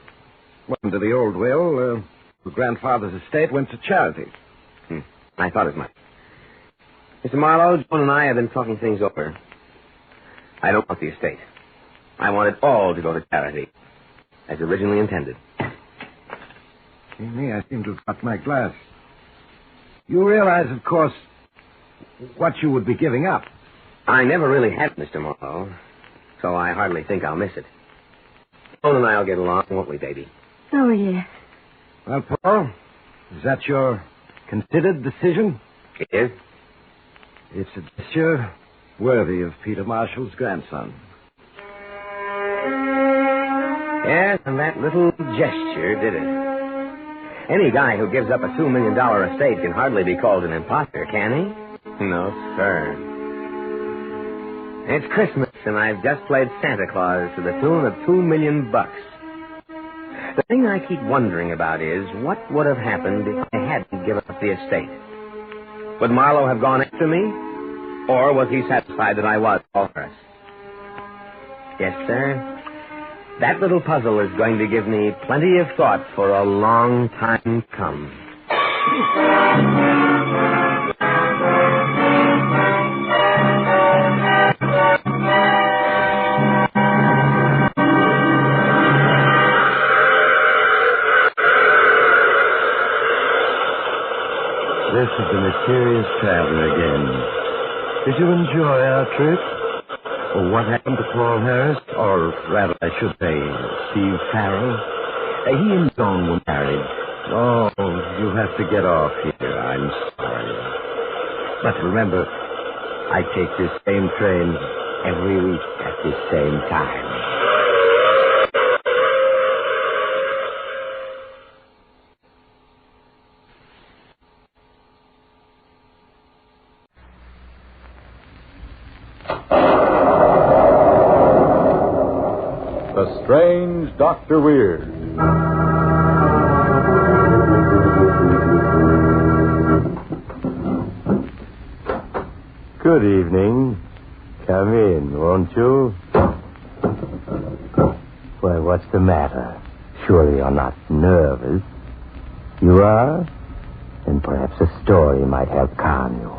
Well, under the old will, the grandfather's estate went to charity. I thought as much. Mr. Marlowe, Joan and I have been talking things over. I don't want the estate. I want it all to go to charity, as originally intended. Me, I seem to have got my glass. You realize, of course, what you would be giving up. I never really had, Mr. Marlowe, so I hardly think I'll miss it. Joan and I'll get along, won't we, baby? Oh, yes. Well, Paul, is that your considered decision? It is. It's a gesture worthy of Peter Marshall's grandson. Yes, and that little gesture did it. Any guy who gives up a $2 million estate can hardly be called an imposter, can he? No, sir. It's Christmas, and I've just played Santa Claus to the tune of $2 million. The thing I keep wondering about is, what would have happened if I hadn't given up the estate? Would Marlowe have gone after me? Or was he satisfied that I was Paul Harris? Yes, sir. That little puzzle is going to give me plenty of thought for a long time to come. This is the mysterious traveler again. Did you enjoy our trip? Or what happened to Paul Harris? Or rather, I should say, Steve Farrell? He and Joan were married. Oh, you have to get off here. I'm sorry. But remember, I take this same train every week at this same time. The Strange Dr. Weird. Good evening. Come in, won't you? Well, what's the matter? Surely you're not nervous. You are? Then perhaps a story might help calm you.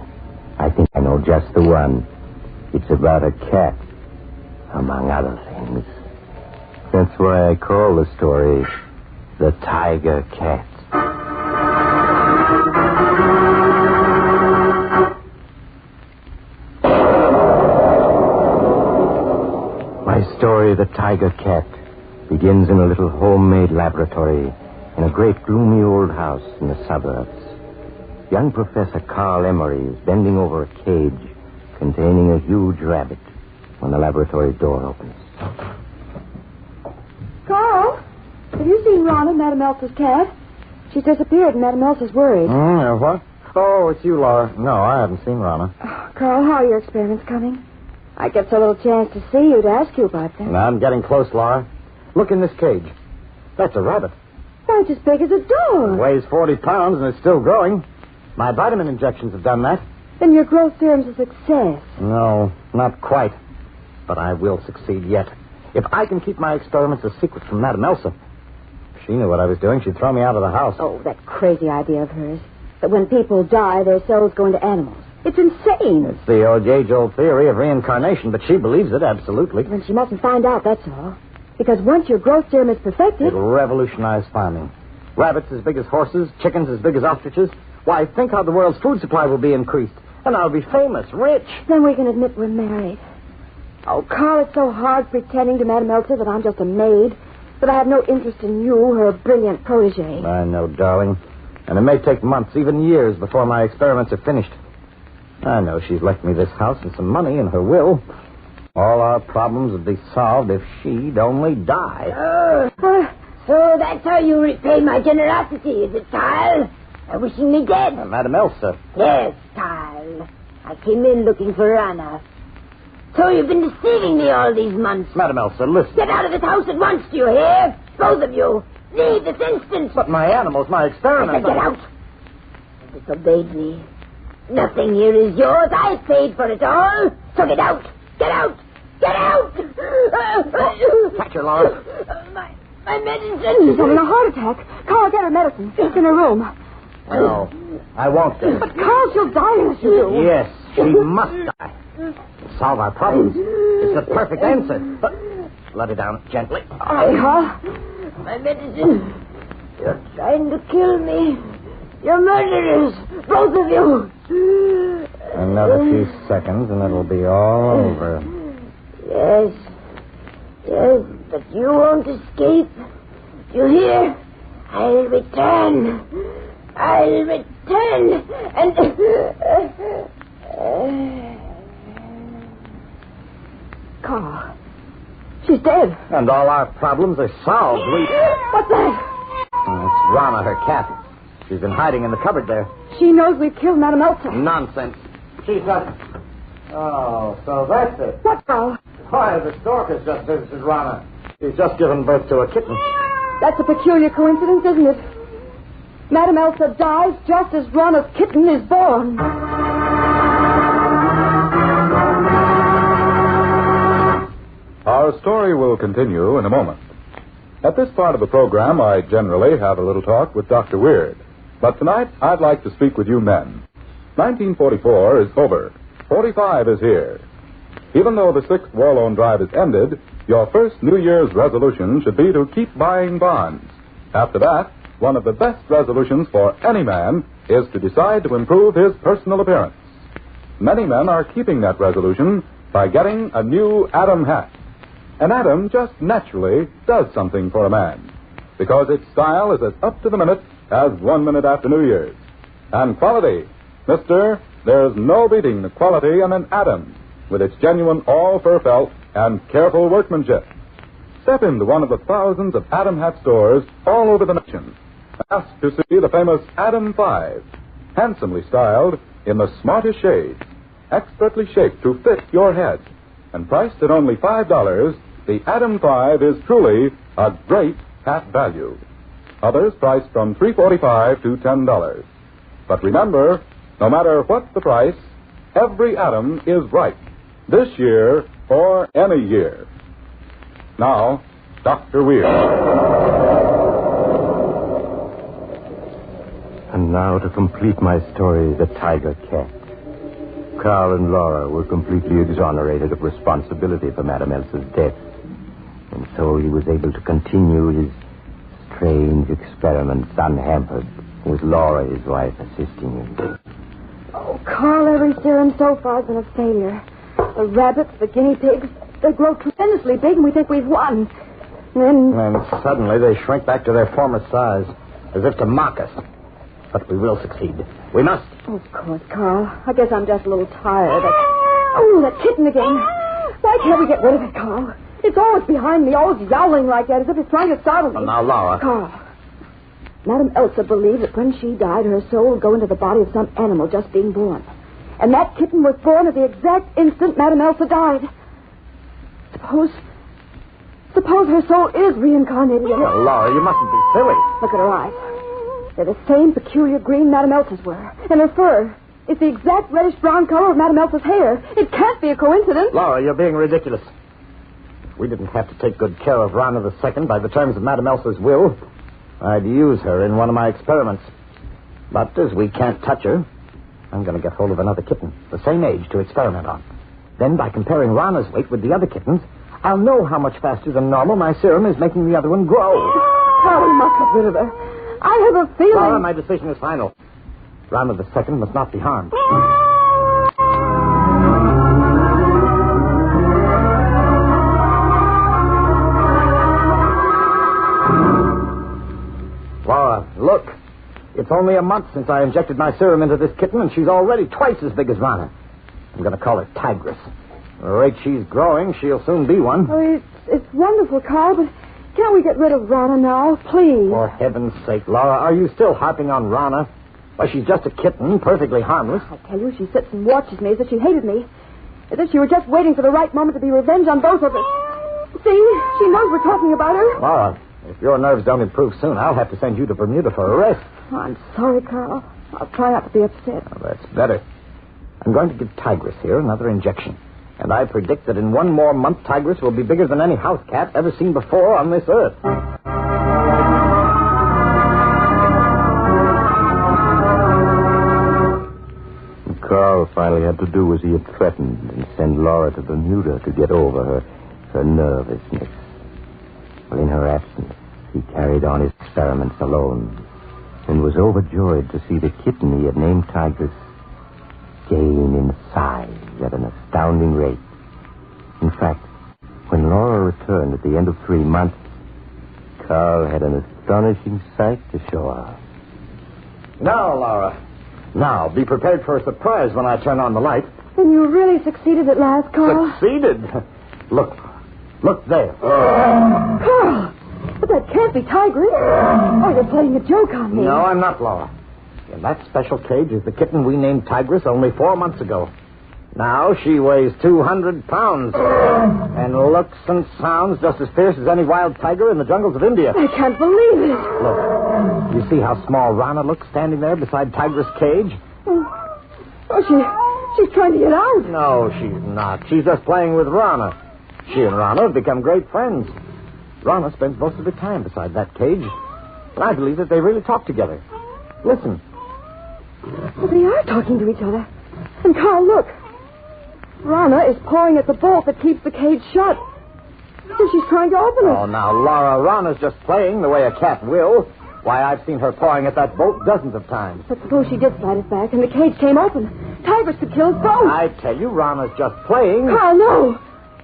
I think I know just the one. It's about a cat, among other things. That's why I call the story The Tiger Cat. My story, The Tiger Cat, begins in a little homemade laboratory in a great gloomy old house in the suburbs. young Professor Carl Emery is bending over a cage containing a huge rabbit when the laboratory door opens. Carl, have you seen Rana, Madame Elsa's cat? She's disappeared and Madame Elsa's worried. What? Oh, it's you, Laura. No, I haven't seen Rana. Oh, Carl, how are your experiments coming? I get so little chance to see you to ask you about them. I'm getting close, Laura. Look in this cage. That's a rabbit. Why, it's as big as a dog. It weighs 40 pounds and it's still growing. My vitamin injections have done that. Then your growth theorem's a success. No, not quite. But I will succeed yet. If I can keep my experiments a secret from Madame Elsa. If she knew what I was doing, she'd throw me out of the house. Oh, that crazy idea of hers. That when people die, their cells go into animals. It's insane. It's the age-old theory of reincarnation, but she believes it, absolutely. Then she mustn't find out, that's all. Because once your growth theorem is perfected... It'll revolutionize farming. Rabbits as big as horses, chickens as big as ostriches. Why, think how the world's food supply will be increased. And I'll be famous, rich. Then we can admit we're married. Oh, Carl, it's so hard pretending to Madame Elsa that I'm just a maid. That I have no interest in you, her brilliant protege. I know, darling. And it may take months, even years, before my experiments are finished. I know she's left me this house and some money in her will. All our problems would be solved if she'd only die. So that's how you repay my generosity, is it, Kyle? Wishing me dead? Madame Elsa. Yes, Kyle. I came in looking for Anna. So you've been deceiving me all these months. Madame Elsa, listen. Get out of this house at once, do you hear? Both of you. Leave this instant. But my animals, my experiments... I said get out. You disobeyed me. Nothing here is yours. I paid for it all. So get out. Get out. Get out. Catch her, Laura. My medicine. She's having a heart attack. Carl, get her medicine. It's in her room. No, I won't do. But Carl, she'll die unless you do. Yes, she must die. To solve our problems. It's the perfect answer. But let her down gently. All right, Carl. My medicine. You're trying to kill me. You're murderers. Both of you. Another few seconds and it'll be all over. Yes. Yes, but you won't escape. You hear? I'll return. I'll return. And... Carl. She's dead. And all our problems are solved. What's that? It's Rana, her cat. She's been hiding in the cupboard there. She knows we've killed Madame Elsa. Nonsense. She's got... Oh, so that's it. What, Carl? Why, the Circus just visited Rana. She's just given birth to a kitten. That's a peculiar coincidence, isn't it? Madame Elsa dies just as Rana's kitten is born. Our story will continue in a moment. At this part of the program, I generally have a little talk with Dr. Weird. But tonight, I'd like to speak with you men. 1944 is over. 45 is here. Even though the 6th War Loan Drive is ended, your first New Year's resolution should be to keep buying bonds. After that, one of the best resolutions for any man is to decide to improve his personal appearance. Many men are keeping that resolution by getting a new Adam hat. An Adam just naturally does something for a man, because its style is as up to the minute as 1 minute after New Year's. And quality, mister, there's no beating the quality in an Adam, with its genuine all-fur felt and careful workmanship. Step into one of the thousands of Adam hat stores all over the nation. Ask to see the famous Adam 5, handsomely styled in the smartest shades, expertly shaped to fit your head, and priced at only $5. The Adam 5 is truly a great hat value. Others priced from $3.45 to $10. But remember, no matter what the price, every Adam is right, this year or any year. Now, Dr. Weir. And now to complete my story, the tiger cat. Carl and Laura were completely exonerated of responsibility for Madame Elsa's death. And so he was able to continue his strange experiments unhampered, with Laura, his wife, assisting him. Oh, Carl, every serum so far has been a failure. The rabbits, the guinea pigs, they grow tremendously big and we think we've won. And suddenly they shrink back to their former size, as if to mock us. But we will succeed. We must. Of course, Carl. I guess I'm just a little tired. Oh, that kitten again. Why can't we get rid of it, Carl? It's always behind me, always yowling like that, as if it's trying to startle me. Well, now, Laura. Carl, Madame Elsa believed that when she died, her soul would go into the body of some animal just being born. And that kitten was born at the exact instant Madame Elsa died. Suppose her soul is reincarnated in it. Well, Laura, you mustn't be silly. Look at her eyes. They're the same peculiar green Madame Elsa's were. And her fur is the exact reddish-brown color of Madame Elsa's hair. It can't be a coincidence. Laura, you're being ridiculous. If we didn't have to take good care of Rana II by the terms of Madame Elsa's will, I'd use her in one of my experiments. But as we can't touch her, I'm going to get hold of another kitten, the same age, to experiment on. Then, by comparing Rana's weight with the other kittens, I'll know how much faster than normal my serum is making the other one grow. Carl, we must get rid of her. I have a feeling... Laura, my decision is final. Rana II must not be harmed. Laura, look. It's only a month since I injected my serum into this kitten, and she's already twice as big as Rana. I'm going to call her Tigress. At the rate she's growing, she'll soon be one. Oh, it's wonderful, Carl, but can't we get rid of Rana now, please? For heaven's sake, Laura, are you still harping on Rana? Why, she's just a kitten, perfectly harmless. I tell you, she sits and watches me as if she hated me. As if she were just waiting for the right moment to be revenged on both of us. See, she knows we're talking about her. Laura, if your nerves don't improve soon, I'll have to send you to Bermuda for a rest. Oh, I'm sorry, Carl. I'll try not to be upset. Oh, that's better. I'm going to give Tigress here another injection. And I predict that in one more month, Tigress will be bigger than any house cat ever seen before on this earth. Carl finally had to do as he had threatened and send Laura to Bermuda to get over her nervousness. Well, in her absence, he carried on his experiments alone and was overjoyed to see the kitten he had named Tigress gain in size at an astounding rate. In fact, when Laura returned at the end of 3 months, Carl had an astonishing sight to show her. Now, Laura. Now, be prepared for a surprise when I turn on the light. Then you really succeeded at last, Carl. Succeeded? Look there. Carl, but that can't be Tigress. Oh, you're playing a joke on me. No, I'm not, Laura. In that special cage is the kitten we named Tigress only 4 months ago. Now she weighs 200 pounds and looks and sounds just as fierce as any wild tiger in the jungles of India. I can't believe it. Look, you see how small Rana looks standing there beside Tigress' cage? She's trying to get out. No, she's not. She's just playing with Rana. She and Rana have become great friends. Rana spends most of her time beside that cage. And I believe that they really talk together. Listen. Well, they are talking to each other. And Carl, look. Rana is pawing at the bolt that keeps the cage shut. So she's trying to open it. Oh, now, Laura, Rana's just playing the way a cat will. Why, I've seen her pawing at that bolt dozens of times. But suppose she did slide it back and the cage came open. Tigress could kill us both. I tell you, Rana's just playing. Carl, no.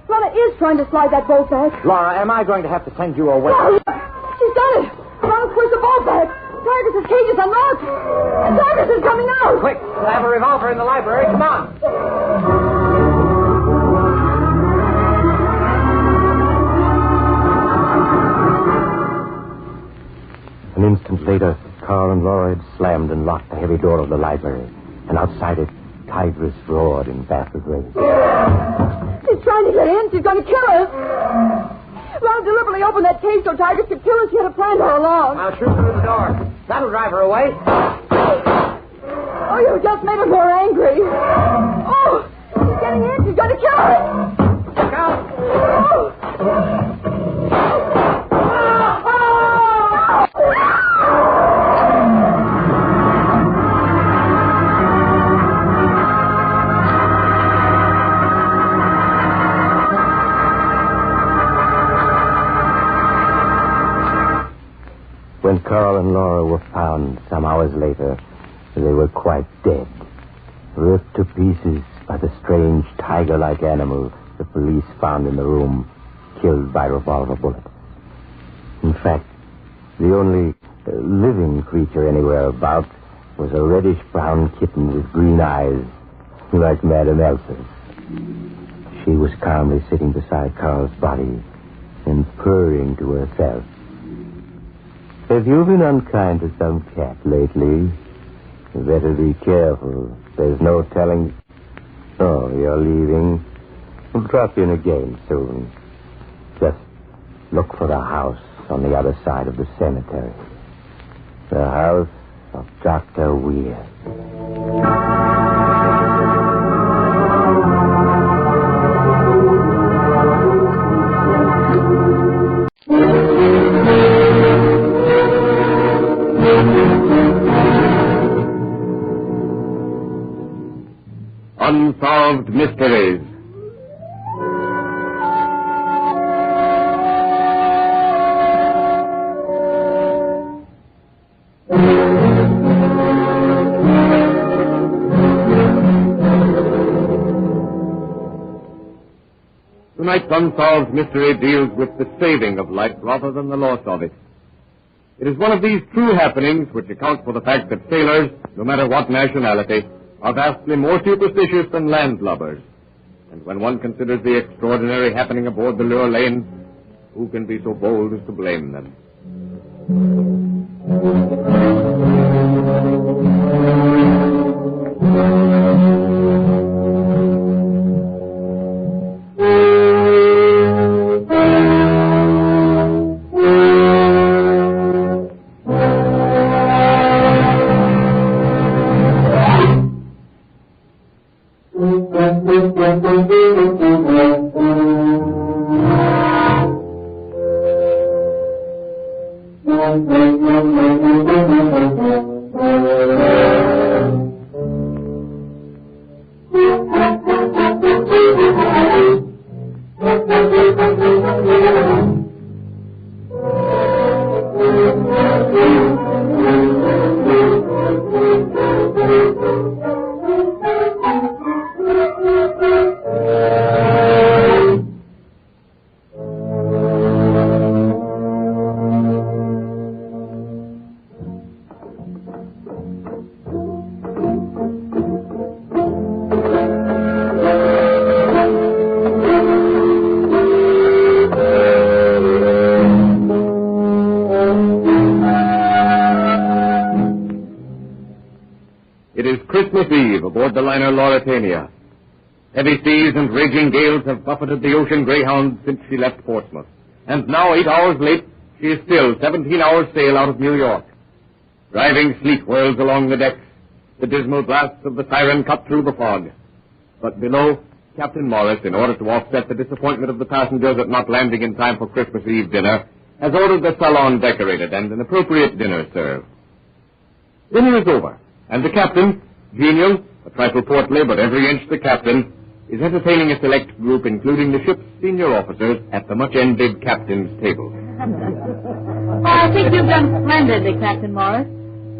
Rana is trying to slide that bolt back. Laura, am I going to have to send you away? No, she's done it. Rana's pushed the bolt back. Tigress' cage is unlocked. And Tigress is coming out. Quick, I have a revolver in the library. Come on. An instant later, Carl and Laura had slammed and locked the heavy door of the library. And outside it, Tigress roared in baffled rage. She's trying to get in. She's going to kill us. Rana deliberately opened that cage so Tigress could kill us. She had a plan all along. I'll shoot through the door. That'll drive her away. Oh, you just made her more angry. Oh, she's getting in. She's going to kill us. Look out. Oh. When Carl and Laura were found some hours later, they were quite dead, ripped to pieces by the strange tiger-like animal the police found in the room, killed by revolver bullets. In fact, the only living creature anywhere about was a reddish-brown kitten with green eyes, like Madame Elsa's. She was calmly sitting beside Carl's body and purring to herself. Have you been unkind to some cat lately? You better be careful. There's no telling... Oh, you're leaving? We'll drop in again soon. Just look for the house on the other side of the cemetery. The house of Dr. Weir. Unsolved Mysteries. Tonight's Unsolved Mystery deals with the saving of life rather than the loss of it. It is one of these true happenings which account for the fact that sailors, no matter what nationality, are vastly more superstitious than landlubbers. And when one considers the extraordinary happening aboard the Lure Lane, who can be so bold as to blame them? Christmas Eve aboard the liner Lauretania. Heavy seas and raging gales have buffeted the Ocean Greyhound since she left Portsmouth. And now, 8 hours late, she is still 17 hours sail out of New York. Driving sleet whirls along the decks. The dismal blasts of the siren cut through the fog. But below, Captain Morris, in order to offset the disappointment of the passengers at not landing in time for Christmas Eve dinner, has ordered the salon decorated and an appropriate dinner served. Dinner is over, and the captain, genial, a trifle portly, but every inch the captain, is entertaining a select group, including the ship's senior officers, at the much-envied captain's table. I think you've done splendidly, Captain Morris.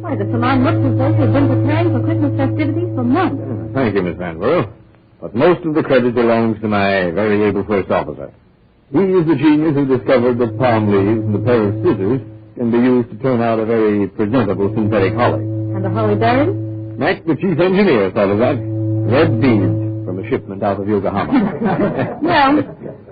Why, the salon looks as though you've been preparing for Christmas festivities for months. Thank you, Miss Vanwell. But most of the credit belongs to my very able first officer. He is the genius who discovered that palm leaves and a pair of scissors can be used to turn out a very presentable synthetic holly. And the holly berries? Mac, the chief engineer, thought of that. Red beads from a shipment out of Yokohama. Well,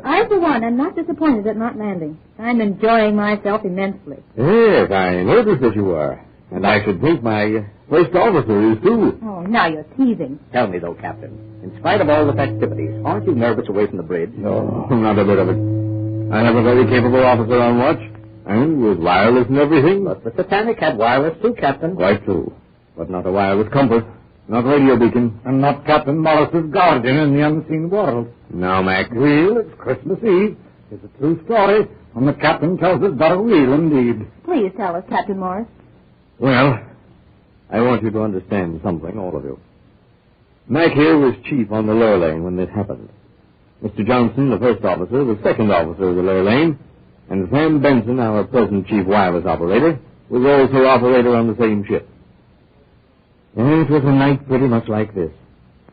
I, for one, am not disappointed at not landing. I'm enjoying myself immensely. Yes, I noticed that you are. And I should think my first officer is, too. Oh, now you're teasing. Tell me, though, Captain, in spite of all the festivities, aren't you nervous away from the bridge? No, not a bit of it. I have a very capable officer on watch, and with wireless and everything. But the Titanic had wireless, too, Captain. Quite true. But not a wireless compass, not radio beacon. And not Captain Morris's guardian in the unseen world. No, Mac. Well, it's Christmas Eve. It's a true story, and the captain tells it very well indeed. Please tell us, Captain Morris. Well, I want you to understand something, all of you. Mac here was chief on the Lure Lane when this happened. Mr. Johnson, the first officer, was second officer of the Lure Lane, and Sam Benson, our present chief wireless operator, was also operator on the same ship. And it was a night pretty much like this.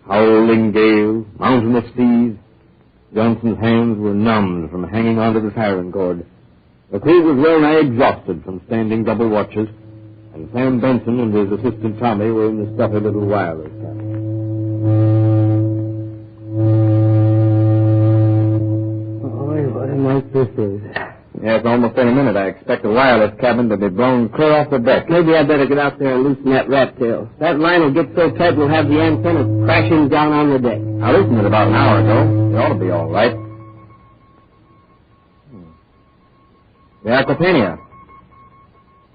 Howling gales, mountainous seas. Johnson's hands were numbed from hanging onto the siren cord. The crew was well nigh exhausted from standing double watches, And Sam Benson and his assistant Tommy were in the stuffy little wireless cabin. Oh, what a night this is. Yes, almost any minute I expect the wireless cabin to be blown clear off the deck. Maybe I'd better get out there and loosen that rat tail. That line will get so tight we'll have the antenna crashing down on the deck. I loosened it about an hour ago. It ought to be all right. The Aquitania.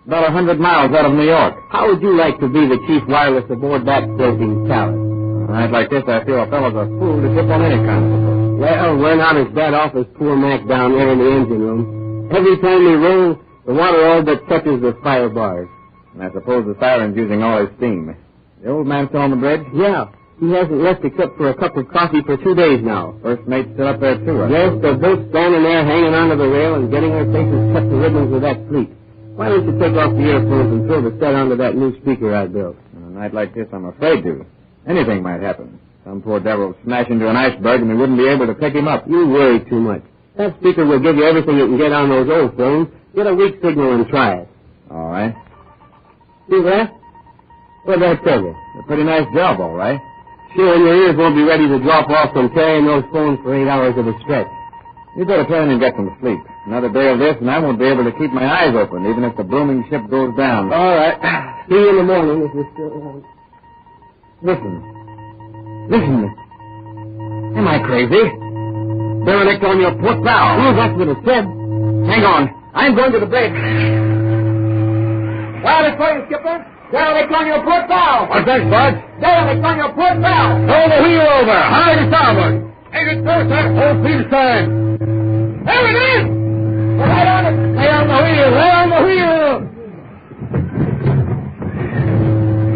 About 100 miles out of New York. How would you like to be the chief wireless aboard that floating talent? On a night like this, I feel a fellow's a fool to ship on any kind of a boat. Well, we're not as bad off as poor Mac down there in the engine room. Every time we roll, the water all but touches the fire bars. And I suppose the siren's using all his steam. The old man still on the bridge? Yeah. He hasn't left except for a cup of coffee for 2 days now. First mate's still up there, too. Yes, the boat's standing there hanging onto the rail and getting their faces cut to ribbons with that fleet. Why don't you take off the earphones and throw the set onto that new speaker I built? On a night like this, I'm afraid to. Anything might happen. Some poor devil will smash into an iceberg and we wouldn't be able to pick him up. You worry too much. That speaker will give you everything you can get on those old phones. Get a weak signal and try it. All right. See that? What did I tell you? A pretty nice job, all right. Sure, and your ears won't be ready to drop off from carrying those phones for 8 hours at a stretch. You better turn and get some sleep. Another day of this, and I won't be able to keep my eyes open, even if the blooming ship goes down. All right. See you in the morning if you're still around. Listen. Am I crazy? Derelict on your port bow. Oh, that's what it said. Hang on. I'm going to the bridge. Wireless for you, Skipper. Derelict on your port bow. What's that, Bud? Derelict on your port bow. Throw the wheel over. High to starboard. Take it closer. Hold speed aside. There it is! Right on it! Lay on the wheel! Lay on the wheel!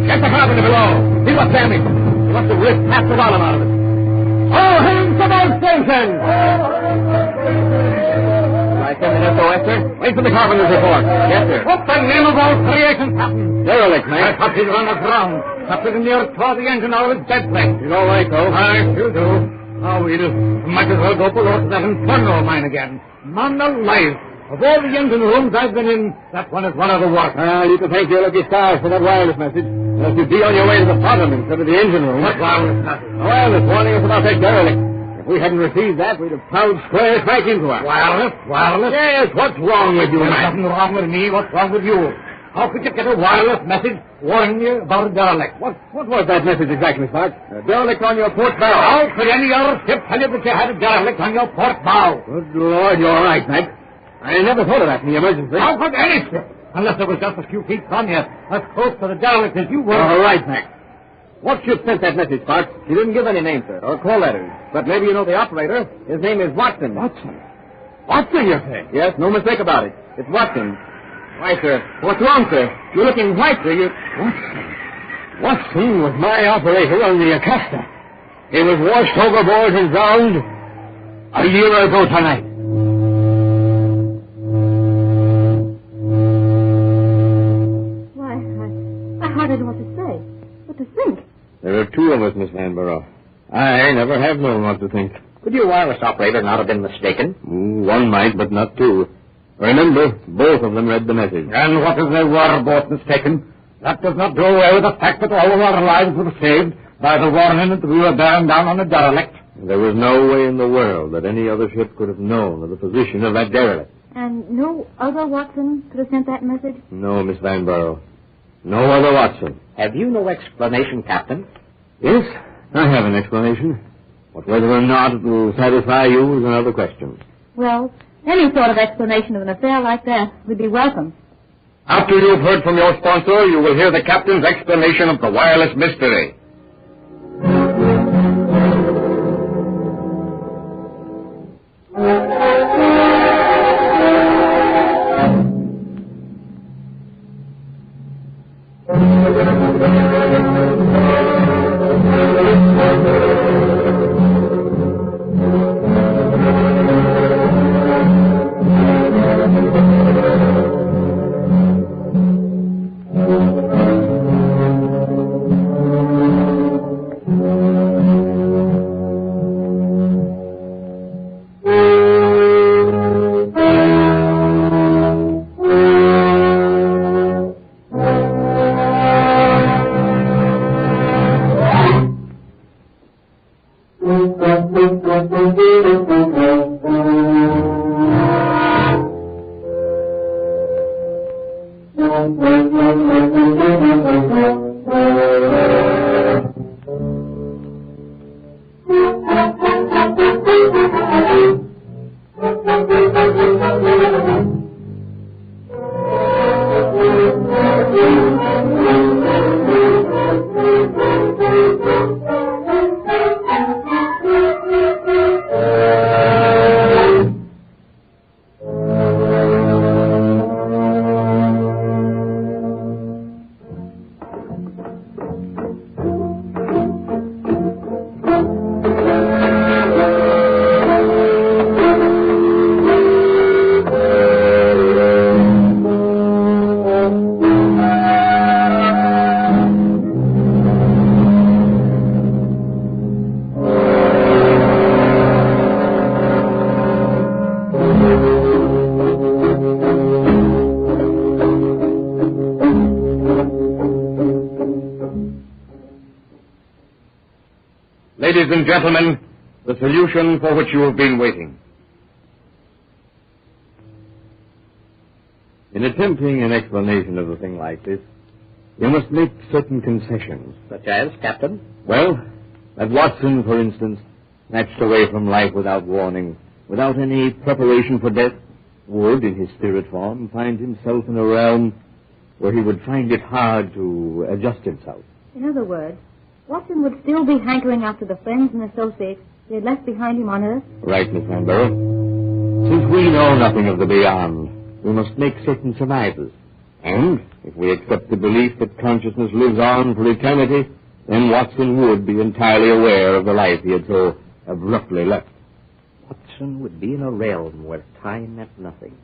Get the carpenter below. See what's damaged. You must have ripped half the bottom out of it. All hands to boat station! I send an SOS, sir? Wait for the carpenter's report. Yes, sir. What the name of all creation happened? Derelict, man. I thought he'd run aground. After the near tore the engine out of his dead plane. You all right, though? I sure do. Oh, we'll might as well go below to that inferno of mine again. Man alive! Of all the engine rooms I've been in, that one is one of the worst. You can thank your lucky stars for that wireless message. Unless you'd be on your way to the bottom instead of the engine room. What wireless message? A wireless warning us about that derelict. If we hadn't received that, we'd have plowed square right into her. Wireless? Wireless? Yes, what's wrong with you, There's man? nothing wrong with me. What's wrong with you? How could you get a wireless message warning you about a derelict? What was that message exactly, Sparks? A derelict on your port bow. How could any other ship tell you that you had a derelict on your port bow? Good Lord, you're right, Mac. I never thought of that in the emergency. How could any ship? Unless it was just a few feet from you, as close to the derelict as you were. All right, Mac. What ship sent that message, Sparks? He didn't give any name, sir, or call letters. But maybe you know the operator. His name is Watson. Watson? Watson, you say? Yes, no mistake about it. It's Watson. Why, sir? What's wrong, sir? You're looking white, sir. Watson was my operator on the Acosta. He was washed overboard and drowned a year ago tonight. Why, I hardly know what to say. What to think. There are two of us, Miss Vanborough. I never have known what to think. Could your wireless operator not have been mistaken? One might, but not two. Remember, both of them read the message. And what if they were both mistaken? That does not do away with the fact that all of our lives were saved by the warning that we were bearing down on a derelict. There was no way in the world that any other ship could have known of the position of that derelict. And no other Watson could have sent that message? No, Miss Vanborough. No other Watson. Have you no explanation, Captain? Yes, I have an explanation. But whether or not it will satisfy you is another question. Well, any sort of explanation of an affair like that would be welcome. After you've heard from your sponsor, you will hear the captain's explanation of the wireless mystery. Ladies and gentlemen, the solution for which you have been waiting. In attempting an explanation of a thing like this, you must make certain concessions. Such as, Captain? Well, that Watson, for instance, snatched away from life without warning, without any preparation for death, would, in his spirit form, find himself in a realm where he would find it hard to adjust himself. In other words, Watson would still be hankering after the friends and associates he had left behind him on Earth? Right, Miss Hanborough. Since we know nothing of the beyond, we must make certain surmises. And if we accept the belief that consciousness lives on for eternity, then Watson would be entirely aware of the life he had so abruptly left. Watson would be in a realm where time meant nothing.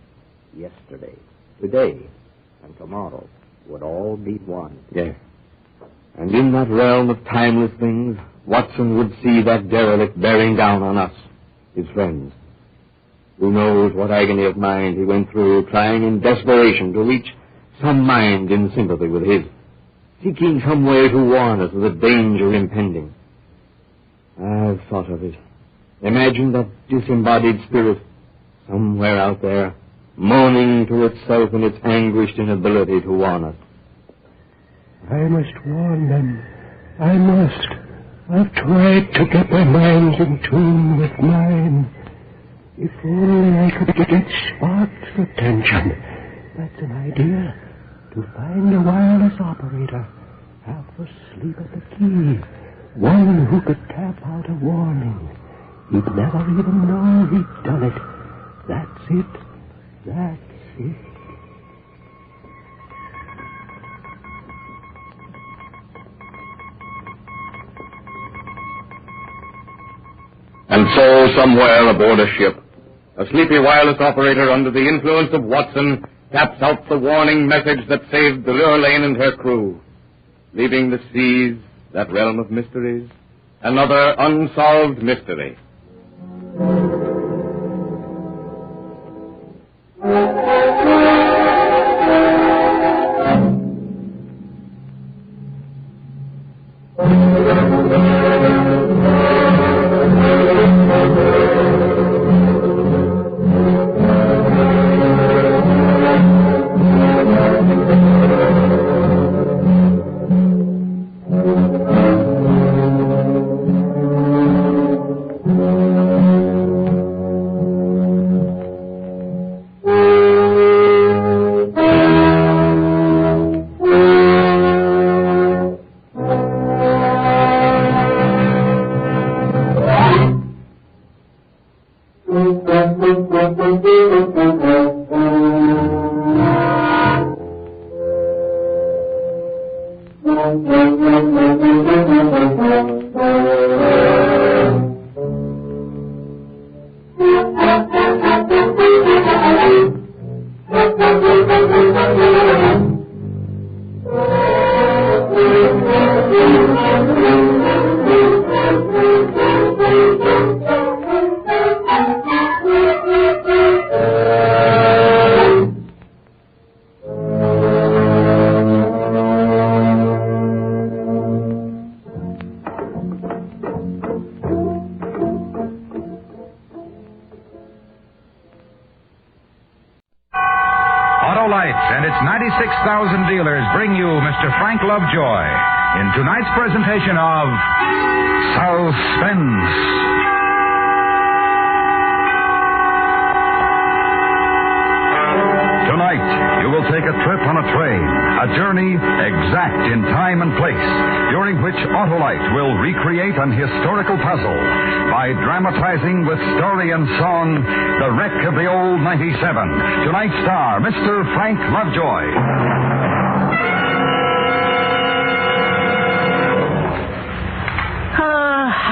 Yesterday, today, and tomorrow would all be one. Yes. And in that realm of timeless things, Watson would see that derelict bearing down on us, his friends. Who knows what agony of mind he went through, trying in desperation to reach some mind in sympathy with his, seeking some way to warn us of the danger impending. I've thought of it. Imagine that disembodied spirit, somewhere out there, moaning to itself in its anguished inability to warn us. I must warn them. I must. I've tried to get their minds in tune with mine. If only I could get Sparks' attention. That's an idea. To find a wireless operator, half asleep at the key. One who could tap out a warning. He'd never even know he'd done it. That's it. That's it. And so, somewhere aboard a ship, a sleepy wireless operator under the influence of Watson taps out the warning message that saved the Lurlane and her crew, leaving the seas, that realm of mysteries, another unsolved mystery. And its 96,000 dealers bring you Mr. Frank Lovejoy in tonight's presentation of Suspense. Tonight, you will take a trip on a train, a journey exact in time and place, during which Autolite will recreate an historical puzzle by dramatizing with story and song the wreck of the old 97. Tonight's star, Mr. Frank Lovejoy.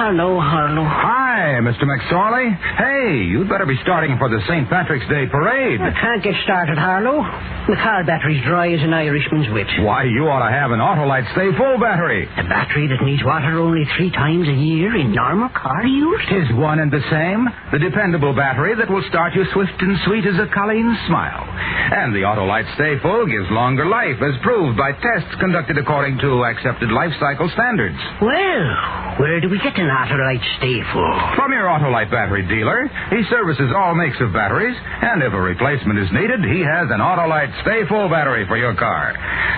Hello, Harlow. Hi, Mr. McSorley. Hey, you'd better be starting for the St. Patrick's Day parade. I can't get started, Harlow. The car battery's dry as an Irishman's wit. Why, you ought to have an Autolite Stay Full battery. A battery that needs water only 3 times a year in normal car use? 'Tis one and the same. The dependable battery that will start you swift and sweet as a Colleen's smile. And the Autolite Stay Full gives longer life, as proved by tests conducted according to accepted life cycle standards. Well, Where do we get an Autolite stay for? From your Autolite battery dealer. He services all makes of batteries, and if a replacement is needed, he has an Autolite Stay Full battery for your car.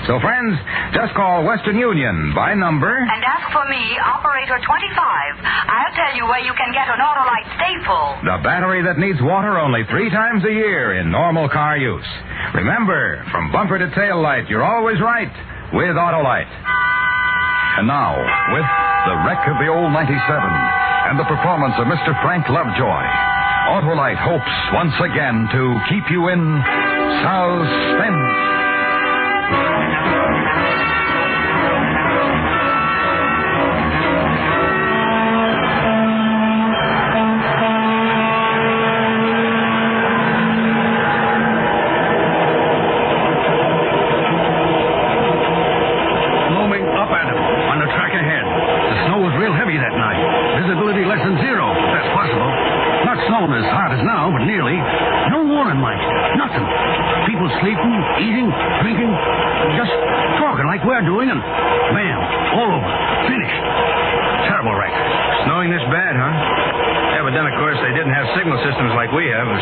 So, friends, just call Western Union by number... And ask for me, Operator 25. I'll tell you where you can get an Autolite Stay Full. The battery that needs water only 3 times a year in normal car use. Remember, from bumper to tail light, you're always right with Autolite. And now, with the wreck of the old 97 and the performance of Mr. Frank Lovejoy, Autolite hopes once again to keep you in suspense.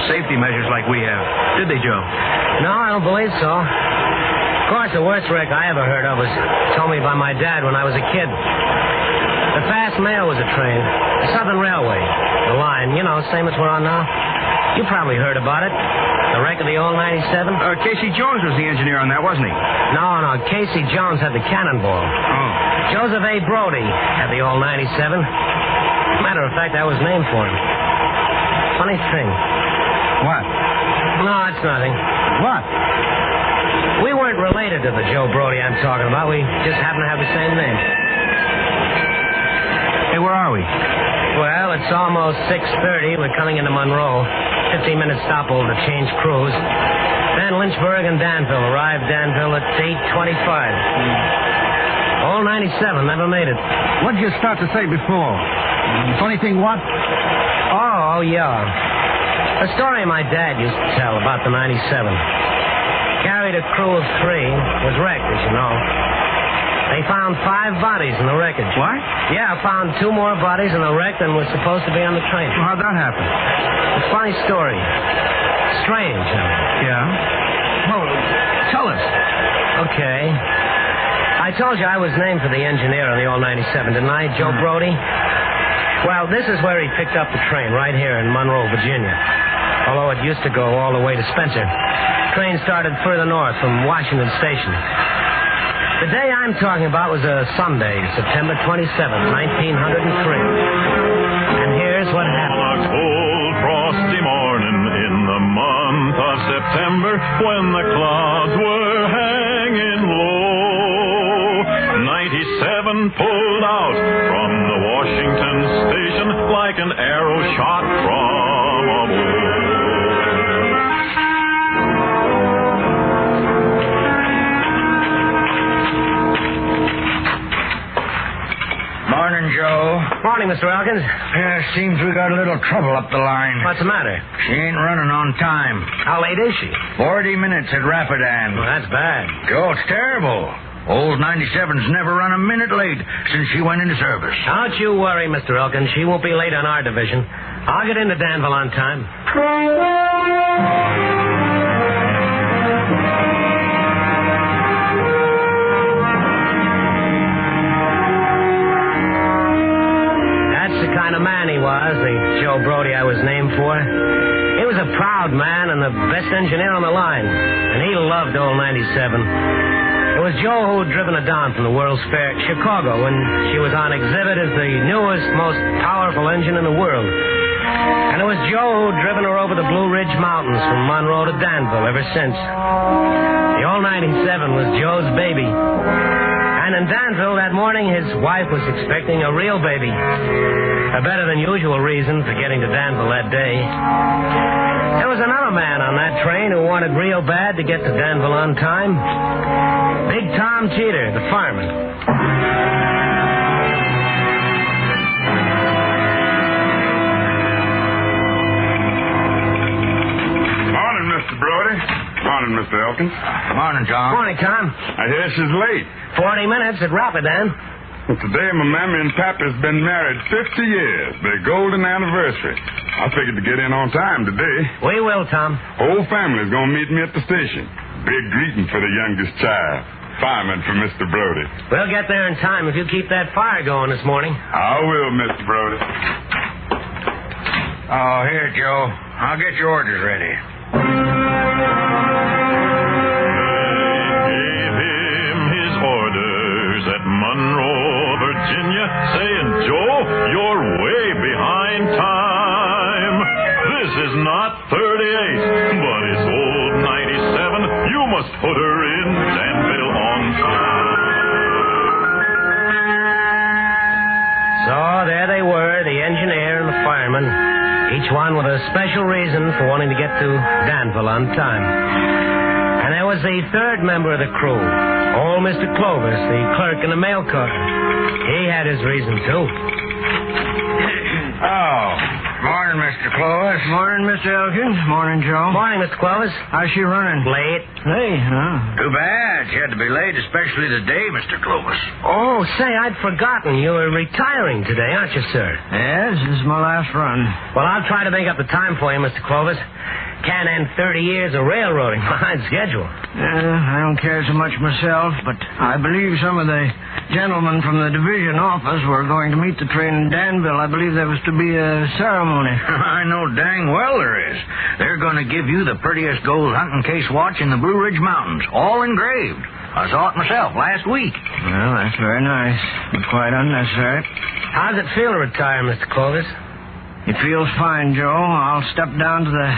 Safety measures like we have. Did they, Joe? No, I don't believe so. Of course, the worst wreck I ever heard of was told me by my dad when I was a kid. The fast mail was a train. The Southern Railway. The line, same as we're on now. You probably heard about it. The wreck of the old 97. Casey Jones was the engineer on that, wasn't he? No. Casey Jones had the cannonball. Oh. Joseph A. Brody had the old 97. Matter of fact, I was named for him. Funny thing. What? No, it's nothing. What? We weren't related to the Joe Brody I'm talking about. We just happen to have the same name. Hey, where are we? Well, it's almost 6:30. We're coming into Monroe. 15-minute stopover to change crews. Then Lynchburg and Danville. Arrived Danville at 8:25. All 97 never made it. What did you start to say before? Funny thing what? Oh, yeah. A story my dad used to tell about the 97. Carried a crew of 3. Was wrecked, as you know. They found 5 bodies in the wreckage. What? Yeah, found 2 more bodies in the wreck than was supposed to be on the train. Well, how'd that happen? A funny story. Strange, huh? Yeah? Well, tell us. Okay. I told you I was named for the engineer on the old 97, didn't I, Joe Brody? Well, this is where he picked up the train, right here in Monroe, Virginia. Although it used to go all the way to Spencer. Train started further north from Washington Station. The day I'm talking about was a Sunday, September 27th, 1903. And here's what happened. On a cold, frosty morning in the month of September, when the clouds were hanging low, 97 pulled out from the Washington Station like an arrow shot from a bow. Morning, Joe. Morning, Mr. Elkins. Seems we got a little trouble up the line. What's the matter? She ain't running on time. How late is she? 40 minutes at Rapidan. Well, that's bad. Joe, it's terrible. Old 97's never run a minute late since she went into service. Don't you worry, Mr. Elkins. She won't be late on our division. I'll get into Danville on time. That's the kind of man he was, the Joe Brody I was named for. He was a proud man and the best engineer on the line. And he loved old 97. It was Joe who'd driven her down from the World's Fair at Chicago when she was on exhibit as the newest, most powerful engine in the world. And it was Joe who'd driven her over the Blue Ridge Mountains from Monroe to Danville ever since. The old 97 was Joe's baby. And in Danville that morning, his wife was expecting a real baby. A better than usual reason for getting to Danville that day. There was another man on that train who wanted real bad to get to Danville on time. Big Tom Cheater, the fireman. Morning, Mr. Brody. Morning, Mr. Elkins. Morning, John. Morning, Tom. I hear she's late. 40 minutes at Rapidan. Today, my mammy and pappy's been married 50 years. Their golden anniversary. I figured to get in on time today. We will, Tom. Whole family's going to meet me at the station. Big greeting for the youngest child. Fireman for Mr. Brody. We'll get there in time if you keep that fire going this morning. I will, Mr. Brody. Oh, here, Joe. I'll get your orders ready. At Monroe, Virginia, saying, Joe, you're way behind time. This is not 38, but it's old 97. You must put her in Danville on time. So there they were, the engineer and the fireman, each one with a special reason for wanting to get to Danville on time. And there was the third member of the crew, old Mr. Clovis, the clerk in the mail car. He had his reason, too. Oh, morning, Mr. Clovis. Morning, Mr. Elkins. Morning, Joe. Morning, Mr. Clovis. How's she running? Late. Late, huh? Too bad. She had to be late, especially today, Mr. Clovis. Oh, say, I'd forgotten. You were retiring today, aren't you, sir? Yes, this is my last run. Well, I'll try to make up the time for you, Mr. Clovis. Can't end 30 years of railroading behind schedule. I don't care so much myself, but I believe some of the gentlemen from the division office were going to meet the train in Danville. I believe there was to be a ceremony. I know dang well there is. They're going to give you the prettiest gold hunting case watch in the Blue Ridge Mountains, all engraved. I saw it myself last week. Well, that's very nice, but quite unnecessary. How's it feel to retire, Mr. Clovis? It feels fine, Joe. I'll step down to the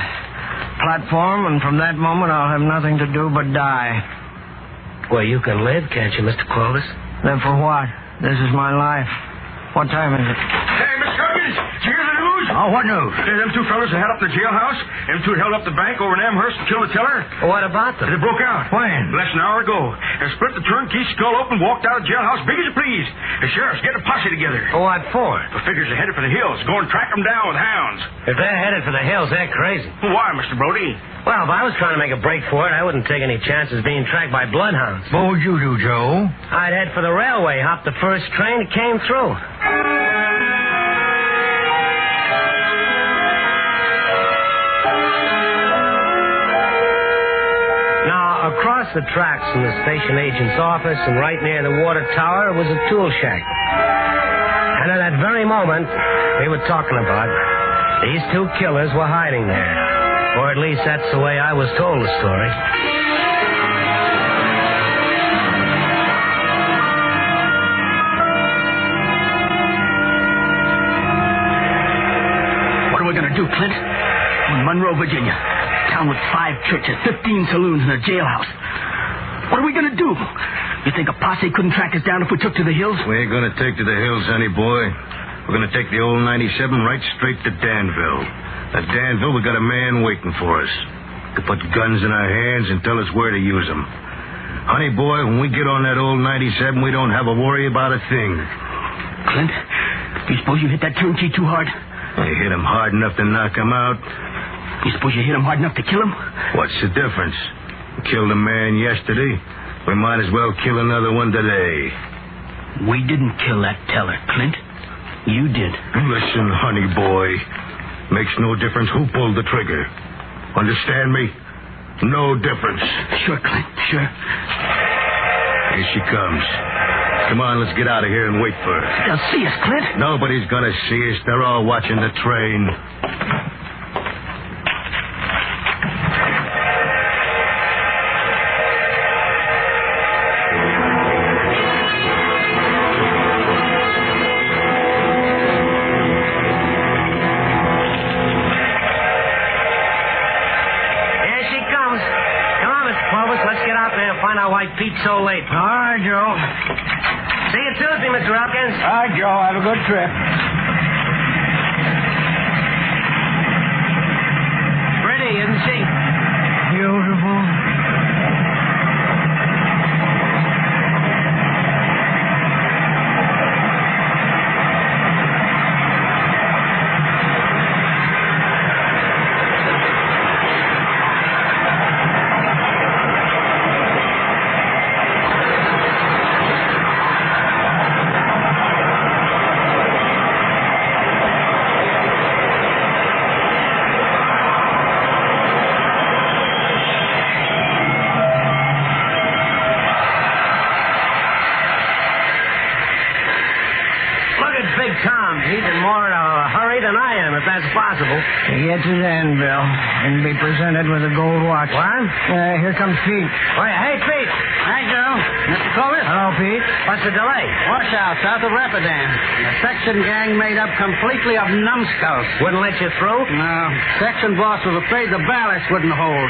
platform, and from that moment I'll have nothing to do but die. Well, you can live, can't you, Mr. Clovis? Then for what? This is my life. What time is it? Hey, Mr. Elkins, did you hear the news? Oh, what news? Them two fellas that had up the jailhouse, them two held up the bank over in Amherst and killed the teller. Well, what about them? They broke out. When? Less than an hour ago. And split the turnkey's skull open, walked out of the jailhouse big as you please. The sheriff's getting a posse together. Oh, what for? The figures are headed for the hills. Go and track them down with hounds. If they're headed for the hills, they're crazy. Why, Mr. Brody? Well, if I was trying to make a break for it, I wouldn't take any chances being tracked by bloodhounds. What would you do, Joe? I'd head for the railway, hop the first train that came through. Now, across the tracks from the station agent's office and right near the water tower was a tool shack. And at that very moment we were talking about, these two killers were hiding there. Or at least that's the way I was told the story. What are we going to do, Clint? We're in Monroe, Virginia. Town with 5 churches, 15 saloons, and a jailhouse. What are we going to do? You think a posse couldn't track us down if we took to the hills? We ain't going to take to the hills, honey boy. We're going to take the old 97 right straight to Danville. At Danville, we got a man waiting for us. To put guns in our hands and tell us where to use them. Honey boy, when we get on that old 97, we don't have a worry about a thing. Clint, you suppose you hit that turnkey too hard? I hit him hard enough to knock him out. You suppose you hit him hard enough to kill him? What's the difference? We killed a man yesterday. We might as well kill another one today. We didn't kill that teller, Clint. You did. Listen, honey boy. Makes no difference who pulled the trigger. Understand me? No difference. Sure, Clint, sure. Here she comes. Come on, let's get out of here and wait for her. They'll see us, Clint. Nobody's gonna see us. They're all watching the train. Pete's so late. All right, Joe. See you Tuesday, Mr. Elkins. All right, Joe. Have a good trip. Pretty, isn't she? Beautiful. on, Pete, in more hurry than I am, if that's possible. Get to Danville and be presented with a gold watch. What? Here comes Pete. Wait, hey, Pete. Hi, Joe. Mr. Clovis? Hello, Pete. What's the delay? Washout south of Rapidan. A section gang made up completely of numbskulls. Wouldn't let you through? No. Section boss was afraid the ballast wouldn't hold.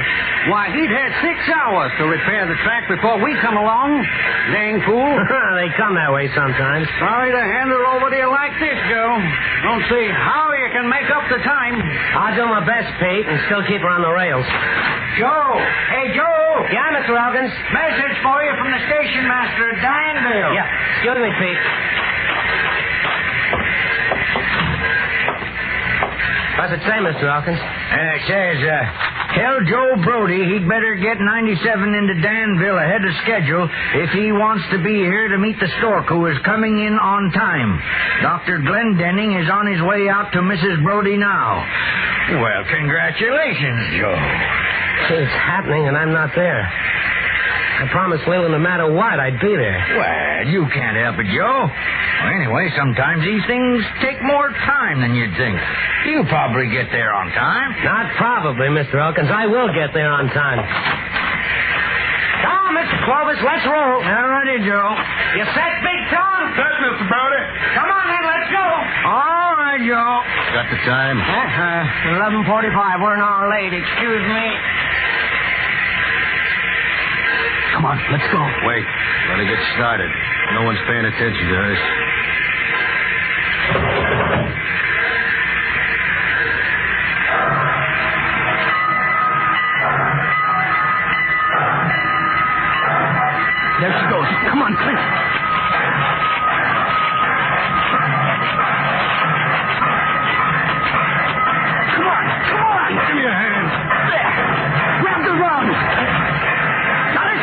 Why, he'd had 6 hours to repair the track before we come along. Dang fool. They come that way sometimes. Sorry to hand her over to you like this, Joe. Don't see how you can make up the time. I'll do my best, Pete, and still keep her on the rails. Joe! Hey, Joe! Yeah, Mr. Elkins? Message for you from the station master at Danville. Yeah. Excuse me, Pete. What's it say, Mr. Elkins? It says, tell Joe Brody he'd better get 97 into Danville ahead of schedule if he wants to be here to meet the stork who is coming in on time. Dr. Glendenning is on his way out to Mrs. Brody now. Well, congratulations, Joe. It's happening and I'm not there. I promised Leland no matter what, I'd be there. Well, you can't help it, Joe. Well, anyway, sometimes these things take more time than you'd think. You'll probably get there on time. Not probably, Mr. Elkins. I will get there on time. Come on, Mr. Clovis, let's roll. All righty, Joe. You set, Big Tom? Set, Mr. Brody. Come on, then, let's go. All right, Joe. Got the time? 11:45. We're an hour late. Excuse me. Come on, let's go. Wait. Let it get started. No one's paying attention to us. There she goes. Come on, Clint. Come on. Give me a hand. There. Grab the run.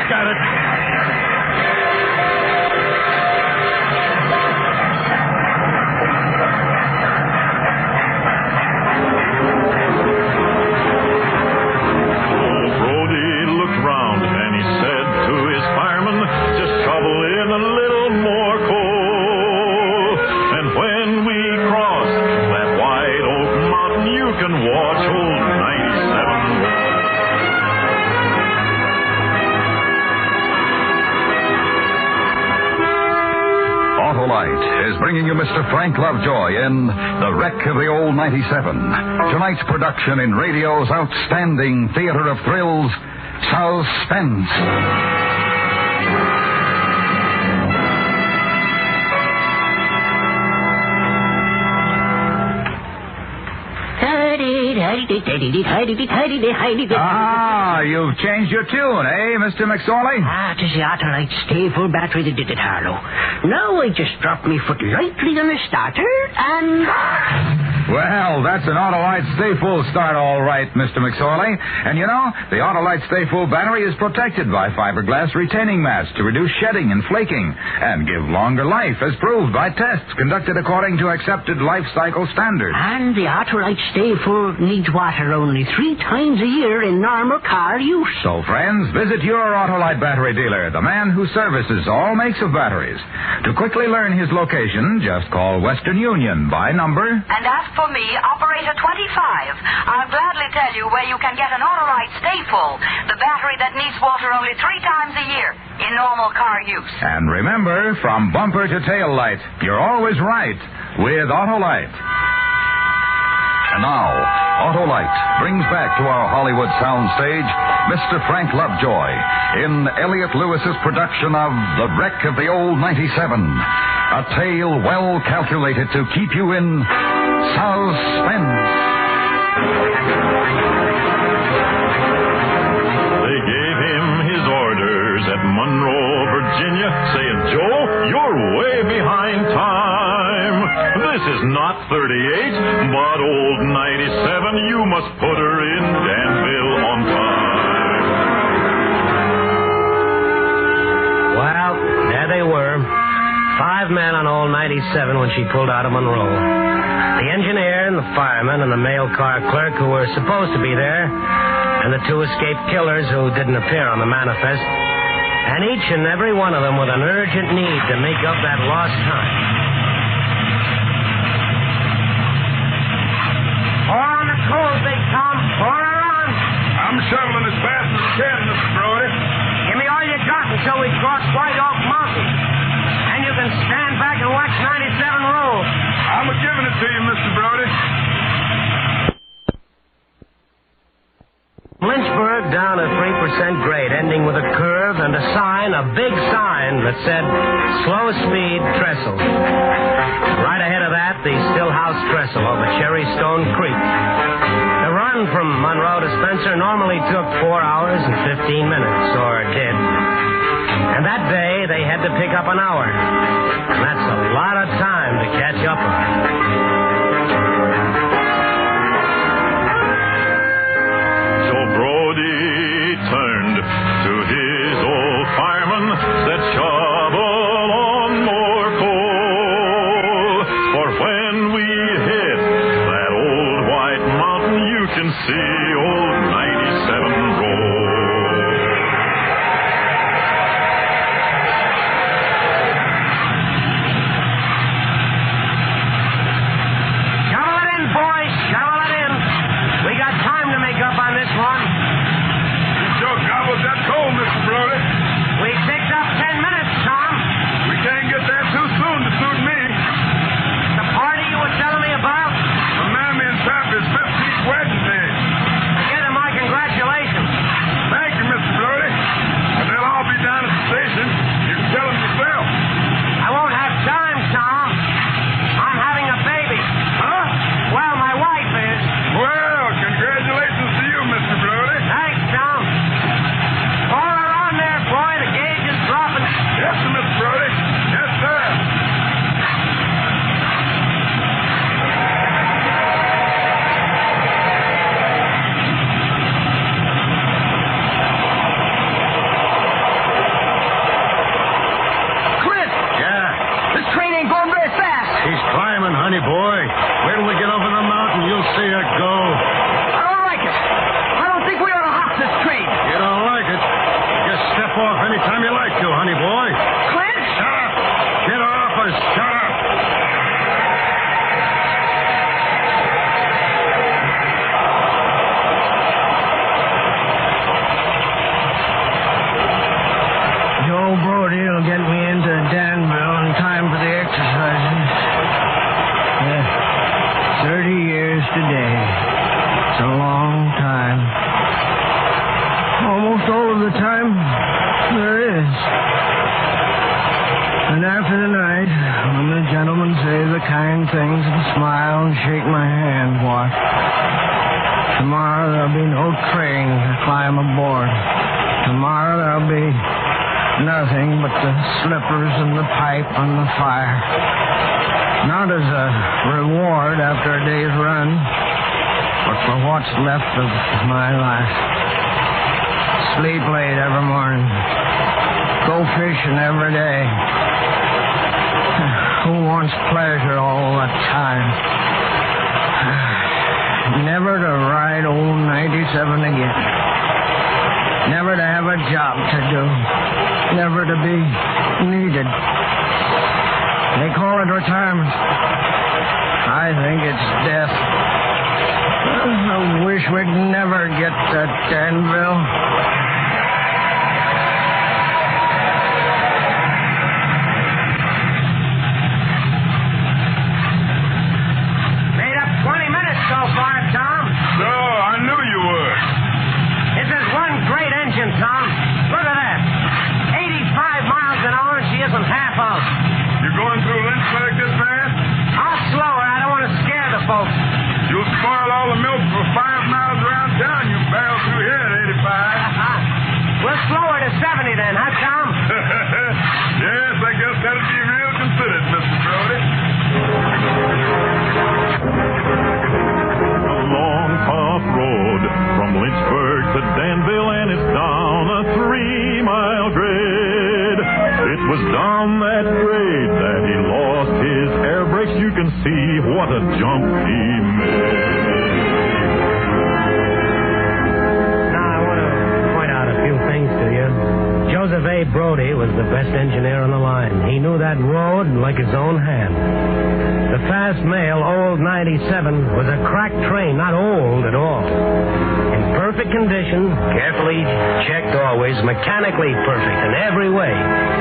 Got it. Is bringing you Mr. Frank Lovejoy in The Wreck of the Old 97. Tonight's production in radio's outstanding theater of thrills, Suspense. You've changed your tune, eh, Mr. McSorley? It is the Autolite Stayful battery that did it, Harlow. Now I just dropped my foot lightly on the starter, and... Well, that's an Autolite Stay Full start, all right, Mr. McSorley. And you know, the Autolite Stay Full battery is protected by fiberglass retaining mats to reduce shedding and flaking and give longer life, as proved by tests conducted according to accepted life cycle standards. And the Autolite Stay Full needs water only 3 times a year in normal car use. So, friends, visit your Autolite battery dealer, the man who services all makes of batteries. To quickly learn his location, just call Western Union by number... And ask for me, Operator 25. I'll gladly tell you where you can get an Autolite Stay Full, the battery that needs water only 3 times a year in normal car use. And remember, from bumper to tail light, you're always right with Autolite. And now, Autolite brings back to our Hollywood soundstage Mr. Frank Lovejoy in Elliot Lewis's production of The Wreck of the Old 97. A tale well calculated to keep you in suspense. They gave him his orders at Monroe, Virginia, saying, Joe, you're way behind time. This is not 38, but old 97. You must put her in Danville on time. Well, there they were. 5 men on old 97 when she pulled out of Monroe. The engineer and the fireman and the mail car clerk who were supposed to be there, and the 2 escaped killers who didn't appear on the manifest. And each and every one of them with an urgent need to make up that lost time. Big Tom. Pour her on. I'm shoveling as fast as I can, Mr. Brody. Give me all you got until we cross White Oak Mountain. And you can stand back and watch 97 roll. I'm giving it to you, Mr. Brody. Lynchburg down a 3% grade, ending with a curve and a sign, a big sign that said, slow speed trestle. Right ahead of that, the Stillhouse Trestle over Cherrystone Creek. The run from Monroe to Spencer normally took 4 hours and 15 minutes, or did. And that day, they had to pick up an hour. And that's a lot of time to catch up on. So Brody turned to his old fireman, said, shovel on more coal. For when we hit that old white mountain, you can see old 97 roll. Shovel it in, boys. Shovel it in. We got time to make up on this one. You sure gobbled that coal, Mr. Brody. We picked up 10 minutes, Tom. We can't get there too soon to suit me. The party you were telling me about? My mammy and Pappy's 15th wedding day. Give them my congratulations. Thank you, Mr. Brody. And they'll all be down at the station. You can tell them yourself. I won't have time, Tom. I'm having a baby. Huh? Well, my wife is. Well, congratulations to you, Mr. Brody. Thanks, Tom. Pour her on there, boy. The gauge is dropping. Yes, sir, Mr. Brody. Yes, sir. Clint! Yeah. This train ain't going very fast. She's climbing, honey boy. Wait till we get over the mountain, you'll see her go. I don't like it. I don't think we ought to hop this train. You don't like it? Just step off anytime you like to, honey boy. Clint? Shut up! Get off or shut up! Joe Brody will get me into Danville in time for the exercises. 30 years today. It's a long time. Almost all of the time there is. And after the night, when the gentlemen say the kind things and smile and shake my hand, why, tomorrow there'll be no train to climb aboard. Tomorrow there'll be nothing but the slippers and the pipe and the fire. Not as a reward after a day's run, but for what's left of my life. Sleep late every morning. Go fishing every day. Who wants pleasure all the time? Never to ride old 97 again. Never to have a job to do. Never to be needed. They call it retirement. I think it's death. I wish we'd never get to Danville. Made up 20 minutes so far, Tom. So, I knew you would. This is one great engine, Tom. Look at that. 85 miles an hour and she isn't half out. You going through Lynchburg this fast? I'll slow her. I don't want to scare the folks. You'll spoil all the milk for 5 miles around town. You barrel through here at 85. We'll slow her to 70 then, huh, Tom? Yes, I guess that'll be real considered, Mr. Brody. A long, tough road from Lynchburg to Danville, and it's down a 3-mile grade. It was down that grade that he lost his air brakes. You can see what a jump he made. Now, I want to point out a few things to you. Joseph A. J. Brody was the best engineer on the line. He knew that road like his own hand. The fast mail, old 97, was a cracked train, not old at all. In perfect condition, carefully checked always, mechanically perfect in every way.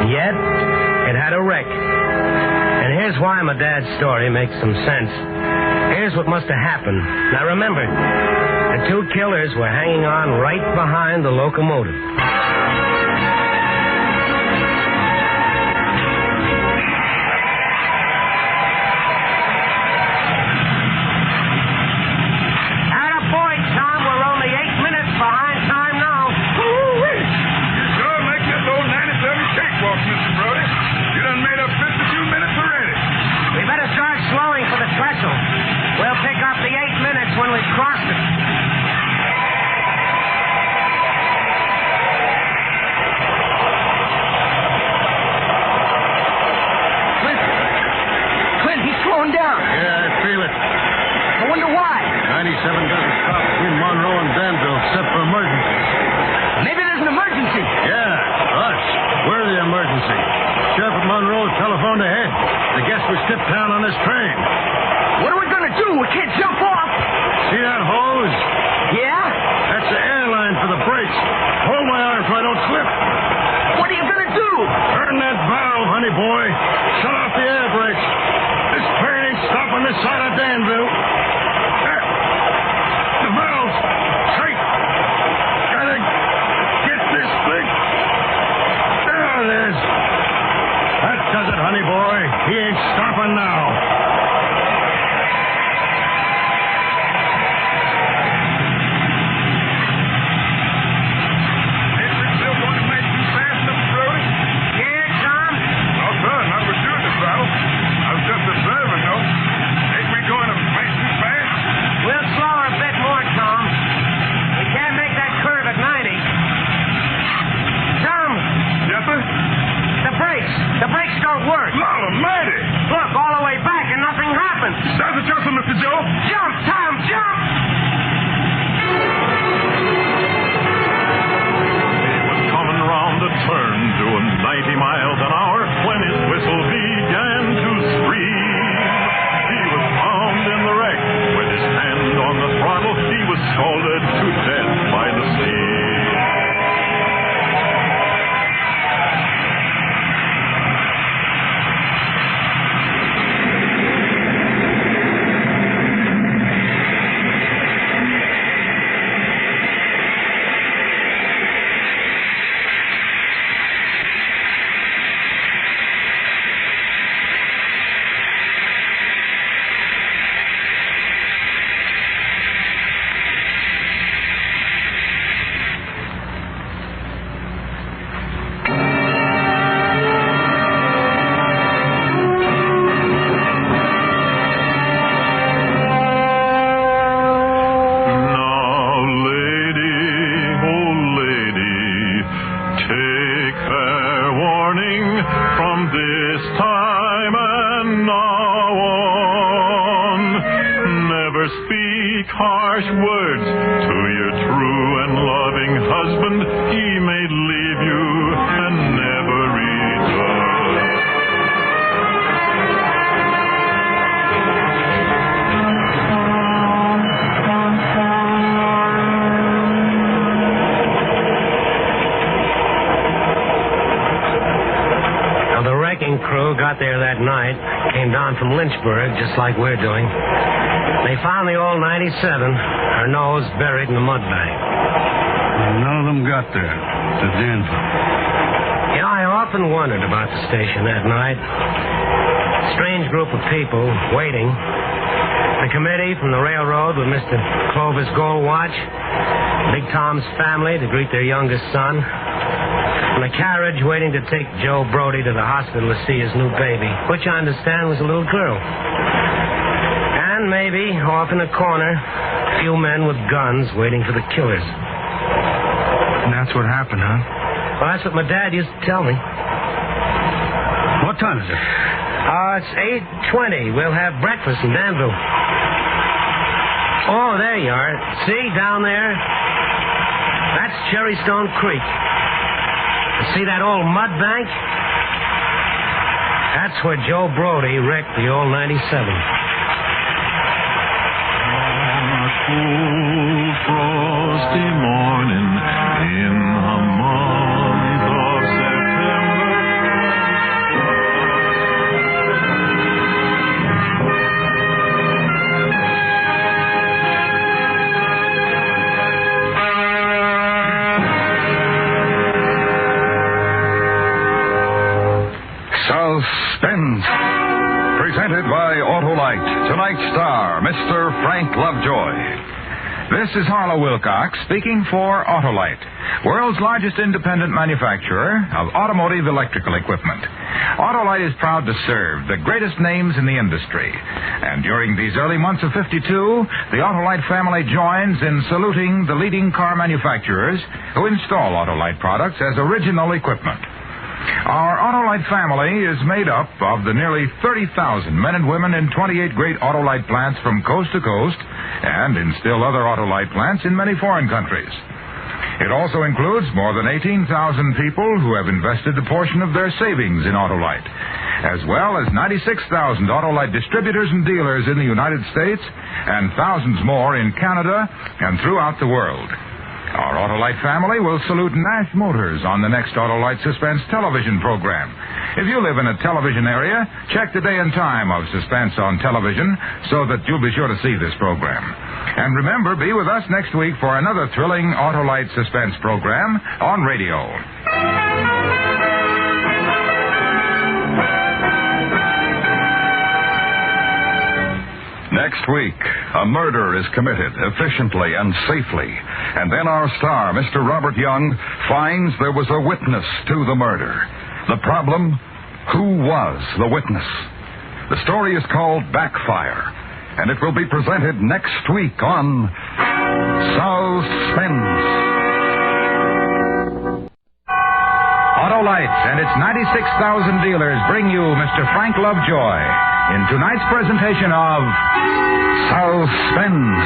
Yet, it had a wreck. And here's why my dad's story makes some sense. Here's what must have happened. Now remember, the two killers were hanging on right behind the locomotive. From Lynchburg, just like we're doing. They found the old 97, her nose buried in the mud bank. None of them got there to Danville. You know, I often wondered about the station that night. Strange group of people waiting. The committee from the railroad with Mr. Clovis Goldwatch, Big Tom's family to greet their youngest son. And the carriage waiting to take Joe Brody to the hospital to see his new baby, which I understand was a little girl. And maybe, off in a corner, a few men with guns waiting for the killers. And that's what happened, huh? Well, that's what my dad used to tell me. What time is it? It's 8:20. We'll have breakfast in Danville. Oh, there you are. See, down there? That's Cherrystone Creek. See that old mud bank? That's where Joe Brody wrecked the old 97. Cool, frosty morning in the month of September. Suspense. Presented by Autolite. Tonight's star, Mr. Frank Lovejoy. This is Harlow Wilcox speaking for Autolite, world's largest independent manufacturer of automotive electrical equipment. Autolite is proud to serve the greatest names in the industry. And during these early months of 52, the Autolite family joins in saluting the leading car manufacturers who install Autolite products as original equipment. Our Autolite family is made up of the nearly 30,000 men and women in 28 great Autolite plants from coast to coast and in still other Autolite plants in many foreign countries. It also includes more than 18,000 people who have invested a portion of their savings in Autolite, as well as 96,000 Autolite distributors and dealers in the United States and thousands more in Canada and throughout the world. Our Autolite family will salute Nash Motors on the next Autolite Suspense television program. If you live in a television area, check the day and time of Suspense on television so that you'll be sure to see this program. And remember, be with us next week for another thrilling Autolite Suspense program on radio. Next week, a murder is committed efficiently and safely. And then our star, Mr. Robert Young, finds there was a witness to the murder. The problem, who was the witness? The story is called Backfire, and it will be presented next week on Suspense. Autolite and its 96,000 dealers bring you Mr. Frank Lovejoy in tonight's presentation of Suspense.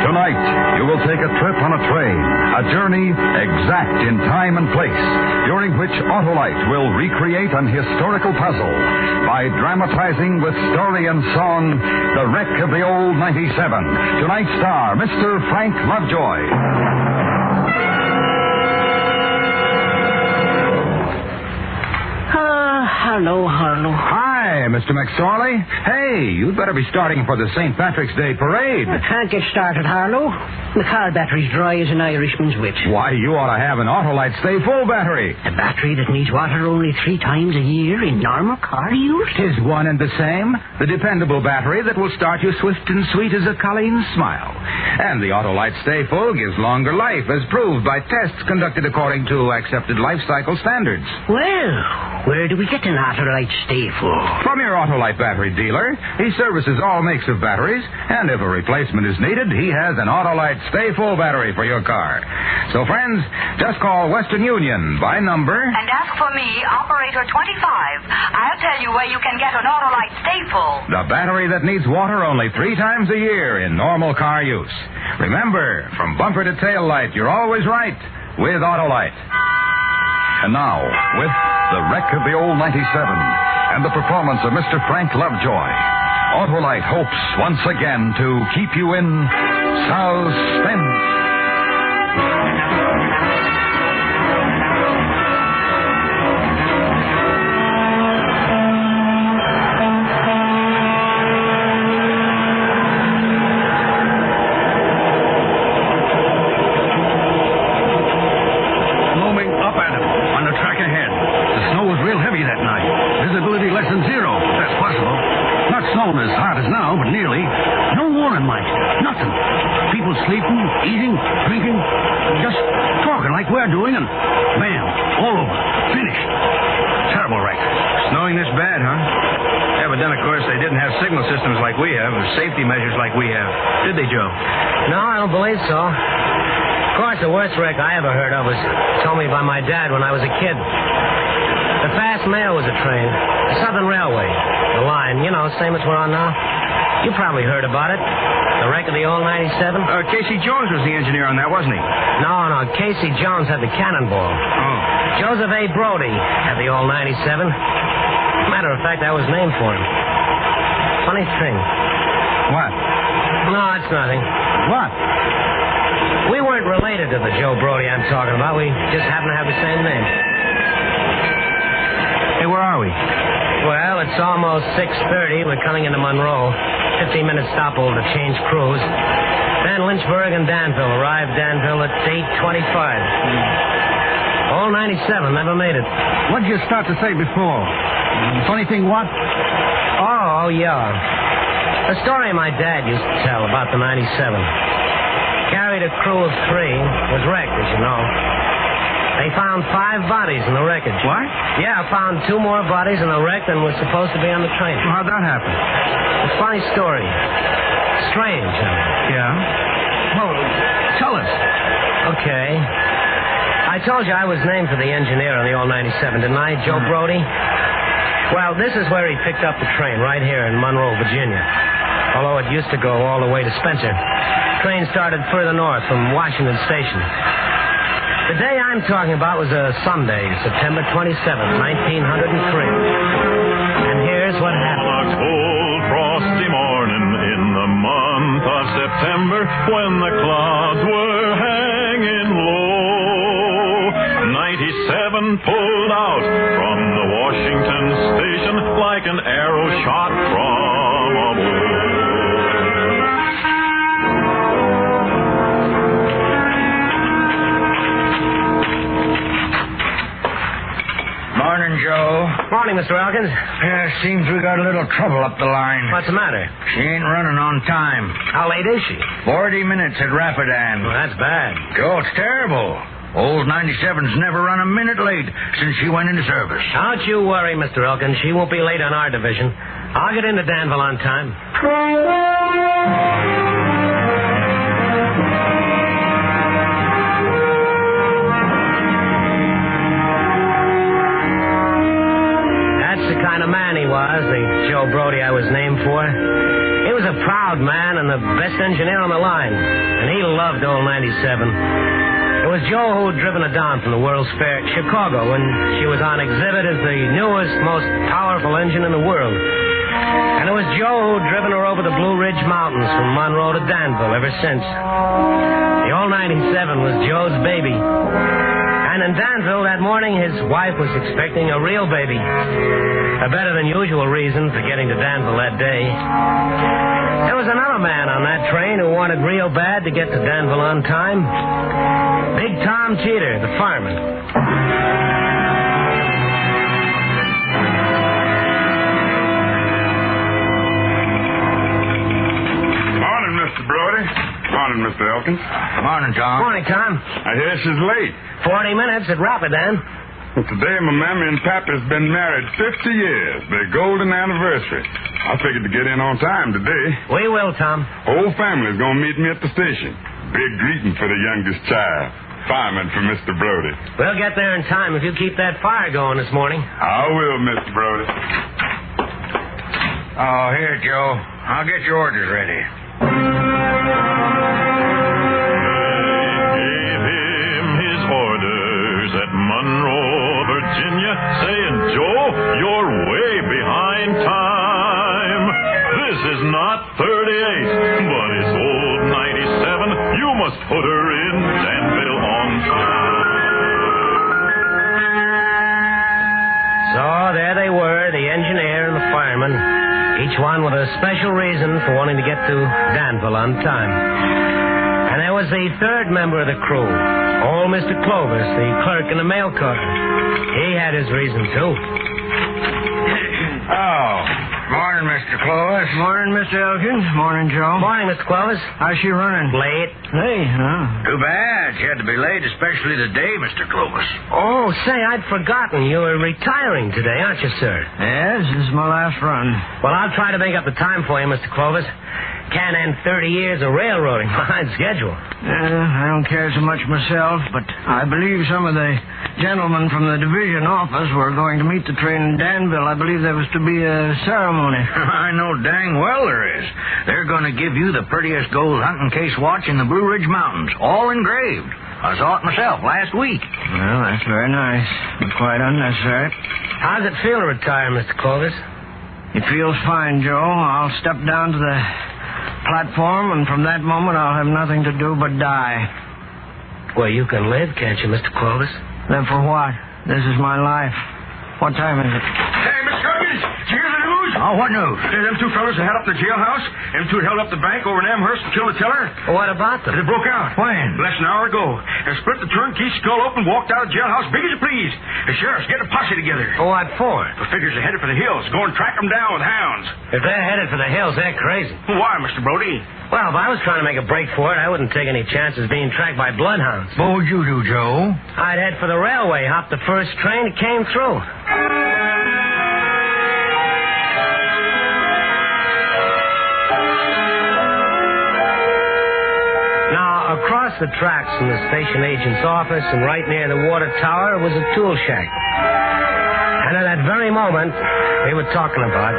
Tonight, you will take a trip on a train, a journey exact in time and place, during which Autolite will recreate an historical puzzle by dramatizing with story and song the wreck of the old 97. Tonight's star, Mr. Frank Lovejoy. Hello, Harlow. Hi, Mr. McSorley. Hey, you'd better be starting for the St. Patrick's Day parade. I can't get started, Harlow. The car battery's dry as an Irishman's wit. Why, you ought to have an Autolite Stay Full battery. A battery that needs water only 3 times a year in normal car use? 'Tis one and the same. The dependable battery that will start you swift and sweet as a Colleen's smile. And the Autolite Stay Full gives longer life, as proved by tests conducted according to accepted life cycle standards. Well, where do we get an Autolite Stay Full? From your Autolite battery dealer. He services all makes of batteries, and if a replacement is needed, he has an Autolite Stay Full battery for your car. So, friends, just call Western Union by number and ask for me, Operator 25. I'll tell you where you can get an Autolite Stay Full. The battery that needs water only 3 times a year in normal car use. Remember, from bumper to tail light, you're always right with Autolite. And now, with the wreck of the old 97 and the performance of Mr. Frank Lovejoy, Autolite hopes once again to keep you in suspense. Safety measures like we have. Did they, Joe? No, I don't believe so. Of course, the worst wreck I ever heard of was told me by my dad when I was a kid. The fast mail was a train. The Southern Railway. The line, same as we're on now. You probably heard about it. The wreck of the old 97. Casey Jones was the engineer on that, wasn't he? No. Casey Jones had the cannonball. Oh. Joseph A. Brody had the old 97. Matter of fact, I was named for him. Funny thing. What? No, it's nothing. What? We weren't related to the Joe Brody I'm talking about. We just happen to have the same name. Hey, where are we? Well, it's almost 6:30. We're coming into Monroe. 15-minute stopover to change crews. Then Lynchburg and Danville. Arrived Danville at 8:25. Old 97 never made it. What did you start to say before? Funny thing what? Oh, yeah. The story my dad used to tell about the 97. Carried a crew of 3. Was wrecked, as you know. They found 5 bodies in the wreckage. What? Yeah, found 2 more bodies in the wreck than was supposed to be on the train. Well, how'd that happen? A funny story. Strange, huh? Yeah? Well, tell us. Okay. I told you I was named for the engineer on the old 97, didn't I, Joe Brody? Well, this is where he picked up the train, right here in Monroe, Virginia. Although it used to go all the way to Spencer. Train started further north from Washington Station. The day I'm talking about was a Sunday, September 27th, 1903. And here's what happened. On a cold, frosty morning in the month of September, when the clouds were hanging low, 97 pulled out from the Washington Station like an arrow shot from a bow. Morning, Joe. Morning, Mr. Elkins. Seems we got a little trouble up the line. What's the matter? She ain't running on time. How late is she? 40 minutes at Rapidan. Well, that's bad. Joe, it's terrible. Old 97's never run a minute late since she went into service. Don't you worry, Mr. Elkins. She won't be late on our division. I'll get into Danville on time. The kind of man he was, the Joe Brody I was named for. He was a proud man and the best engineer on the line, and he loved old 97. It was Joe who'd driven her down from the World's Fair at Chicago when she was on exhibit as the newest, most powerful engine in the world. And it was Joe who'd driven her over the Blue Ridge Mountains from Monroe to Danville ever since. The old 97 was Joe's baby. And in Danville that morning, his wife was expecting a real baby. A better than usual reason for getting to Danville that day. There was another man on that train who wanted real bad to get to Danville on time. Big Tom Cheater, the fireman. Morning, Mr. Brody. Morning, Mr. Elkins. Morning, Tom. Morning, Tom. I hear she's late. 40 minutes at Rapidan. Well, today, my mammy and papa's been married 50 years. Their golden anniversary. I figured to get in on time today. We will, Tom. Whole family's gonna meet me at the station. Big greeting for the youngest child. Fireman for Mr. Brody. We'll get there in time if you keep that fire going this morning. I will, Mr. Brody. Oh, here, Joe. I'll get your orders ready. At Monroe, Virginia, saying, Joe, you're way behind time. This is not 38, but it's old 97. You must put her in Danville on time. So there they were, the engineer and the fireman, each one with a special reason for wanting to get to Danville on time. And there was the third member of the crew, old Mr. Clovis, the clerk in the mail car. He had his reason, too. Oh, morning, Mr. Clovis. Morning, Mr. Elkins. Morning, Joe. Morning, Mr. Clovis. How's she running? Late. Late, huh? Too bad. She had to be late, especially today, Mr. Clovis. Oh, say, I'd forgotten. You were retiring today, aren't you, sir? Yes, this is my last run. Well, I'll try to make up the time for you, Mr. Clovis. Can't end 30 years of railroading behind schedule. I don't care so much myself, but I believe some of the gentlemen from the division office were going to meet the train in Danville. I believe there was to be a ceremony. I know dang well there is. They're going to give you the prettiest gold hunting case watch in the Blue Ridge Mountains, all engraved. I saw it myself last week. Well, that's very nice, but quite unnecessary. How's it feel to retire, Mr. Clovis? It feels fine, Joe. I'll step down to the platform, and from that moment I'll have nothing to do but die. Well, you can live, can't you, Mr. Clovis? Then for what? This is my life. What time is it? Hey, Miss Circus, did you hear the news? Oh, what news? Them two fellas that had up the jailhouse, them two held up the bank over in Amherst and killed the teller. Well, what about them? They broke out. When? Less than an hour ago. And split the turnkey's skull open, walked out of the jailhouse big as you please. The sheriff's getting a posse together. Well, what for? The figures are headed for the hills. Go and track them down with hounds. If they're headed for the hills, they're crazy. Why, Mr. Brody? Well, if I was trying to make a break for it, I wouldn't take any chances being tracked by bloodhounds. What would you do, Joe? I'd head for the railway, hop the first train that came through. Now, across the tracks from the station agent's office and right near the water tower was a tool shack. And at that very moment we were talking about,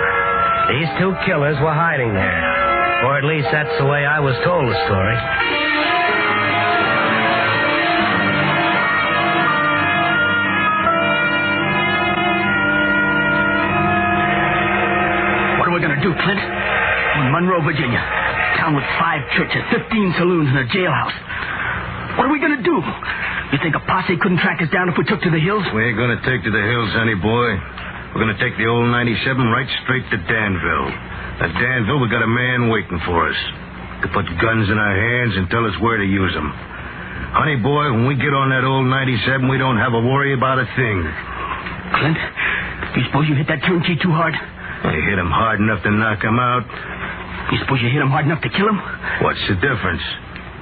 these two killers were hiding there. Or at least that's the way I was told the story. What are we going to do, Clint? In Monroe, Virginia. Town with 5 churches, 15 saloons, and a jailhouse. What are we going to do? You think a posse couldn't track us down if we took to the hills? We ain't going to take to the hills, honey boy. We're going to take the old 97 right straight to Danville. At Danville, we got a man waiting for us. To put guns in our hands and tell us where to use them. Honey boy, when we get on that old 97, we don't have a worry about a thing. Clint, you suppose you hit that turnkey too hard? I hit him hard enough to knock him out. You suppose you hit him hard enough to kill him? What's the difference?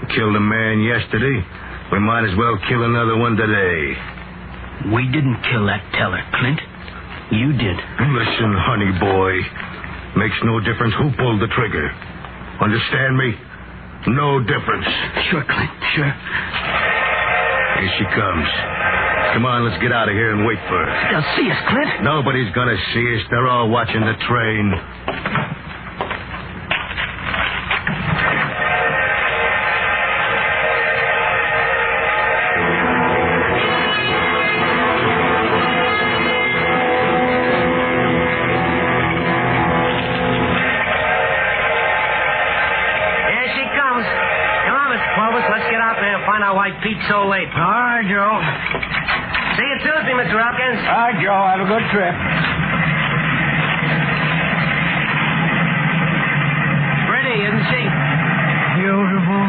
We killed a man yesterday. We might as well kill another one today. We didn't kill that teller, Clint. You did. Listen, honey boy. Makes no difference who pulled the trigger. Understand me? No difference. Sure, Clint, sure. Here she comes. Come on, let's get out of here and wait for her. They'll see us, Clint. Nobody's gonna see us. They're all watching the train. Pete's so late. All right, Joe. See you Tuesday, Mr. Hopkins. All right, Joe. Have a good trip. Pretty, isn't she? Beautiful.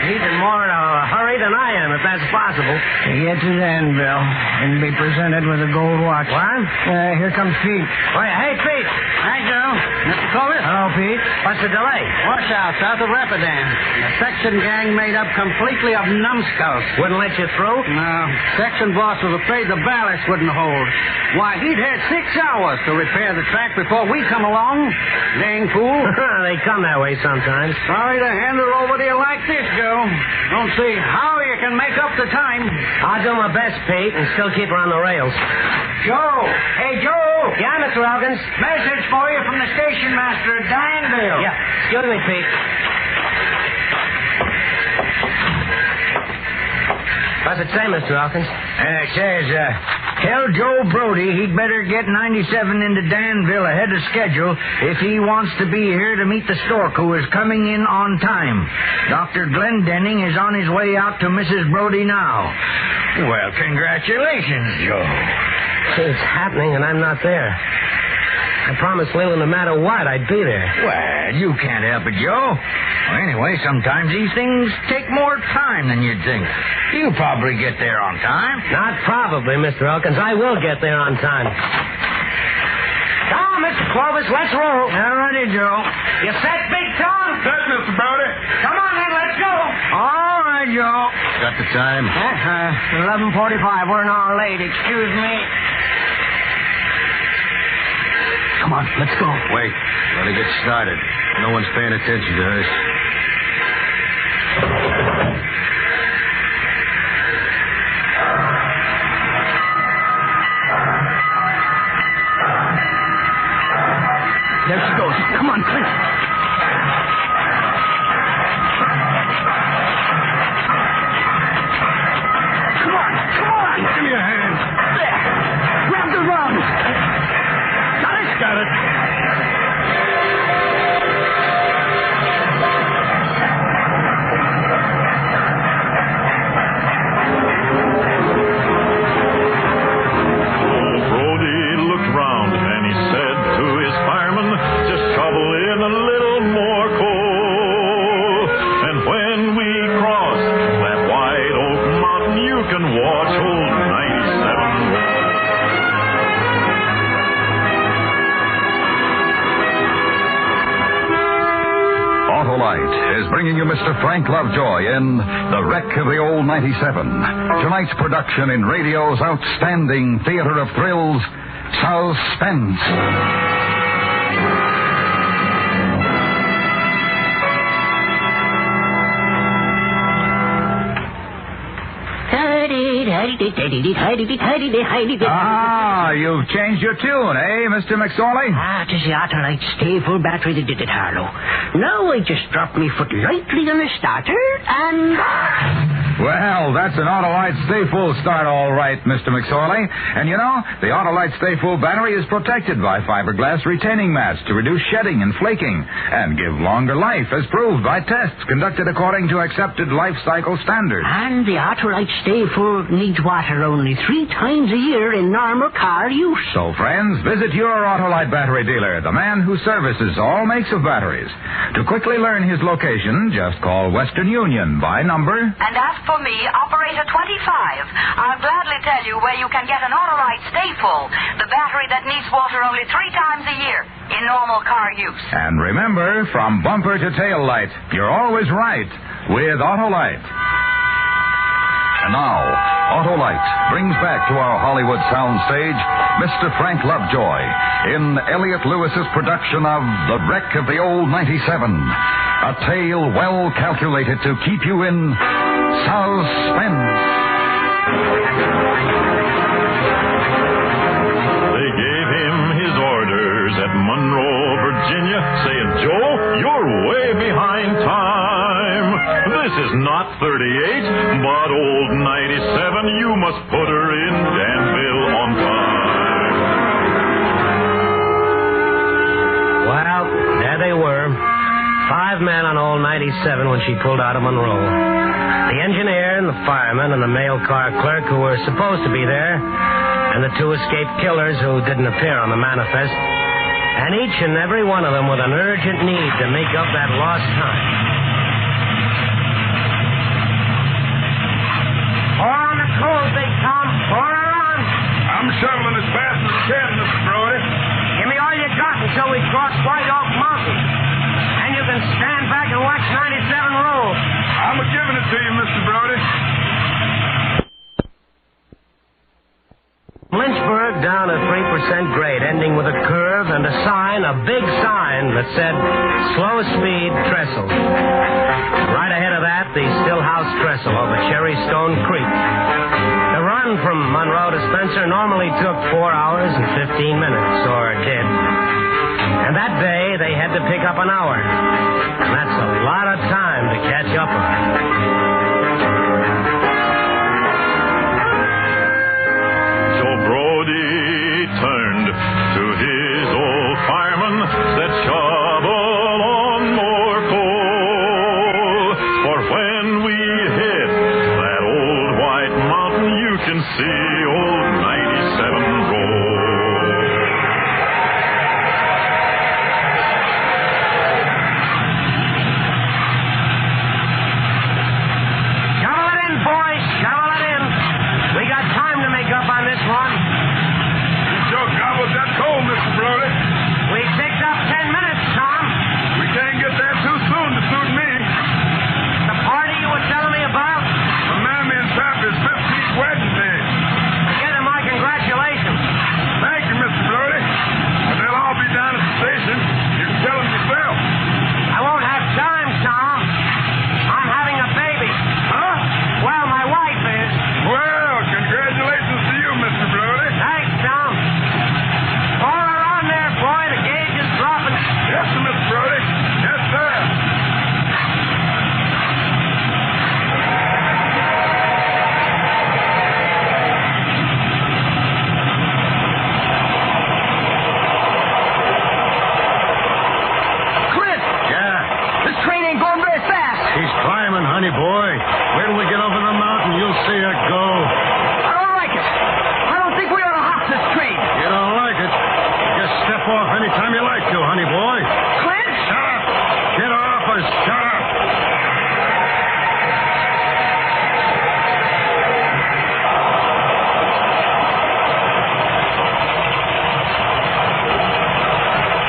He's in more in a hurry than I am, if that's possible. To get to Danville and be presented with a gold watch. What? Here comes Pete. Wait, hey, Pete. Hi, Joe. Mr. Clovis? Hello, Pete. What's the delay? Washout south of Rapidan. A section gang made up completely of numbskulls. Wouldn't let you through? No. Section boss was afraid the ballast wouldn't hold. Why, he'd had 6 hours to repair the track before we come along. Dang fool. They come that way sometimes. Sorry to hand her over to you like this, Joe. Don't see how you can make up the time. I'll do my best, Pete, and still keep her on the rails. Joe! Hey, Joe! Yeah, Mr. Hopkins? Message for you from the station master at Danville. Yeah. Excuse me, Pete. What's it say, Mr. Hopkins? It says, Tell Joe Brody he'd better get 97 into Danville ahead of schedule if he wants to be here to meet the stork who is coming in on time. Dr. Glendenning is on his way out to Mrs. Brody now. Well, congratulations, Joe. It's happening, and I'm not there. I promised Lila no matter what, I'd be there. Well, you can't help it, Joe. Well, anyway, sometimes these things take more time than you'd think. You'll probably get there on time. Not probably, Mr. Elkins. I will get there on time. Come on, Mr. Clovis, let's roll. All righty, Joe. You set, Big Tom? Set, Mr. Brody. Come on, then, let's go. All right, Joe. Got the time? 11:45. We're an hour late. Excuse me. Come on, let's go. Wait. Let it get started. No one's paying attention to us. There she goes. Come on, Clint. Come on. Give me a hand. There. Grab the rungs. Got it. Brody looked round and he said to his fireman, just shovel in a little more coal. And when we cross that wide oak mountain, you can watch old 97 roll. Autolite is bringing you Mr. Frank Lovejoy in The Wreck of the Old 97. Tonight's production in radio's outstanding theater of thrills, Suspense. Ah, you've changed your tune, eh, Mr. McSorley? Ah, 'tis the Autolite stay-full battery that did it, Harlow. Now I just drop me foot lightly on the starter, and... Well, that's an Autolite Stay Full start, all right, Mr. McSorley. And you know, the Autolite Stay Full battery is protected by fiberglass retaining mats to reduce shedding and flaking and give longer life, as proved by tests conducted according to accepted life cycle standards. And the Autolite Stay Full needs water only 3 times a year in normal car use. So, friends, visit your Autolite battery dealer, the man who services all makes of batteries. To quickly learn his location, just call Western Union by number... And ask for me, Operator 25. I'll gladly tell you where you can get an Autolite Stay Full, the battery that needs water only 3 times a year in normal car use. And remember, from bumper to tail light, you're always right with Autolite. And now, Autolite brings back to our Hollywood soundstage Mr. Frank Lovejoy in Elliot Lewis's production of The Wreck of the Old 97. A tale well calculated to keep you in suspense. They gave him his orders at Monroe, Virginia, saying, Joe, you're way behind time. This is not 38, but old 97, you must put her in Danville on time. Well, there they were. 5 men on old 97 when she pulled out of Monroe. The engineer and the fireman and the mail car clerk who were supposed to be there, and the 2 escaped killers who didn't appear on the manifest, and each and every one of them with an urgent need to make up that lost time. Pour on the coal, Big Tom. Pour her on. I'm shoveling as fast as I can, Mr. Brody. Give me all you got until we cross White Oak Mountain. And you can stand back and watch 97 roll. I'm giving it to you, Mr. Brody. Lynchburg down a 3% grade, ending with a curve and a sign, a big sign that said, slow speed trestle. Right ahead of that, the Stillhouse Trestle over Cherry Stone Creek. The run from Monroe to Spencer normally took 4 hours and 15 minutes, or did. And that day, they had to pick up an hour. And that's a lot of time to catch up on. Joe Brody anytime you like to, honey boy. Clint? Shut up. Get off or shut up.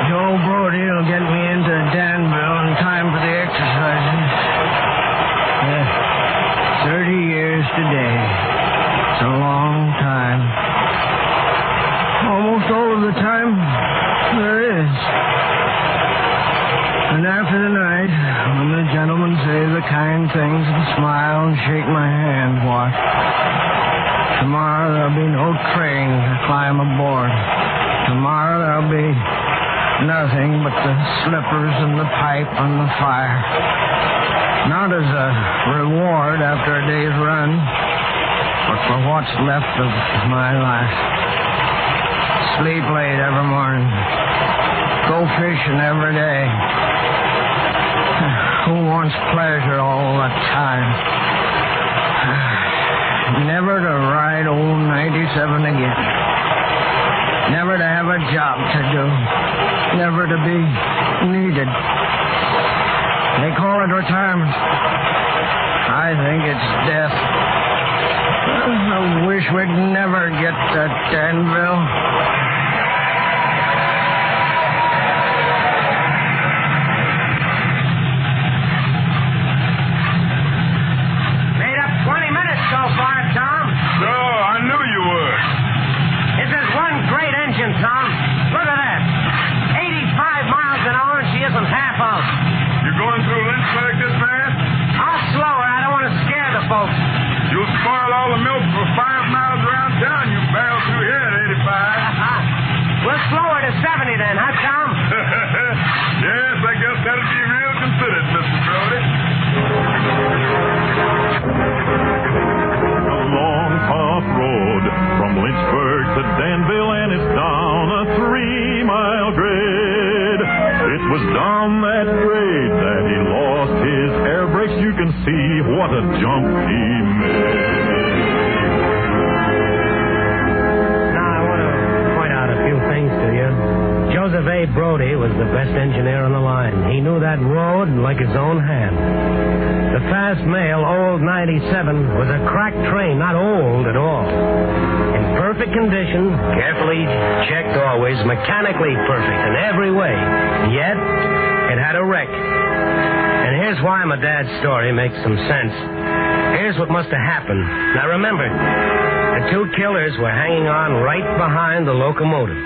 Joe Brody will get me into Danville in time for the exercises. 30 years today. It's a long time. Almost all of the time there is. And after the night, when the gentlemen say the kind things and smile and shake my hand, what? Tomorrow there'll be no train to climb aboard. Tomorrow there'll be nothing but the slippers and the pipe and the fire. Not as a reward after a day's run, but for what's left of my life. Sleep late every morning. Go fishing every day. Who wants pleasure all the time? Never to ride old 97 again. Never to have a job to do. Never to be needed. They call it retirement. I think it's death. I wish we'd never get to Danville. Made up 20 minutes so far, Tom. So, I knew you would. This is one great engine, Tom. Look at that. 85 miles an hour and she isn't half out. You going through Lynchburg this fast? I'll slow her. I don't want to scare the folks. You'll spoil all the milk for 5 miles around town. You barrel through here at 85. We'll slow her to 70 then, huh, Tom? Yes, I guess that'll be real considered, Mr. Brody. A long, tough road from Lynchburg to Danville, and it's down a 3-mile grade. It was down that grade that he lost his air brakes. You can see what a jump he made. Now, I want to point out a few things to you. Joseph A. Brody was the best engineer on the line. He knew that road like his own hand. The fast mail, old 97, was a cracked train, not old at all. In perfect condition, carefully checked always, mechanically perfect in every way. Yet, it had a wreck. And here's why my dad's story makes some sense. Here's what must have happened. Now remember, the two killers were hanging on right behind the locomotive.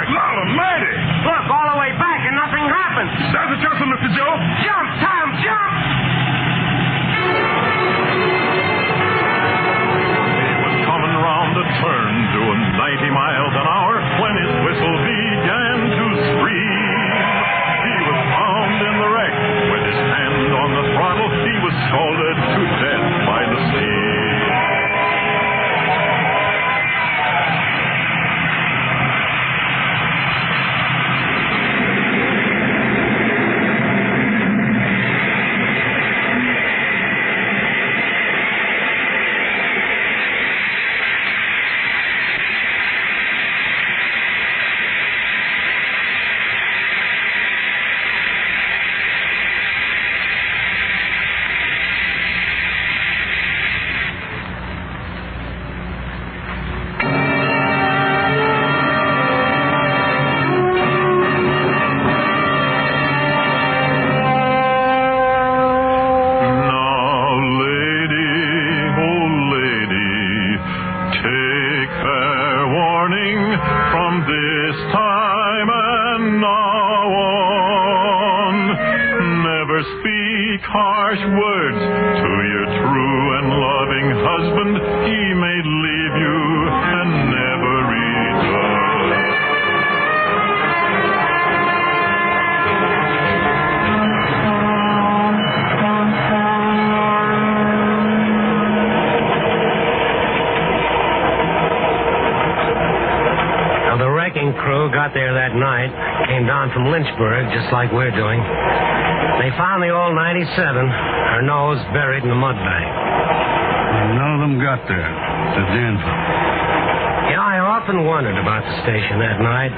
Almighty! Look, all the way back, and miles an hour when his whistle began to scream. He was found in the wreck with his hand on the throttle. He was scalded to death by the steam. Harsh words to your true and loving husband. He may leave you and never return. Now, the wrecking crew got there that night, came down from Lynchburg, just like we're doing. They found the old 97, her nose buried in the mud bank. None of them got there to Danville. You know, I often wondered about the station that night.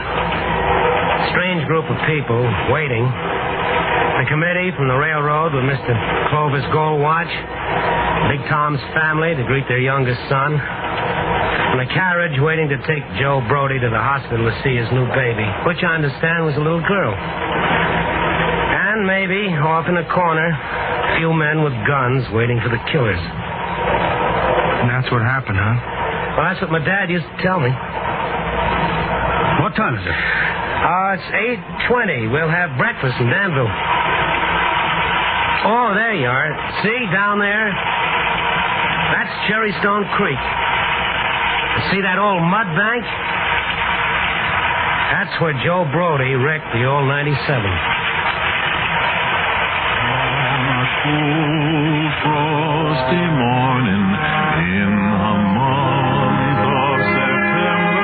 Strange group of people waiting. The committee from the railroad with Mr. Clovis Goldwatch, Big Tom's family to greet their youngest son, and a carriage waiting to take Joe Brody to the hospital to see his new baby, which I understand was a little girl. And maybe, off in a corner, a few men with guns waiting for the killers. And that's what happened, huh? Well, that's what my dad used to tell me. What time is it? It's 8:20. We'll have breakfast in Danville. Oh, there you are. See, down there? That's Cherrystone Creek. See that old mud bank? That's where Joe Brody wrecked the old 97. Cool, frosty morning in the month of September.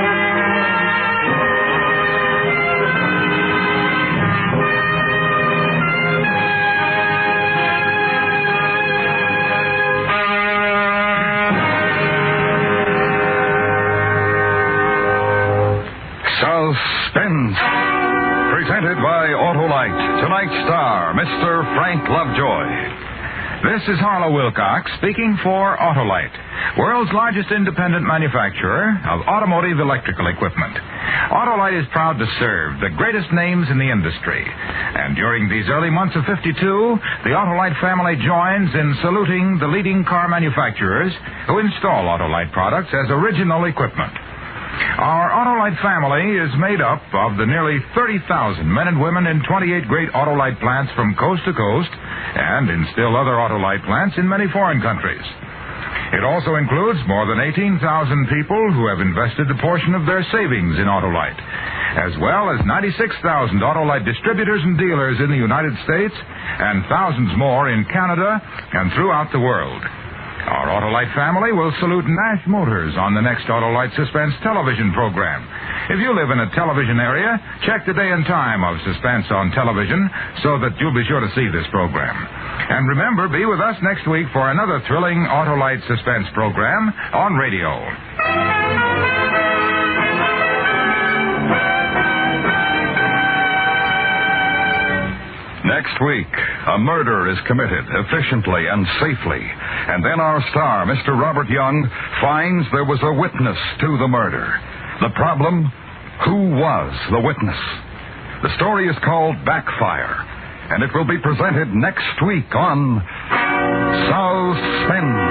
Suspense. Presented by Autolite. Tonight's star, Mr. Frank Lovejoy. This is Harlow Wilcox speaking for Autolite, world's largest independent manufacturer of automotive electrical equipment. Autolite is proud to serve the greatest names in the industry. And during these early months of 52, the Autolite family joins in saluting the leading car manufacturers who install Autolite products as original equipment. Our Autolite family is made up of the nearly 30,000 men and women in 28 great Autolite plants from coast to coast and in still other Autolite plants in many foreign countries. It also includes more than 18,000 people who have invested a portion of their savings in Autolite, as well as 96,000 Autolite distributors and dealers in the United States and thousands more in Canada and throughout the world. Our Autolite family will salute Nash Motors on the next Autolite Suspense television program. If you live in a television area, check the day and time of Suspense on television so that you'll be sure to see this program. And remember, be with us next week for another thrilling Autolite Suspense program on radio. Next week, a murder is committed efficiently and safely. And then our star, Mr. Robert Young, finds there was a witness to the murder. The problem, who was the witness? The story is called Backfire, and it will be presented next week on Suspense.